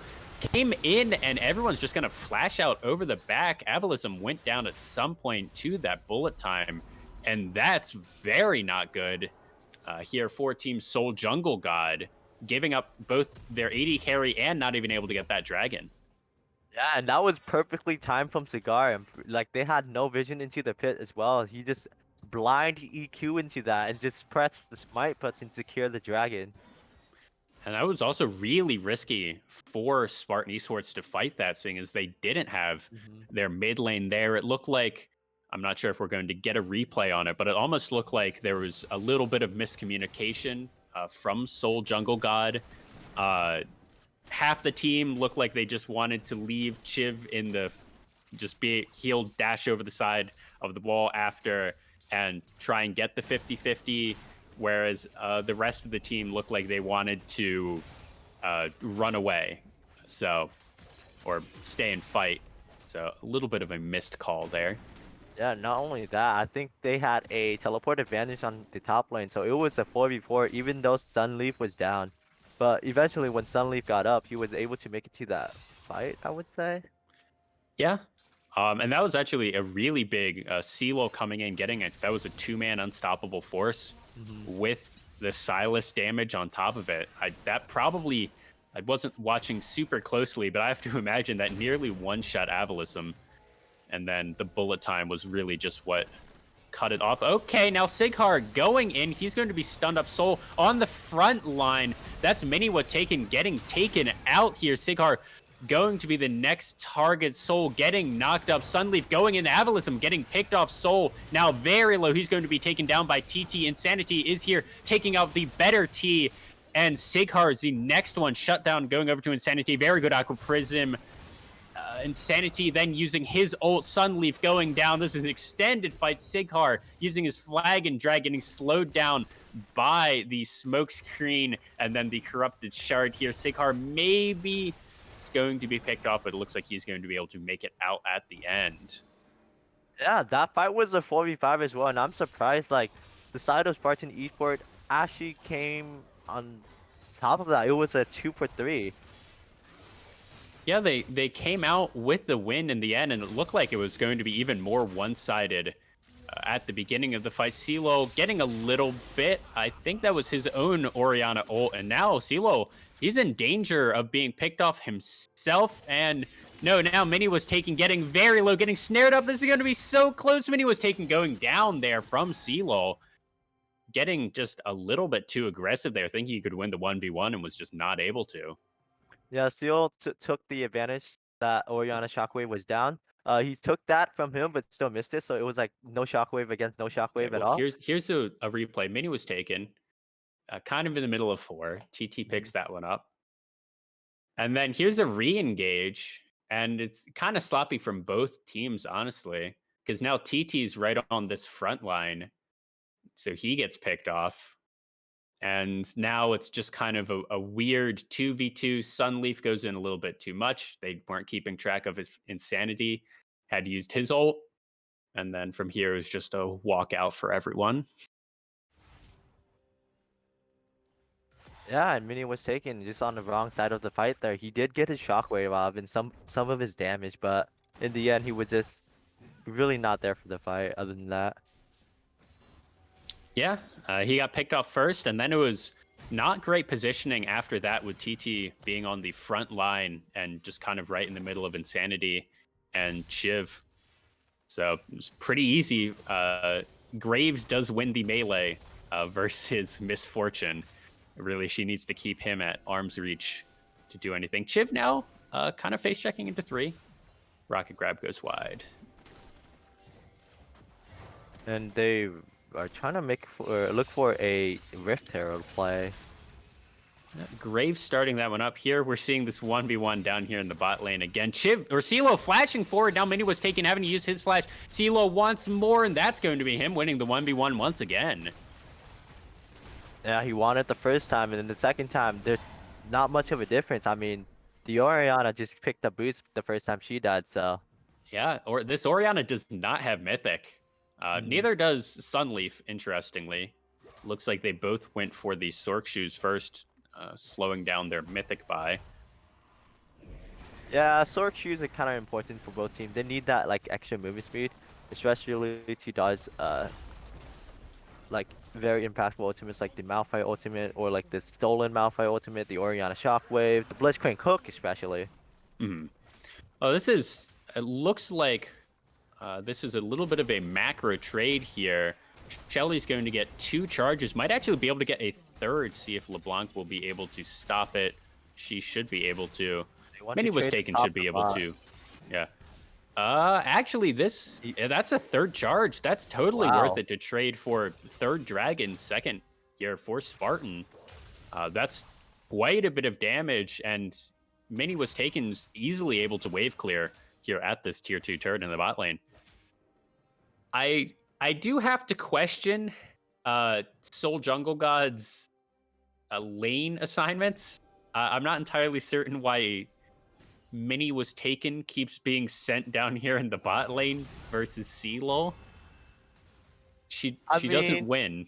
S2: came in, and everyone's just going to flash out over the back. Avalism went down at some point to that bullet time. And that's very not good here for Team Soul Jungle God, giving up both their AD carry and not even able to get that dragon.
S4: Yeah, and that was perfectly timed from Cigar. And like, they had no vision into the pit as well. He just blind EQ into that and just press the smite button to secure the dragon.
S2: And that was also really risky for Spartan Esports to fight that, seeing as they didn't have their mid lane there. It looked like I'm not sure if we're going to get a replay on it, but it almost looked like there was a little bit of miscommunication from Soul Jungle God. Half the team looked like they just wanted to leave Chiv in the he'll dash over the side of the wall after and try and get the 50-50, whereas the rest of the team looked like they wanted to run away, or stay and fight. So a little bit of a missed call there.
S4: Yeah, not only that, I think they had a teleport advantage on the top lane, so it was a 4v4 even though Sunleaf was down. But eventually when Sunleaf got up, he was able to make it to that fight, I would say.
S2: Yeah. And that was actually a really big CeeLo coming in, getting it. That was a 2-man unstoppable force with the Silas damage on top of it. I wasn't watching super closely, but I have to imagine that nearly one-shot Avalism. And then the bullet time was really just what cut it off. Okay, now Sighar going in. He's going to be stunned up. Soul on the front line. That's Miniwa getting taken out here. Sighar going to be the next target. Soul getting knocked up. Sunleaf going in. Avalism getting picked off. Soul now very low. He's going to be taken down by TT. Insanity is here taking out the better T. And Sighar is the next one. Shut down going over to Insanity. Very good Aqua Prism. Insanity then using his ult. Sunleaf going down. This is an extended fight. Sighar using his flag and drag, getting slowed down by the smoke screen and then the corrupted shard here. Sighar maybe is going to be picked off, but it looks like he's going to be able to make it out at the end.
S4: Yeah, that fight was a 4v5 as well, and I'm surprised like the side of Spartan Esport actually came on top of that. It was a 2-for-3.
S2: Yeah, they came out with the win in the end, and it looked like it was going to be even more one-sided at the beginning of the fight. CeeLo getting a little bit. I think that was his own Orianna ult, and now CeeLo, he's in danger of being picked off himself. And no, now Mini was getting very low, getting snared up. This is going to be so close. Mini was going down there from CeeLo, getting just a little bit too aggressive there, thinking he could win the 1v1 and was just not able to.
S4: Yeah, Seal took the advantage that Orianna Shockwave was down. He took that from him, but still missed it. So it was like no Shockwave against no Shockwave
S2: Okay,
S4: at
S2: well,
S4: all.
S2: Here's a replay. Mini was taken, kind of in the middle of 4. TT picks that one up. And then here's a re-engage, and it's kind of sloppy from both teams, honestly, because now TT's right on this front line, so he gets picked off. And now it's just kind of a weird 2v2. Sunleaf goes in a little bit too much. They weren't keeping track of his Insanity, had used his ult. And then from here, it was just a walkout for everyone.
S4: Yeah, and Mini was taken just on the wrong side of the fight there. He did get his Shockwave off and some of his damage, but in the end, he was just really not there for the fight other than that.
S2: Yeah, he got picked off first, and then it was not great positioning after that with TT being on the front line and just kind of right in the middle of Insanity and Chiv. So it was pretty easy. Graves does win the melee versus Misfortune. Really, she needs to keep him at arm's reach to do anything. Chiv now kind of face checking into 3. Rocket grab goes wide.
S4: And they are trying to look for a Rift Herald play.
S2: Graves starting that one up here. We're seeing this 1v1 down here in the bot lane again. CeeLo flashing forward. Now Mini was taken, having to use his flash. CeeLo wants more, and that's going to be him winning the 1v1 once again.
S4: Yeah, he won it the first time, and then the second time, there's not much of a difference. I mean, the Orianna just picked up boost the first time she died, so.
S2: Yeah, or this Orianna does not have Mythic. Neither does Sunleaf, interestingly. Looks like they both went for the Sork shoes first, slowing down their Mythic buy.
S4: Yeah, Sork shoes are kind of important for both teams. They need that like extra movement speed, especially to dodge like very impactful ultimates like the Malphite ultimate or like the stolen Malphite ultimate, the Orianna Shockwave, the Blitzcrank Hook especially.
S2: Oh, it looks like this is a little bit of a macro trade here. Shelly's going to get 2 charges, might actually be able to get a 3rd, see if LeBlanc will be able to stop it. She should be able to. Mini was taken, should be able to. Yeah. Actually, that's a third charge. That's totally worth
S4: Wow.
S2: it to trade for third dragon second here for Spartan. That's quite a bit of damage, and Mini was taken easily able to wave clear here at this tier 2 turret in the bot lane. I do have to question Soul Jungle God's lane assignments. I'm not entirely certain why Mini was taken keeps being sent down here in the bot lane versus CLOL. She
S4: I
S2: doesn't
S4: mean,
S2: win.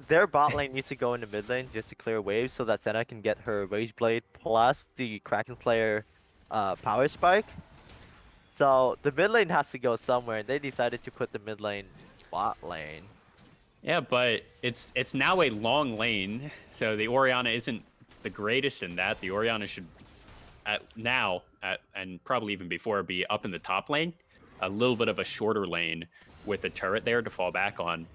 S4: their bot lane needs to go into mid lane just to clear waves so that Senna can get her Rage Blade plus the Kraken Slayer power spike. So the mid lane has to go somewhere, and they decided to put the mid lane bot lane.
S2: Yeah, but it's now a long lane, so the Orianna isn't the greatest in that. The Orianna should and probably even before be up in the top lane, a little bit of a shorter lane with a turret there to fall back on,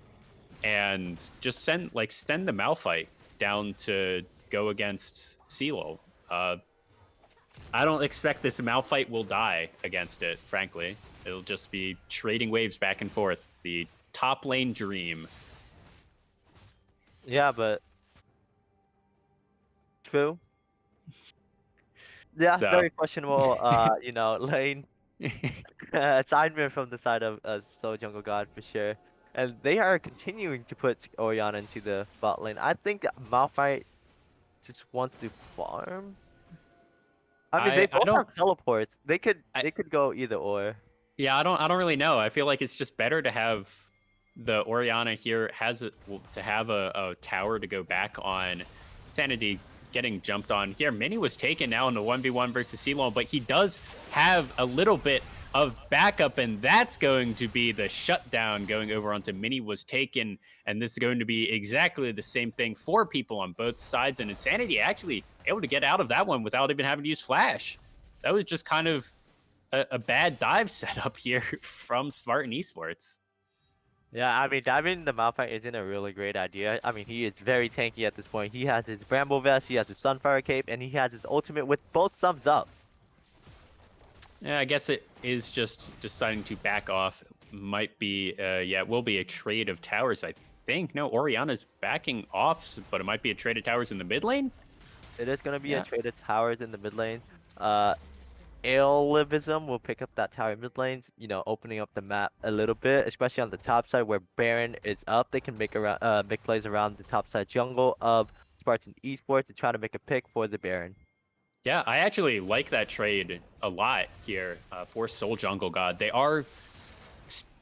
S2: and just send the Malphite down to go against CeeLo. I don't expect this Malphite will die against it, frankly. It'll just be trading waves back and forth. The top lane dream.
S4: Yeah, but true. Yeah,
S2: So
S4: very questionable. Lane assignment from the side of Soul Jungle God for sure. And they are continuing to put Orianna into the bot lane. I think Malphite just wants to farm. I mean, they
S2: I
S4: both
S2: don't
S4: have teleports. They could
S2: I,
S4: they could go either or.
S2: yeah, I don't really know. I feel like it's just better to have the Orianna here to have a tower to go back on. Sanity getting jumped on here. Mini was taken now in the 1v1 versus CeeLo, but he does have a little bit of backup, and that's going to be the shutdown going over onto Mini was taken, and this is going to be exactly the same thing for people on both sides, and Insanity actually able to get out of that one without even having to use Flash. That was just kind of a bad dive setup here from Spartan Esports.
S4: Yeah, I mean, diving the Malphite isn't a really great idea. I mean, he is very tanky at this point. He has his Bramble Vest, he has his Sunfire Cape, and he has his ultimate with both subs up.
S2: Yeah, I guess it is just deciding to back off. Might be, yeah, it will be a trade of towers, I think. No, Oriana's backing off, but it might be a trade of towers in the mid lane.
S4: It is going to be
S2: Yeah.
S4: a trade of towers in the mid lane. Alevism will pick up that tower mid lanes, opening up the map a little bit, especially on the top side where Baron is up. They can make plays around the top side jungle of Spartan Esports to try to make a pick for the Baron.
S2: Yeah, I actually like that trade a lot here for Soul Jungle God. They are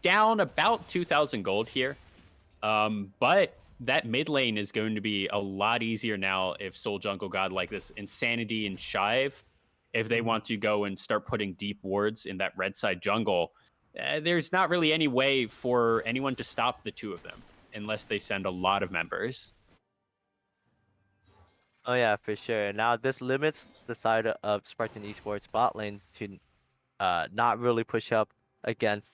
S2: down about 2,000 gold here, but that mid lane is going to be a lot easier now if Soul Jungle God like this Insanity and Shive, if they want to go and start putting deep wards in that red side jungle. There's not really any way for anyone to stop the two of them unless they send a lot of members.
S4: Oh yeah, for sure. Now this limits the side of Spartan Esports bot lane to not really push up against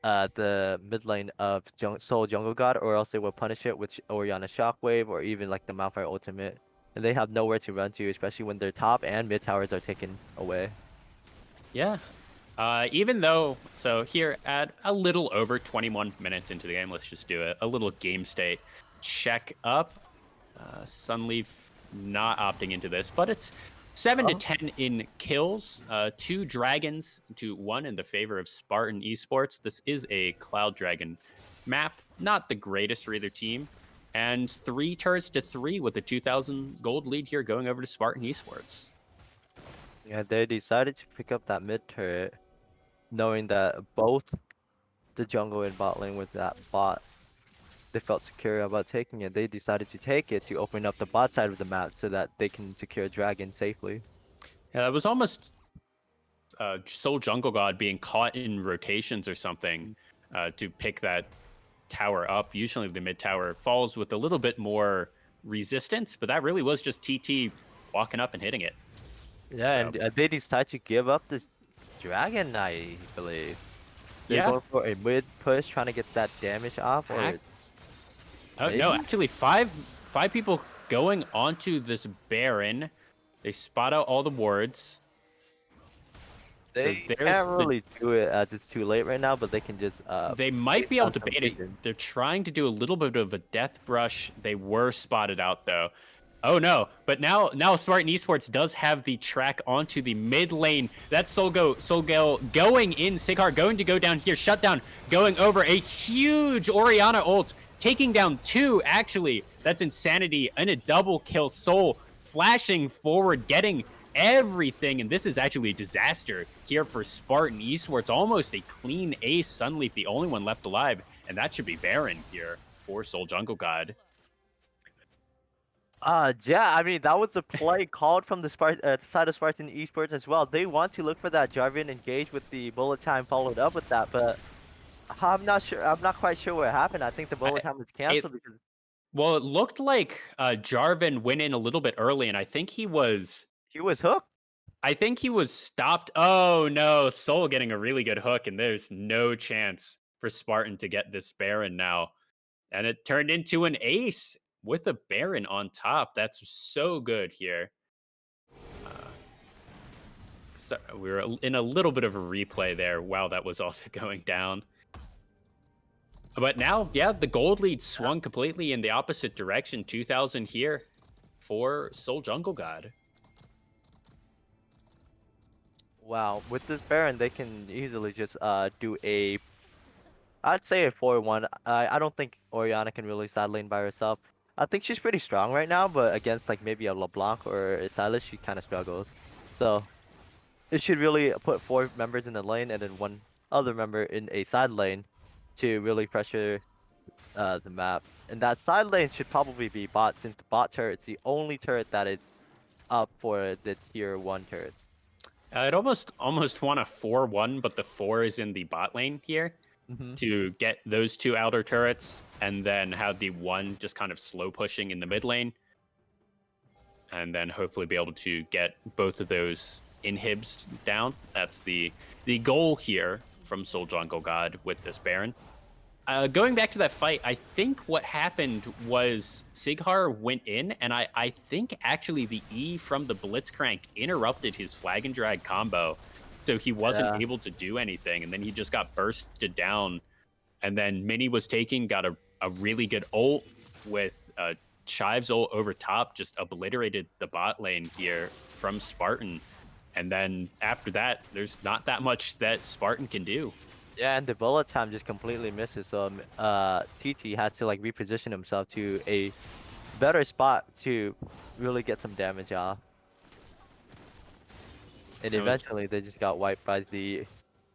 S4: the mid lane of Soul Jungle God, or else they will punish it with Orianna Shockwave or even like the Malphite ultimate. And they have nowhere to run to, especially when their top and mid towers are taken away.
S2: Yeah. Even though, so here at a little over 21 minutes into the game, let's just do a little game state check up. Sunleaf not opting into this, but it's 7 to 10 in kills, 2 dragons to 1 in the favor of Spartan Esports. This is a Cloud Dragon map, not the greatest for either team, and 3 turrets to 3 with the 2,000 gold lead here going over to Spartan Esports.
S4: Yeah, they decided to pick up that mid turret, knowing that both the jungle and bot lane with that bot, they felt secure about taking it. They decided to take it to open up the bot side of the map so that they can secure dragon safely.
S2: Yeah, it was almost Soul Jungle God being caught in rotations or something to pick that tower up. Usually the mid tower falls with a little bit more resistance, but that really was just TT walking up and hitting it.
S4: Yeah,
S2: So,
S4: and they decided to give up this dragon, I believe. They're
S2: yeah.
S4: going for a mid push, trying to get that damage off. Or
S2: Oh, no, actually, five people going onto this Baron. They spot out all the wards. So
S4: They
S2: there's
S4: can't
S2: the
S4: really do it as it's too late right now, but they can just
S2: they might
S4: waste
S2: be able
S4: on
S2: to
S4: some
S2: bait it.
S4: vision.
S2: They're trying to do a little bit of a death brush. They were spotted out though. Oh no! But now Spartan Esports does have the track onto the mid lane. That's Solgal going in. Sighar going to go down here. Shutdown going over a huge Orianna ult, taking down 2 actually. That's Insanity and a double kill. Soul flashing forward, getting everything, and this is actually a disaster here for Spartan Esports. Almost a clean ace. Sunleaf, the only one left alive, and that should be Baron here for Soul Jungle God.
S4: Yeah, I mean that was a play called from the side of Spartan Esports as well. They want to look for that Jarvan engage with the bullet time followed up with that, but I'm not sure. I'm not quite sure what happened. I think the bullet
S2: I,
S4: time was
S2: it
S4: canceled because
S2: Well, it looked like Jarvan went in a little bit early, and
S4: he was hooked.
S2: I think he was stopped. Oh no, Soul getting a really good hook, and there's no chance for Spartan to get this Baron now. And it turned into an ace with a Baron on top. That's so good here. Uh, so we were in a little bit of a replay there while that was also going down. But now, yeah, the gold lead swung completely in the opposite direction. 2,000 here for Soul Jungle God.
S4: Wow, with this Baron, they can easily just do a, I'd say a 4-1. I don't think Orianna can really side lane by herself. I think she's pretty strong right now, but against like maybe a LeBlanc or a Silas, she kind of struggles. So it should really put 4 members in the lane and then 1 other member in a side lane to really pressure the map. And that side lane should probably be bot, since the bot turret's the only turret that is up for the tier 1 turrets.
S2: It almost won a 4-1, but the 4 is in the bot lane here
S4: Mm-hmm.
S2: to get those 2 outer turrets, and then have the 1 just kind of slow pushing in the mid lane, and then hopefully be able to get both of those inhibs down. That's the goal here from Soul Jungle God with this Baron. Going back to that fight, I think what happened was Sighar went in, and I think actually the E from the Blitzcrank interrupted his flag and drag combo, so he wasn't
S4: Yeah.
S2: able to do anything, and then he just got bursted down. And then Mini was got a really good ult with Chive's ult over top, just obliterated the bot lane here from Spartan. And then after that, there's not that much that Spartan can do.
S4: Yeah, and the bullet time just completely misses. So TT had to like reposition himself to a better spot to really get some damage off. And
S2: It was-
S4: eventually they just got wiped by the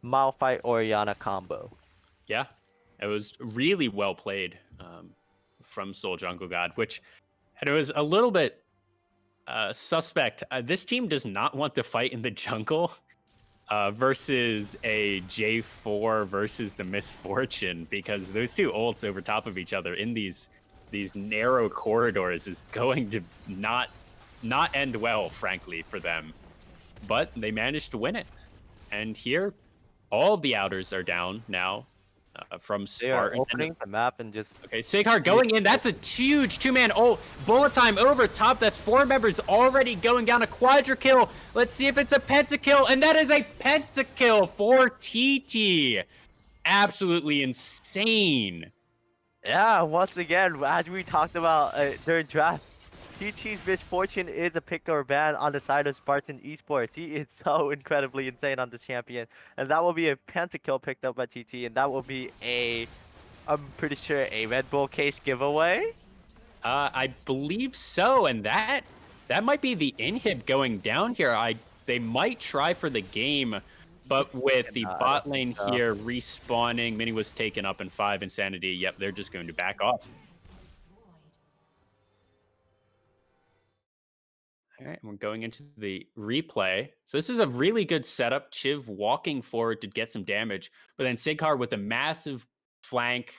S4: Malphite Orianna combo.
S2: Yeah, it was really well played from Soul Jungle God, and it was a little bit suspect. This team does not want to fight in the jungle versus a J4 versus the Misfortune, because those 2 ults over top of each other in these narrow corridors is going to not end well, frankly, for them. But they managed to win it. And here, all of the outers are down now from
S4: They are
S2: Spartan.
S4: opening the map and just
S2: Okay, Sighar going in. That's a huge 2-man ult. Bullet time over top. That's 4 members already going down. A quadra kill. Let's see if it's a pentakill. And that is a pentakill for TT. Absolutely insane.
S4: yeah. Once again, as we talked about during draft, TT's misfortune is a pick or ban on the side of Spartan Esports. He is so incredibly insane on this champion, and that will be a pentakill picked up by TT, and that will be I'm pretty sure a Red Bull case giveaway.
S2: I believe so. And that might be the inhib going down here. They might try for the game, but with the bot lane here respawning, Mini was taken up in 5 Insanity. Yep, they're just going to back off. All right, we're going into the replay. So this is a really good setup. Chiv walking forward to get some damage, but then Sighar with a massive flank,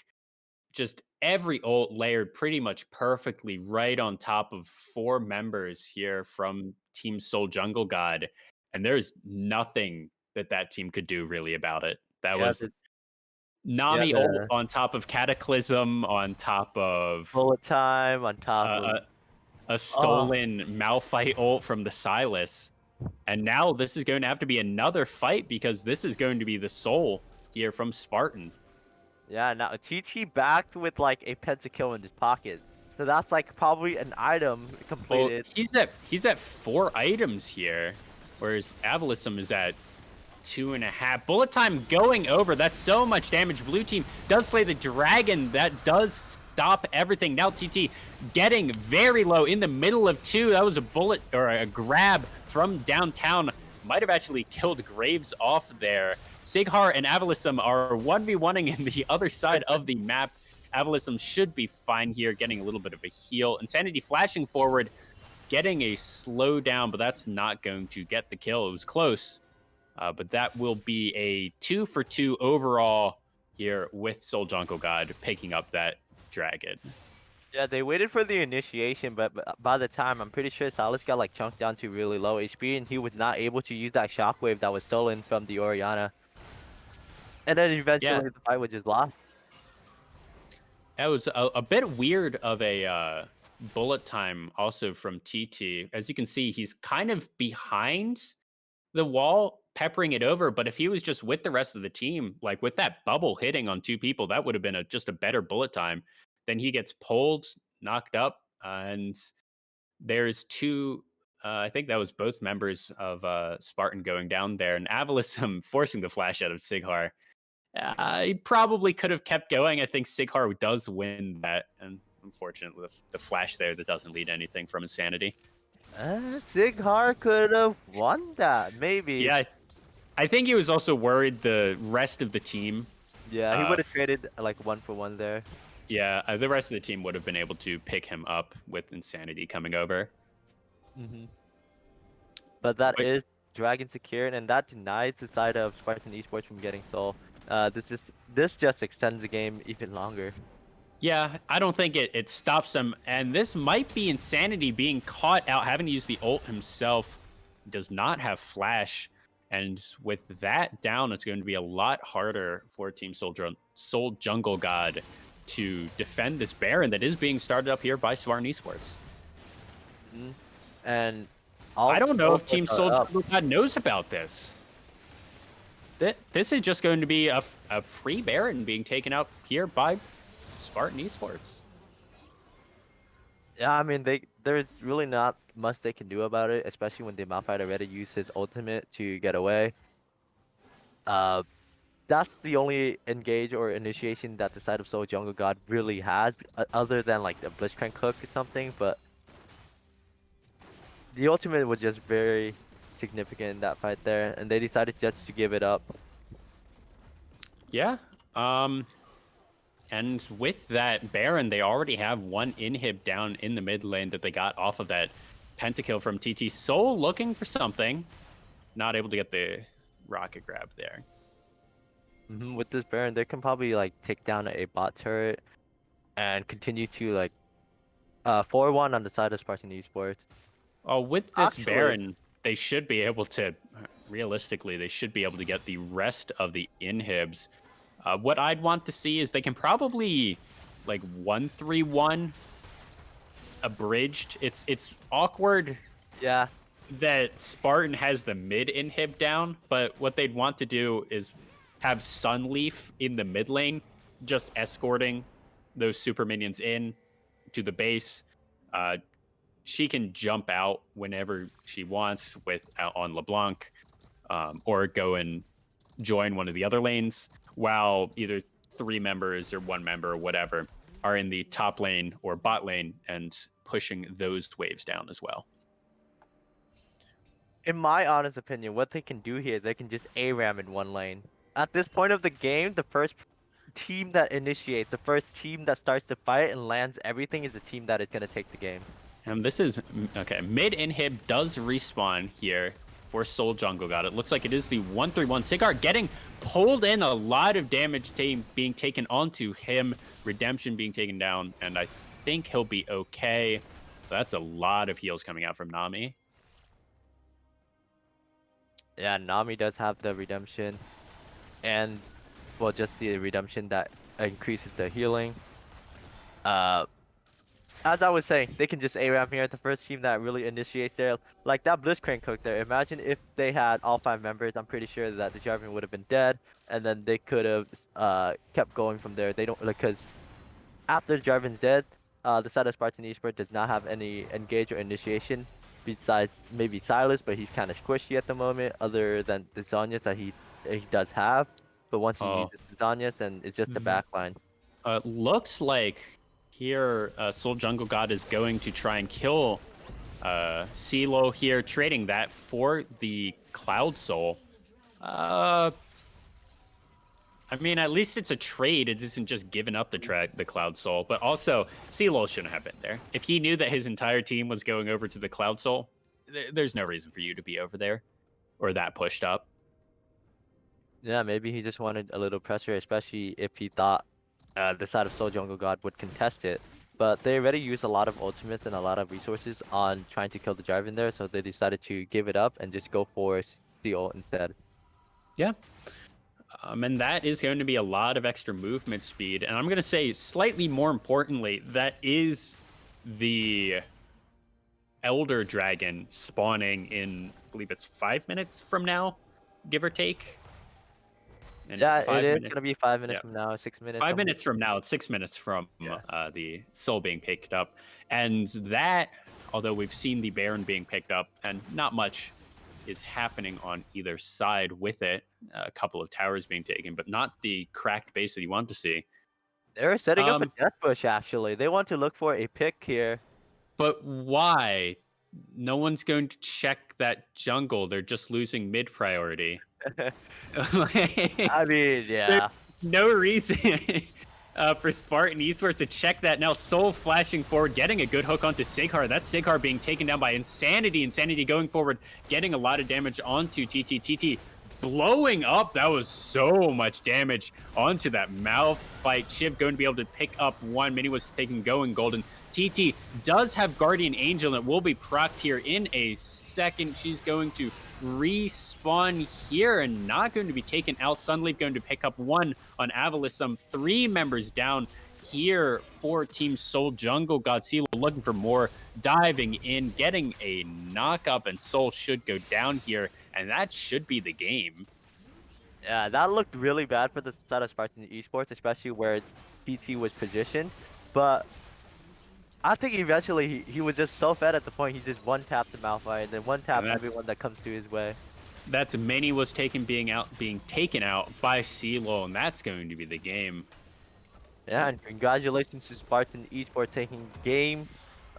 S2: just every ult layered pretty much perfectly right on top of 4 members here from Team Soul Jungle God. And there's nothing that team could do really about it. That
S4: Yeah,
S2: was
S4: the
S2: Nami ult on top of Cataclysm, on top of
S4: bullet time on top of
S2: a stolen Malphite ult from the Silas. And now this is going to have to be another fight because this is going to be the soul here from Spartan.
S4: Yeah, now TT backed with like a pentakill in his pocket. So that's like probably an item
S2: Well,
S4: completed.
S2: he's at 4 items here, whereas Avalisum is at 2.5. Bullet time going over. That's so much damage. Blue team does slay the dragon. That does stop everything. Now TT getting very low in the middle of 2. That was a bullet or a grab from downtown. Might have actually killed Graves off there. Sighar and Avalisum are 1v1ing in the other side of the map. Avalisum should be fine here, getting a little bit of a heal. Insanity flashing forward, getting a slowdown, but that's not going to get the kill. It was close. But that will be a 2 for 2 overall here with Soul Jungle God picking up that dragon.
S4: Yeah, they waited for the initiation, but by the time, I'm pretty sure Salas got like chunked down to really low HP, and he was not able to use that shockwave that was stolen from the Oriana. And then
S2: Yeah,
S4: eventually the fight was just lost.
S2: that was a bit weird of a bullet time also from TT. As you can see, he's kind of behind the wall, peppering it over. But if he was just with the rest of the team, like with that bubble hitting on 2 people, that would have been just a better bullet time. Then he gets pulled, knocked up, and there's 2. I think that was both members of Spartan going down there, and Avalisum forcing the flash out of Sighar. He probably could have kept going. I think Sighar does win that, and unfortunately, the flash there that doesn't lead anything from Insanity.
S4: Sighar could have won that, maybe.
S2: Yeah, I think he was also worried the rest of the team.
S4: Yeah, he would have traded like 1-for-1 there.
S2: Yeah, the rest of the team would have been able to pick him up with Insanity coming over.
S4: But that is Dragon secured, and that denies the side of Spartan Esports from getting Soul. This just extends the game even longer.
S2: Yeah, I don't think it stops him. And this might be Insanity being caught out, having to use the ult himself. Does not have flash. And with that down, it's going to be a lot harder for Team Soul Jungle God to defend this Baron that is being started up here by Spartan Esports.
S4: And
S2: I don't know if Team Soul Jungle God knows about this. This is just going to be a free Baron being taken out here by Spartan Esports.
S4: Yeah, I mean there's really not much they can do about it, especially when the Malphite already used his ultimate to get away. That's the only engage or initiation that the side of Soul Jungle God really has, other than like the Blitzcrank hook or something. But the ultimate was just very significant in that fight there, and they decided just to give it up.
S2: Yeah. And with that Baron, they already have 1 inhib down in the mid lane that they got off of that pentakill from TT. Soul looking for something. Not able to get the rocket grab there.
S4: With this Baron, they can probably like take down a bot turret and continue to like 4-1 on the side of Spartan Esports.
S2: Oh, with this Baron, they should be able to, realistically, they should be able to get the rest of the inhibs. What I'd want to see is they can probably like 1-3-1 abridged. It's awkward.
S4: Yeah.
S2: That Spartan has the mid inhib down, but what they'd want to do is have Sunleaf in the mid lane, just escorting those super minions in to the base. She can jump out whenever she wants on LeBlanc, or go and join one of the other lanes, while either 3 members or 1 member or whatever are in the top lane or bot lane and pushing those waves down as well.
S4: In my honest opinion, what they can do here is they can just ARAM in 1 lane. At this point of the game, the first team that initiates, the first team that starts to fight and lands everything is the team that is going to take the game.
S2: And this is, okay, mid inhib does respawn here for Soul Jungle God. It looks like it is the 1-3-1. Sighar getting pulled in, a lot of damage being taken onto him. Redemption being taken down, and I think he'll be okay. That's a lot of heals coming out from Nami.
S4: Yeah, Nami does have the redemption, and well, just the redemption that increases the healing. as I was saying, they can just ARAM here. The first team that really initiates there, like that Blitzcrank hook there. Imagine if they had all 5 members. I'm pretty sure that the Jarvan would have been dead, and then they could have kept going from there. They don't because after Jarvan's dead, the side of Spartan Esport does not have any engage or initiation besides maybe Silas, but he's kind of squishy at the moment. Other than the Zonyas that he does have, but once he
S2: Oh,
S4: uses the Zonyas, then it's just the backline.
S2: looks like here Soul Jungle God is going to try and kill CeeLo here, trading that for the Cloud Soul. I mean, at least it's a trade. It isn't just giving up the Cloud Soul. But also, CeeLo shouldn't have been there. If he knew that his entire team was going over to the Cloud Soul, there's no reason for you to be over there or that pushed up.
S4: Yeah, maybe he just wanted a little pressure, especially if he thought the side of Soul Jungle God would contest it. But they already used a lot of ultimates and a lot of resources on trying to kill the Jarvan there, so they decided to give it up and just go for Steel instead.
S2: Yeah. And that is going to be a lot of extra movement speed. And I'm going to say, slightly more importantly, that is the Elder Dragon spawning in, I believe it's 5 minutes from now, give or take. And
S4: Yeah, it
S2: 5
S4: is
S2: minutes.
S4: gonna be 5 minutes
S2: Yeah.
S4: from now, 6 minutes.
S2: 5 minutes from now, it's 6 minutes from
S4: Yeah.
S2: the soul being picked up. And that, although we've seen the Baron being picked up, and not much is happening on either side with it, a couple of towers being taken, but not the cracked base that you want to see.
S4: They're setting up a
S2: Um,
S4: death bush actually. They want to look for a pick here.
S2: but why? No one's going to check that jungle. They're just losing mid priority.
S4: I mean, yeah.
S2: There's no reason for Spartan Esports to check that. Now, Soul flashing forward, getting a good hook onto Sighar. That's Sighar being taken down by Insanity. Insanity going forward, getting a lot of damage onto TT. TT blowing up. That was so much damage onto that mouth fight. Shiv going to be able to pick up one. Mini was taking going golden. TT does have Guardian Angel, and it will be procced here in a second. She's going to respawn here and not going to be taken out. Sunleaf going to pick up one on Avalisum. 3 members down here for Team Soul Jungle. Godzilla looking for more, diving in, getting a knock up, and Soul should go down here, and that should be the game.
S4: Yeah, that looked really bad for the side of Spartan Esports, especially where PT was positioned. But I think eventually he was just so fed at the point he just one-tapped the Malphite and then one-tapped everyone that comes to his way.
S2: That's Many was being taken out by CeeLo, and that's going to be the game.
S4: Yeah, and congratulations to Spartan Esports taking game.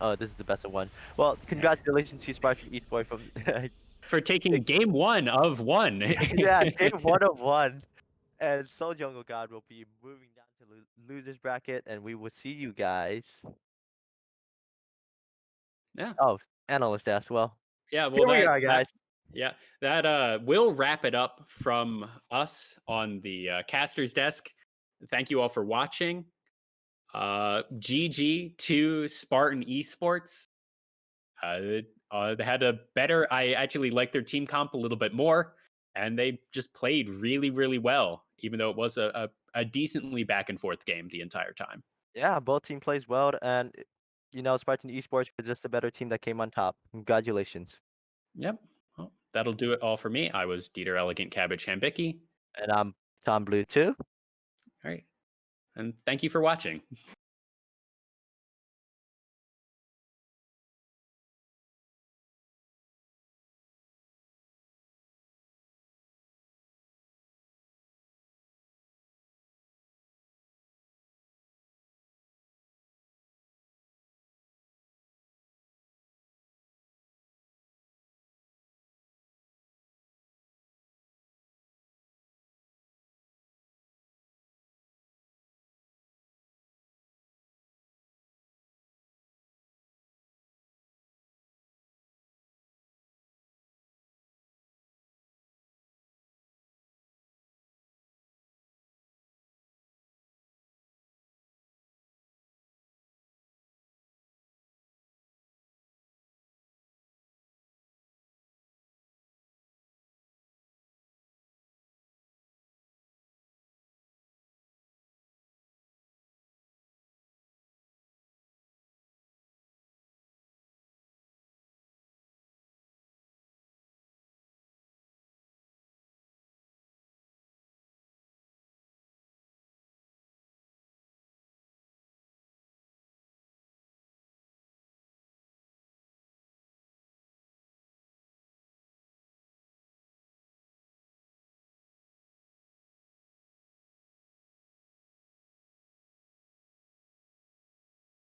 S4: Oh, this is the best of one. Well, congratulations to Spartan Esports
S2: for taking game 1 of 1.
S4: Yeah, game 1 of 1. And Soul Jungle God will be moving down to losers bracket, and we will see you guys.
S2: Yeah.
S4: Oh, analyst as well.
S2: Yeah, well,
S4: Here we are, guys.
S2: That will wrap it up from us on the caster's desk. Thank you all for watching. GG to Spartan Esports. They had a better. I actually liked their team comp a little bit more, and they just played really, really well, even though it was a decently back and forth game the entire time.
S4: Yeah, both team plays well, and Spartan Esports was just a better team that came on top. Congratulations.
S2: Yep. Well, that'll do it all for me. I was Dieter Elegant Cabbage Hambicki.
S4: And I'm Tom Blue too.
S2: All right. And thank you for watching.